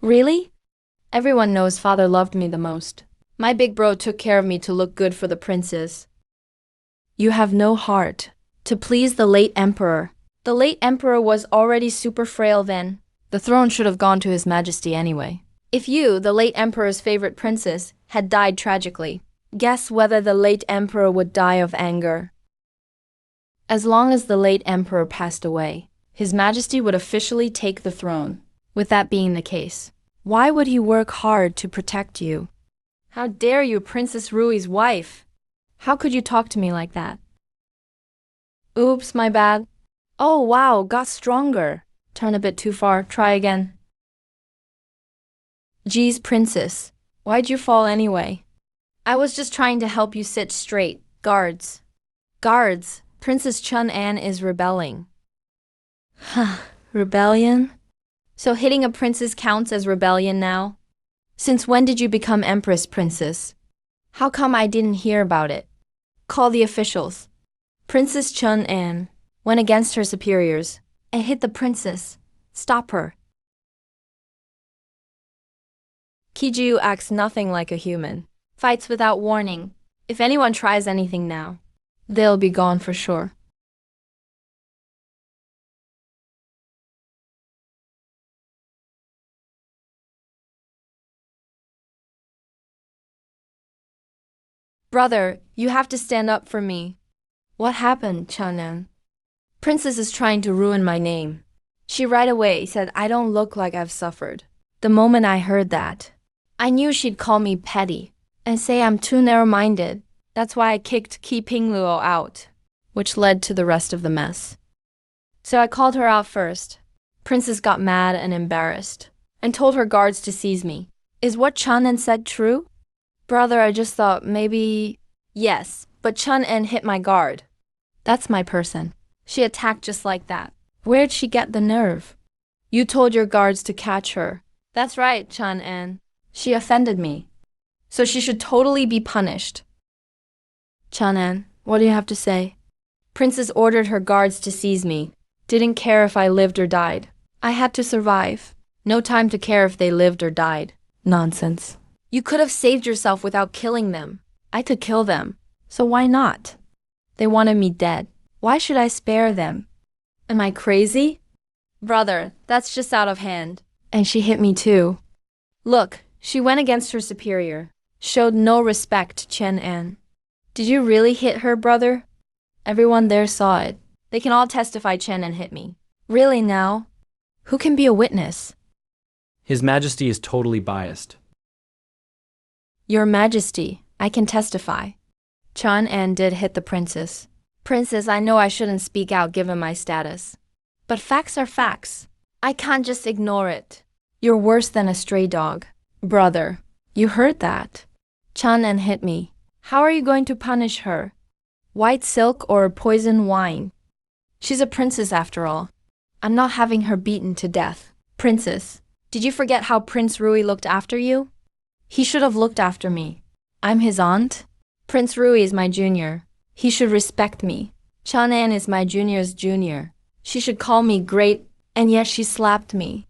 Really? Everyone knows father loved me the most. My big bro took care of me to look good for the princes. You have no heart to please the late emperor. The late emperor was already super frail then. The throne should have gone to His Majesty anyway. If you, the late emperor's favorite princess, had died tragically, guess whether the late emperor would die of anger. As long as the late emperor passed away, His Majesty would officially take the throne. With that being the case, why would he work hard to protect you? How dare you, Princess Rui's wife? How could you talk to me like that? Oops, my bad. Oh wow, got stronger. Turn a bit too far, try again. Geez, princess, why'd you fall anyway? I was just trying to help you sit straight. Guards. Guards, Princess Chun An is rebelling. Rebellion? So hitting a princess counts as rebellion now? Since when did you become Empress Princess? How come I didn't hear about it? Call the officials. Princess Chun-an went against her superiors and hit the princess. Stop her. Kiju acts nothing like a human. Fights without warning. If anyone tries anything now, they'll be gone for sure. Brother, you have to stand up for me. What happened, Chun-an? Princess is trying to ruin my name. She right away said I don't look like I've suffered. The moment I heard that, I knew she'd call me petty and say I'm too narrow-minded. That's why I kicked Ki Pingluo out, which led to the rest of the mess. So I called her out first. Princess got mad and embarrassed and told her guards to seize me. Is what Chun-an said true? Brother, I just thought maybe… Yes, but Chun-an hit my guard. That's my person. She attacked just like that. Where'd she get the nerve? You told your guards to catch her. That's right, Chun-an. She offended me. So she should totally be punished. Chun-an, what do you have to say? Princess ordered her guards to seize me. Didn't care if I lived or died. I had to survive. No time to care if they lived or died. Nonsense. You could have saved yourself without killing them. I could kill them. So why not? They wanted me dead. Why should I spare them? Am I crazy? Brother, that's just out of hand. And she hit me too. Look, she went against her superior. Showed no respect to Chun-an. Did you really hit her, brother? Everyone there saw it. They can all testify Chun-an hit me. Really now? Who can be a witness? His Majesty is totally biased. Your Majesty, I can testify. Chun-an did hit the princess. Princess, I know I shouldn't speak out given my status. But facts are facts. I can't just ignore it. You're worse than a stray dog. Brother, you heard that. Chun-an hit me. How are you going to punish her? White silk or poison wine? She's a princess after all. I'm not having her beaten to death. Princess, did you forget how Prince Rui looked after you? He should have looked after me. I'm his aunt. Prince Rui is my junior. He should respect me. Chun-an is my junior's junior. She should call me great, and yet she slapped me.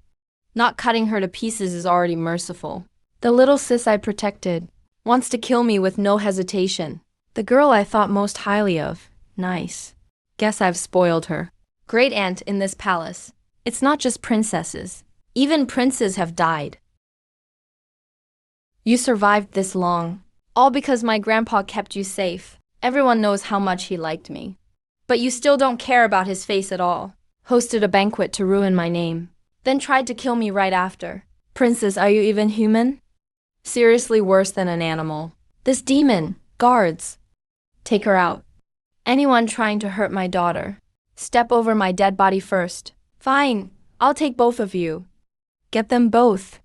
Not cutting her to pieces is already merciful. The little sis I protected wants to kill me with no hesitation. The girl I thought most highly of. Nice. Guess I've spoiled her. Great aunt in this palace. It's not just princesses. Even princes have died. You survived this long, all because my grandpa kept you safe. Everyone knows how much he liked me. But you still don't care about his face at all. Hosted a banquet to ruin my name, then tried to kill me right after. Princess, are you even human? Seriously worse than an animal. This demon, guards. Take her out. Anyone trying to hurt my daughter, step over my dead body first. Fine, I'll take both of you. Get them both.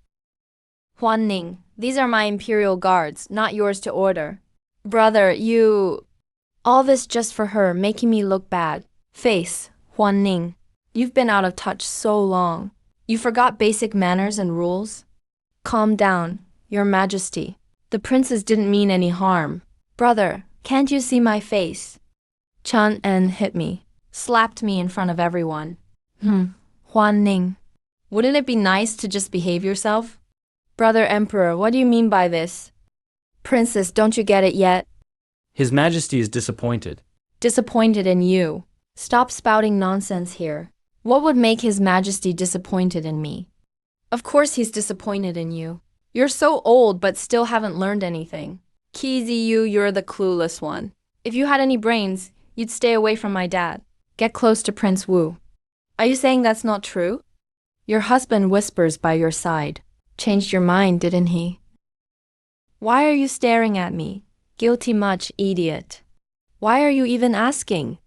Huan Ning, these are my imperial guards, not yours to order. Brother, you… All this just for her, making me look bad. Face, Huan Ning, you've been out of touch so long. You forgot basic manners and rules? Calm down, Your Majesty. The princess didn't mean any harm. Brother, can't you see my face? Chun-an hit me, slapped me in front of everyone. Huan Ning, wouldn't it be nice to just behave yourself? Brother Emperor, what do you mean by this? Princess, don't you get it yet? His Majesty is disappointed. Disappointed in you. Stop spouting nonsense here. What would make His Majesty disappointed in me? Of course he's disappointed in you. You're so old but still haven't learned anything. Kizi you, you're the clueless one. If you had any brains, you'd stay away from my dad. Get close to Prince Wu. Are you saying that's not true? Your husband whispers by your side. Changed your mind, didn't he? Why are you staring at me? Guilty much, idiot. Why are you even asking?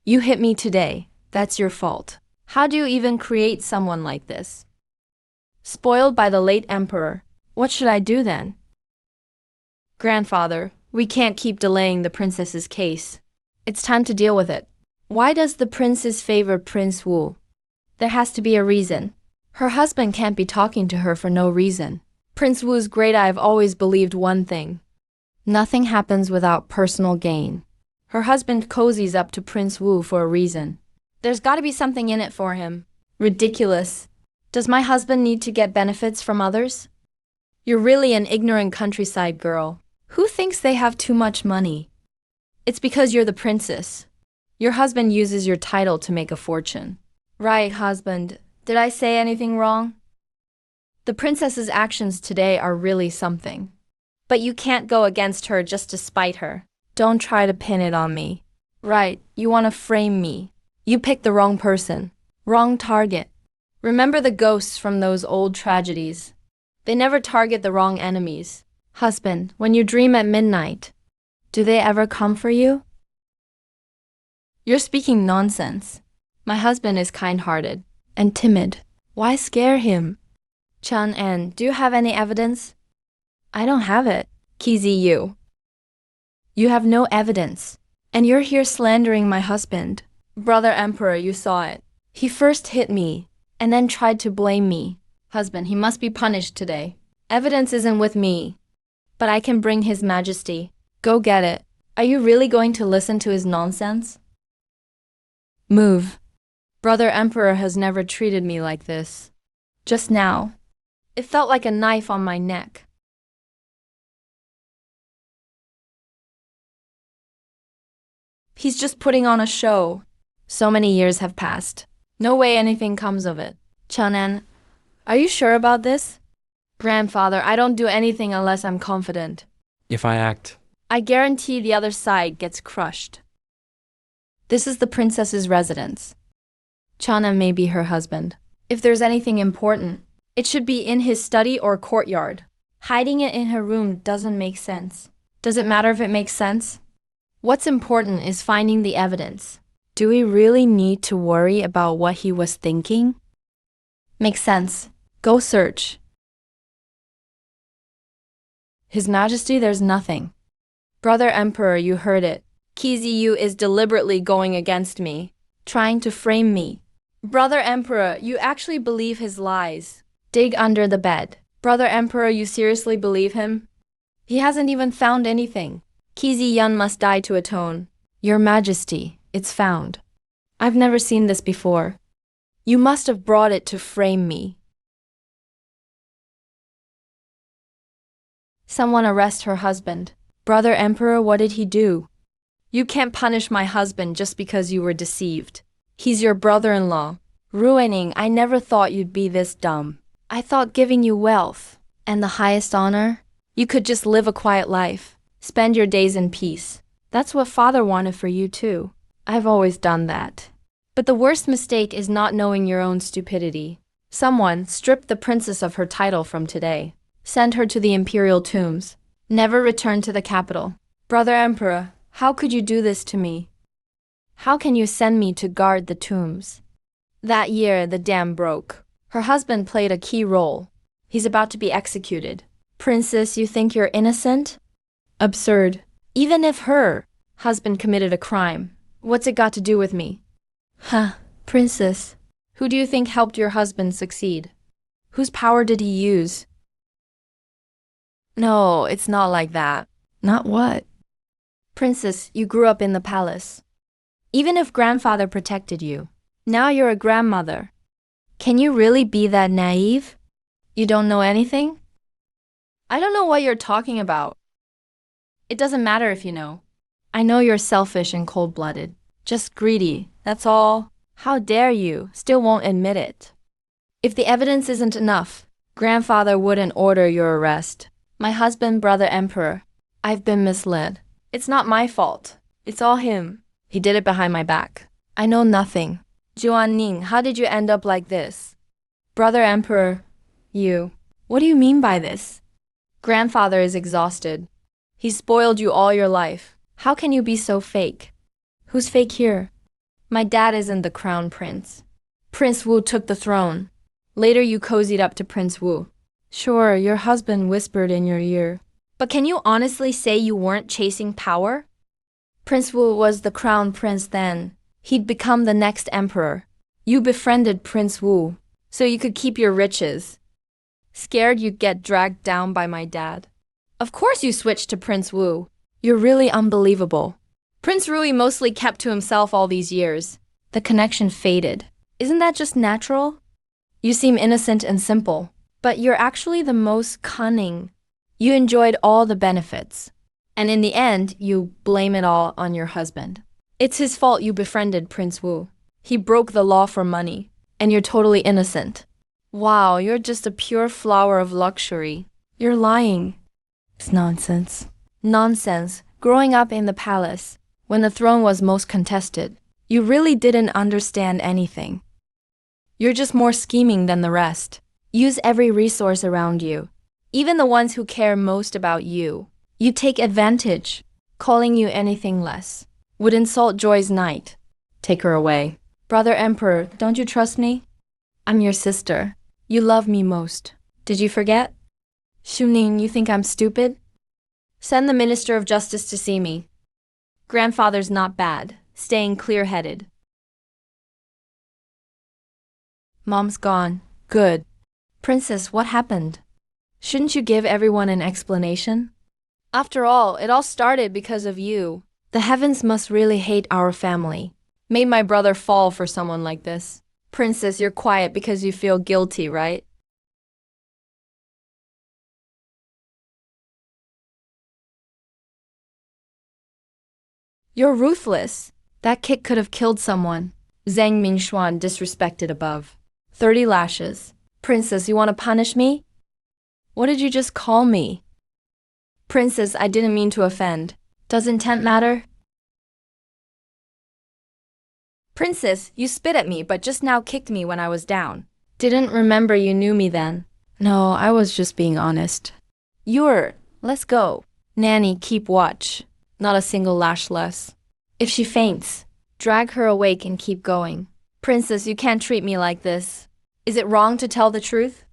You hit me today. That's your fault. How do you even create someone like this? Spoiled by the late emperor. What should I do then? Grandfather, we can't keep delaying the princess's case. It's time to deal with it. Why does the princess favor Prince Wu? There has to be a reason. Her husband can't be talking to her for no reason. Prince Wu's great. I've always believed one thing. Nothing happens without personal gain. Her husband cozies up to Prince Wu for a reason. There's gotta be something in it for him. Ridiculous. Does my husband need to get benefits from others? You're really an ignorant countryside girl. Who thinks they have too much money? It's because you're the princess. Your husband uses your title to make a fortune. Right, husband. Did I say anything wrong? The princess's actions today are really something. But you can't go against her just to spite her. Don't try to pin it on me. Right, you want to frame me. You picked the wrong person. Wrong target. Remember the ghosts from those old tragedies. They never target the wrong enemies. Husband, when you dream at midnight, do they ever come for you? You're speaking nonsense. My husband is kind-hearted and timid. Why scare him? Chang-en, do you have any evidence? I don't have it. Kizi, you have no evidence. And you're here slandering my husband. Brother Emperor, you saw it. He first hit me, and then tried to blame me. Husband, he must be punished today. Evidence isn't with me, but I can bring His Majesty. Go get it. Are you really going to listen to his nonsense? Move. Brother Emperor has never treated me like this. Just now, it felt like a knife on my neck. He's just putting on a show. So many years have passed. No way anything comes of it. Chang-en, are you sure about this? Grandfather, I don't do anything unless I'm confident. If I act, I guarantee the other side gets crushed. This is the princess's residence. Chang-en may be her husband. If there's anything important, it should be in his study or courtyard. Hiding it in her room doesn't make sense. Does it matter if it makes sense? What's important is finding the evidence. Do we really need to worry about what he was thinking? Makes sense. Go search. His Majesty, there's nothing. Brother Emperor, you heard it. Kizi is deliberately going against me, trying to frame me. Brother Emperor, you actually believe his lies. Dig under the bed. Brother Emperor, you seriously believe him? He hasn't even found anything. Kizi must die to atone. Your Majesty, it's found. I've never seen this before. You must have brought it to frame me. Someone arrest her husband. Brother Emperor, what did he do? You can't punish my husband just because you were deceived. He's your brother-in-law. Ruining, I never thought you'd be this dumb. I thought giving you wealth and the highest honor, you could just live a quiet life. Spend your days in peace. That's what father wanted for you too. I've always done that. But the worst mistake is not knowing your own stupidity. Someone stripped the princess of her title from today. Send her to the imperial tombs. Never return to the capital. Brother Emperor, how could you do this to me? How can you send me to guard the tombs? That year, the dam broke. Her husband played a key role. He's about to be executed. Princess, you think you're innocent? Absurd. Even if her husband committed a crime, what's it got to do with me? Huh, princess. Who do you think helped your husband succeed? Whose power did he use? No, it's not like that. Not what? Princess, you grew up in the palace. Even if grandfather protected you, now you're a grandmother. Can you really be that naive? You don't know anything? I don't know what you're talking about. It doesn't matter if you know. I know you're selfish and cold-blooded. Just greedy, that's all. How dare you, still won't admit it. If the evidence isn't enough, grandfather wouldn't order your arrest. My husband, Brother Emperor, I've been misled. It's not my fault. It's all him. He did it behind my back. I know nothing. Juan-Ning, how did you end up like this? Brother Emperor, what do you mean by this? Grandfather is exhausted. He spoiled you all your life. How can you be so fake? Who's fake here? My dad isn't the crown prince. Prince Wu took the throne. Later you cozied up to Prince Wu. Sure, your husband whispered in your ear. But can you honestly say you weren't chasing power? Prince Wu was the crown prince then. He'd become the next emperor. You befriended Prince Wu, so you could keep your riches. Scared you'd get dragged down by my dad. Of course you switched to Prince Wu. You're really unbelievable. Prince Rui mostly kept to himself all these years. The connection faded. Isn't that just natural? You seem innocent and simple, but you're actually the most cunning. You enjoyed all the benefits. And in the end, you blame it all on your husband. It's his fault you befriended Prince Wu. He broke the law for money, and you're totally innocent. Wow, you're just a pure flower of luxury. You're lying. It's nonsense. Nonsense. Growing up in the palace, when the throne was most contested, you really didn't understand anything. You're just more scheming than the rest. Use every resource around you, even the ones who care most about you. You take advantage. Calling you anything less would insult Joy's knight. Take her away. Brother Emperor, don't you trust me? I'm your sister. You love me most. Did you forget? Shuning, you think I'm stupid? Send the Minister of Justice to see me. Grandfather's not bad, staying clear-headed. Mom's gone. Good. Princess, what happened? Shouldn't you give everyone an explanation? After all, it all started because of you. The heavens must really hate our family. Made my brother fall for someone like this. Princess, you're quiet because you feel guilty, right? You're ruthless. That kick could have killed someone. Zhang Mingxuan disrespected above. 30 lashes. Princess, you want to punish me? What did you just call me? Princess, I didn't mean to offend. Does intent matter? Princess, you spit at me but just now kicked me when I was down. Didn't remember you knew me then. No, I was just being honest. Let's go. Nanny, keep watch. Not a single lash less. If she faints, drag her awake and keep going. Princess, you can't treat me like this. Is it wrong to tell the truth?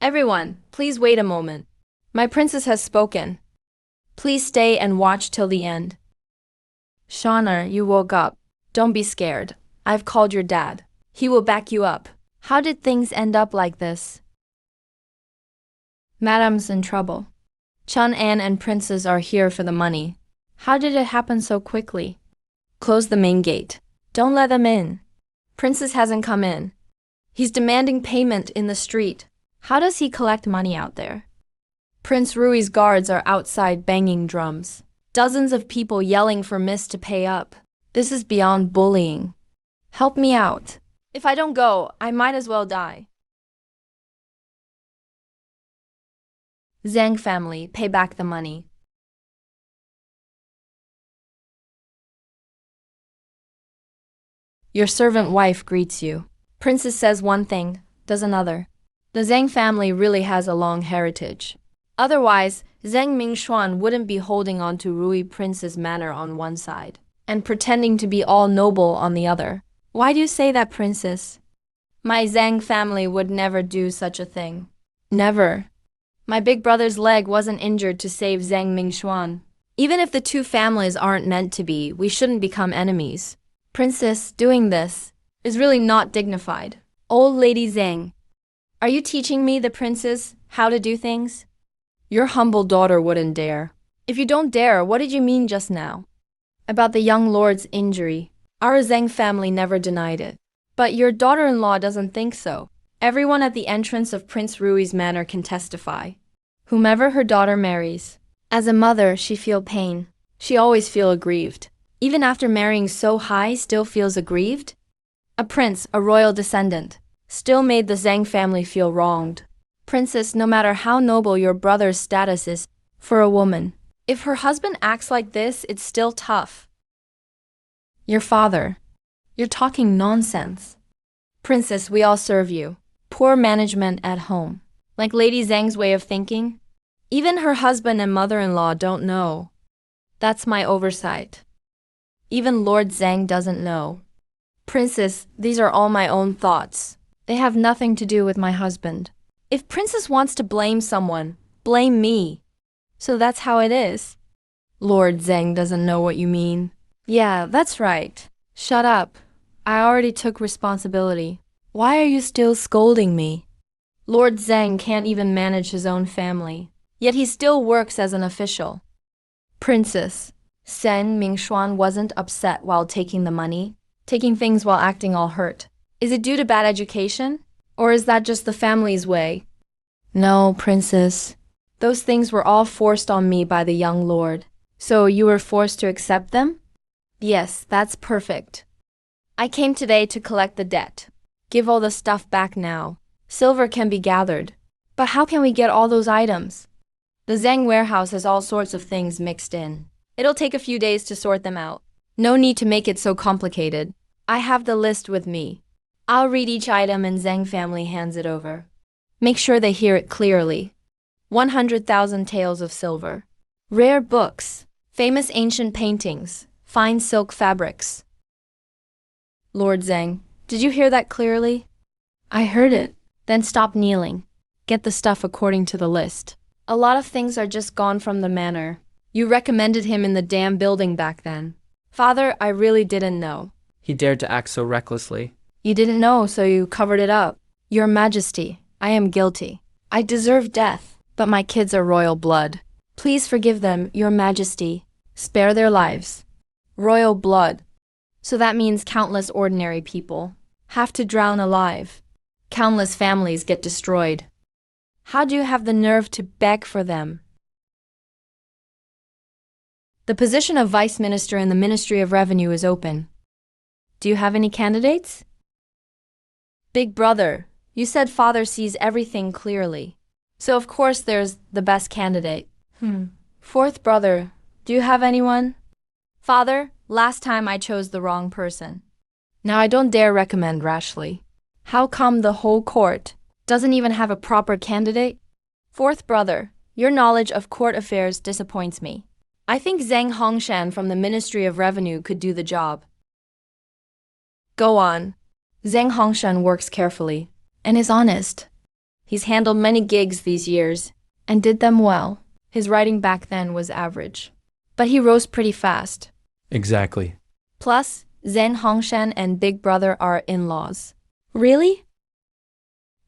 Everyone, please wait a moment. My princess has spoken. Please stay and watch till the end. Shauna, you woke up. Don't be scared. I've called your dad. He will back you up. How did things end up like this? Madame's in trouble. Chun An and Princess are here for the money. How did it happen so quickly? Close the main gate. Don't let them in. Princess hasn't come in. He's demanding payment in the street. How does he collect money out there? Prince Rui's guards are outside banging drums. Dozens of people yelling for Miss to pay up. This is beyond bullying. Help me out. If I don't go, I might as well die. Zhang family, pay back the money. Your servant wife greets you. Princess says one thing, does another. The Zhang family really has a long heritage. Otherwise, Zhang Mingxuan wouldn't be holding on to Rui Prince's manor on one side and pretending to be all noble on the other. Why do you say that, Princess? My Zhang family would never do such a thing. Never. My big brother's leg wasn't injured to save Zhang Mingxuan. Even if the two families aren't meant to be, we shouldn't become enemies. Princess, doing this is really not dignified. Old Lady Zhang, are you teaching me, the princess, how to do things? Your humble daughter wouldn't dare. If you don't dare, what did you mean just now? About the young lord's injury. Our Zhang family never denied it. But your daughter-in-law doesn't think so. Everyone at the entrance of Prince Rui's manor can testify. Whomever her daughter marries. As a mother, she feel pain. She always feel aggrieved. Even after marrying so high, still feels aggrieved? A prince, a royal descendant, still made the Zhang family feel wronged. Princess, no matter how noble your brother's status is, for a woman, if her husband acts like this, it's still tough. Your father. You're talking nonsense. Princess, we all serve you. Poor management at home. Like Lady Zhang's way of thinking. Even her husband and mother-in-law don't know. That's my oversight. Even Lord Zhang doesn't know. Princess, these are all my own thoughts. They have nothing to do with my husband. If Princess wants to blame someone, blame me. So that's how it is. Lord Zhang doesn't know what you mean. Yeah, that's right. Shut up. I already took responsibility. Why are you still scolding me? Lord Zhang can't even manage his own family. Yet he still works as an official. Princess, Sen Mingxuan wasn't upset while taking the money, taking things while acting all hurt. Is it due to bad education? Or is that just the family's way? No, Princess. Those things were all forced on me by the young lord. So you were forced to accept them? Yes, that's perfect. I came today to collect the debt. Give all the stuff back now. Silver can be gathered. But how can we get all those items? The Zhang warehouse has all sorts of things mixed in. It'll take a few days to sort them out. No need to make it so complicated. I have the list with me. I'll read each item and Zhang family hands it over. Make sure they hear it clearly. 100,000 taels of silver. Rare books. Famous ancient paintings. Fine silk fabrics. Lord Zhang, did you hear that clearly? I heard it. Then stop kneeling. Get the stuff according to the list. A lot of things are just gone from the manor. You recommended him in the damn building back then. Father, I really didn't know. He dared to act so recklessly. You didn't know, so you covered it up. Your Majesty, I am guilty. I deserve death, but my kids are royal blood. Please forgive them, Your Majesty. Spare their lives. Royal blood. So that means countless ordinary people have to drown alive. Countless families get destroyed. How do you have the nerve to beg for them? The position of Vice Minister in the Ministry of Revenue is open. Do you have any candidates? Big brother, you said father sees everything clearly. So of course there's the best candidate. Fourth brother, do you have anyone? Father, last time I chose the wrong person. Now I don't dare recommend rashly. How come the whole court doesn't even have a proper candidate? Fourth brother, your knowledge of court affairs disappoints me. I think Zhang Hongshan from the Ministry of Revenue could do the job. Go on. Zhang Hongshan works carefully and is honest. He's handled many gigs these years and did them well. His writing back then was average, but he rose pretty fast. Exactly. Plus, Zhang Hongshan and Big Brother are in-laws. Really?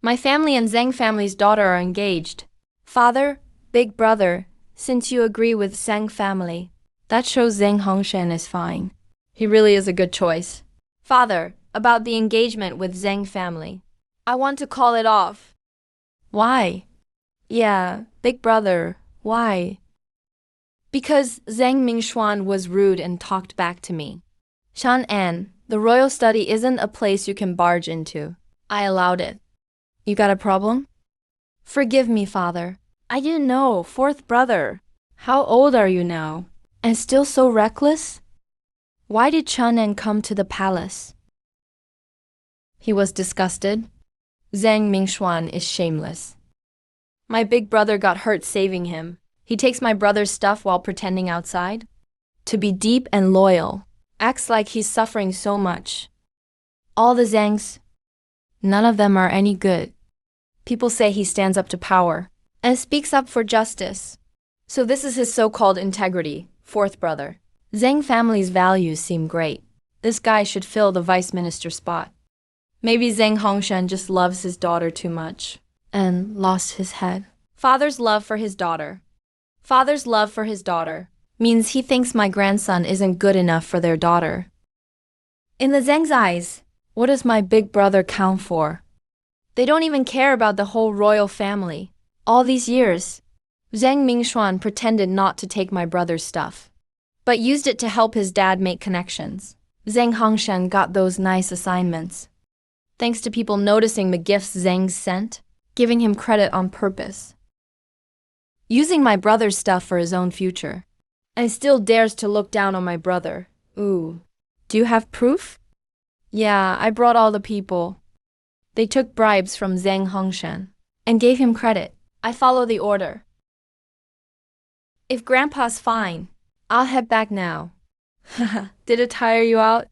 My family and Zhang family's daughter are engaged. Father, Big Brother, since you agree with Zhang family, that shows Zhang Hongshan is fine. He really is a good choice. Father, about the engagement with Zhang family. I want to call it off. Why? Yeah, Big Brother, why? Because Zhang Mingxuan was rude and talked back to me. Shan An, the royal study isn't a place you can barge into. I allowed it. You got a problem? Forgive me, father. I didn't know, fourth brother. How old are you now? And still so reckless? Why did Chun An come to the palace? He was disgusted. Zhang Mingxuan is shameless. My big brother got hurt saving him. He takes my brother's stuff while pretending outside. To be deep and loyal. Acts like he's suffering so much. All the Zhangs, none of them are any good. People say he stands up to power and speaks up for justice. So this is his so-called integrity, fourth brother. Zhang family's values seem great. This guy should fill the vice minister spot. Maybe Zhang Hongshan just loves his daughter too much and lost his head. Father's love for his daughter. Father's love for his daughter means he thinks my grandson isn't good enough for their daughter. In the Zhang's eyes, what does my big brother count for? They don't even care about the whole royal family. All these years, Zhang Mingxuan pretended not to take my brother's stuff, but used it to help his dad make connections. Zhang Hongshan got those nice assignments, thanks to people noticing the gifts Zhang sent, giving him credit on purpose. Using my brother's stuff for his own future. And still dares to look down on my brother. Ooh. Do you have proof? Yeah, I brought all the people. They took bribes from Zhang Hongshan and gave him credit. I follow the order. If Grandpa's fine, I'll head back now. Haha, did it tire you out?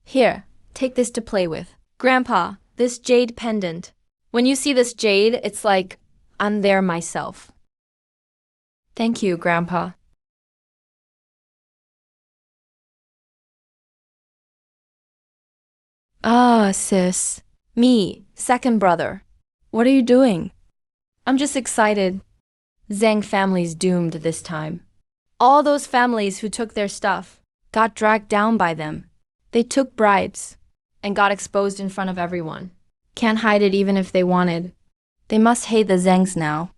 Here, take this to play with. Grandpa, this jade pendant. When you see this jade, it's like I'm there myself. Thank you, Grandpa. Ah, sis. Me, second brother. What are you doing? I'm just excited. Zhang family's doomed this time. All those families who took their stuff got dragged down by them. They took bribes and got exposed in front of everyone. Can't hide it even if they wanted. They must hate the Zhangs now.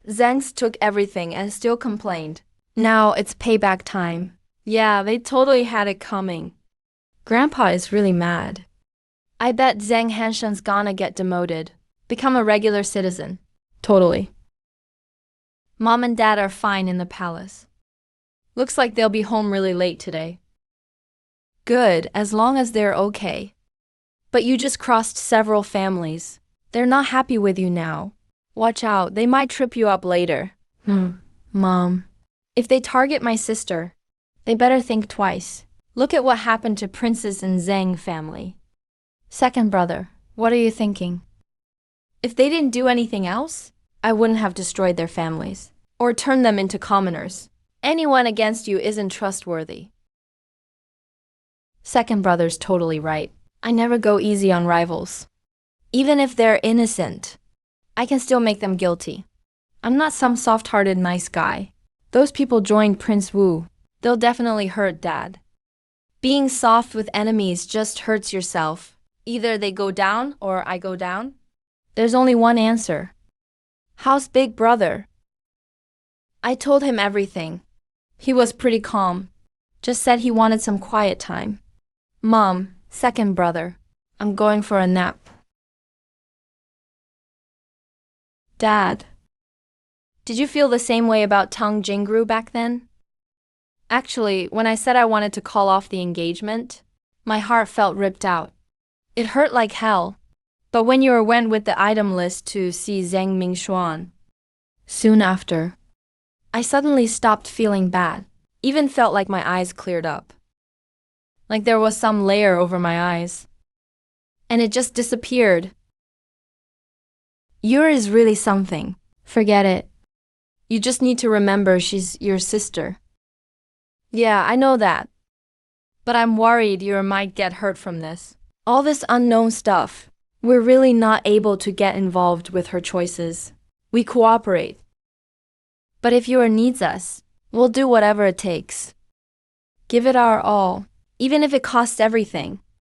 Zhangs took everything and still complained. Now it's payback time. Yeah, they totally had it coming. Grandpa is really mad. I bet Zhang Hanshen's gonna get demoted, become a regular citizen. Totally. Mom and Dad are fine in the palace. Looks like they'll be home really late today. Good, as long as they're okay. But you just crossed several families. They're not happy with you now. Watch out, they might trip you up later. Mom. If they target my sister, they better think twice. Look at what happened to Princess and Zhang family. Second brother, what are you thinking? If they didn't do anything else, I wouldn't have destroyed their families or turned them into commoners. Anyone against you isn't trustworthy. Second brother's totally right. I never go easy on rivals. Even if they're innocent, I can still make them guilty. I'm not some soft-hearted nice guy. Those people joined Prince Wu. They'll definitely hurt Dad. Being soft with enemies just hurts yourself. Either they go down or I go down. There's only one answer. How's Big Brother? I told him everything. He was pretty calm. Just said he wanted some quiet time. Mom, second brother, I'm going for a nap. Dad, did you feel the same way about Tang Jingru back then? Actually, when I said I wanted to call off the engagement, my heart felt ripped out. It hurt like hell. But when you went with the item list to see Zhang Mingxuan, soon after, I suddenly stopped feeling bad. Even felt like my eyes cleared up. Like there was some layer over my eyes. And it just disappeared. Yura is really something. Forget it. You just need to remember she's your sister. Yeah, I know that. But I'm worried Yura might get hurt from this. All this unknown stuff. We're really not able to get involved with her choices. We cooperate. But if Yura needs us, we'll do whatever it takes. Give it our all, even if it costs everything.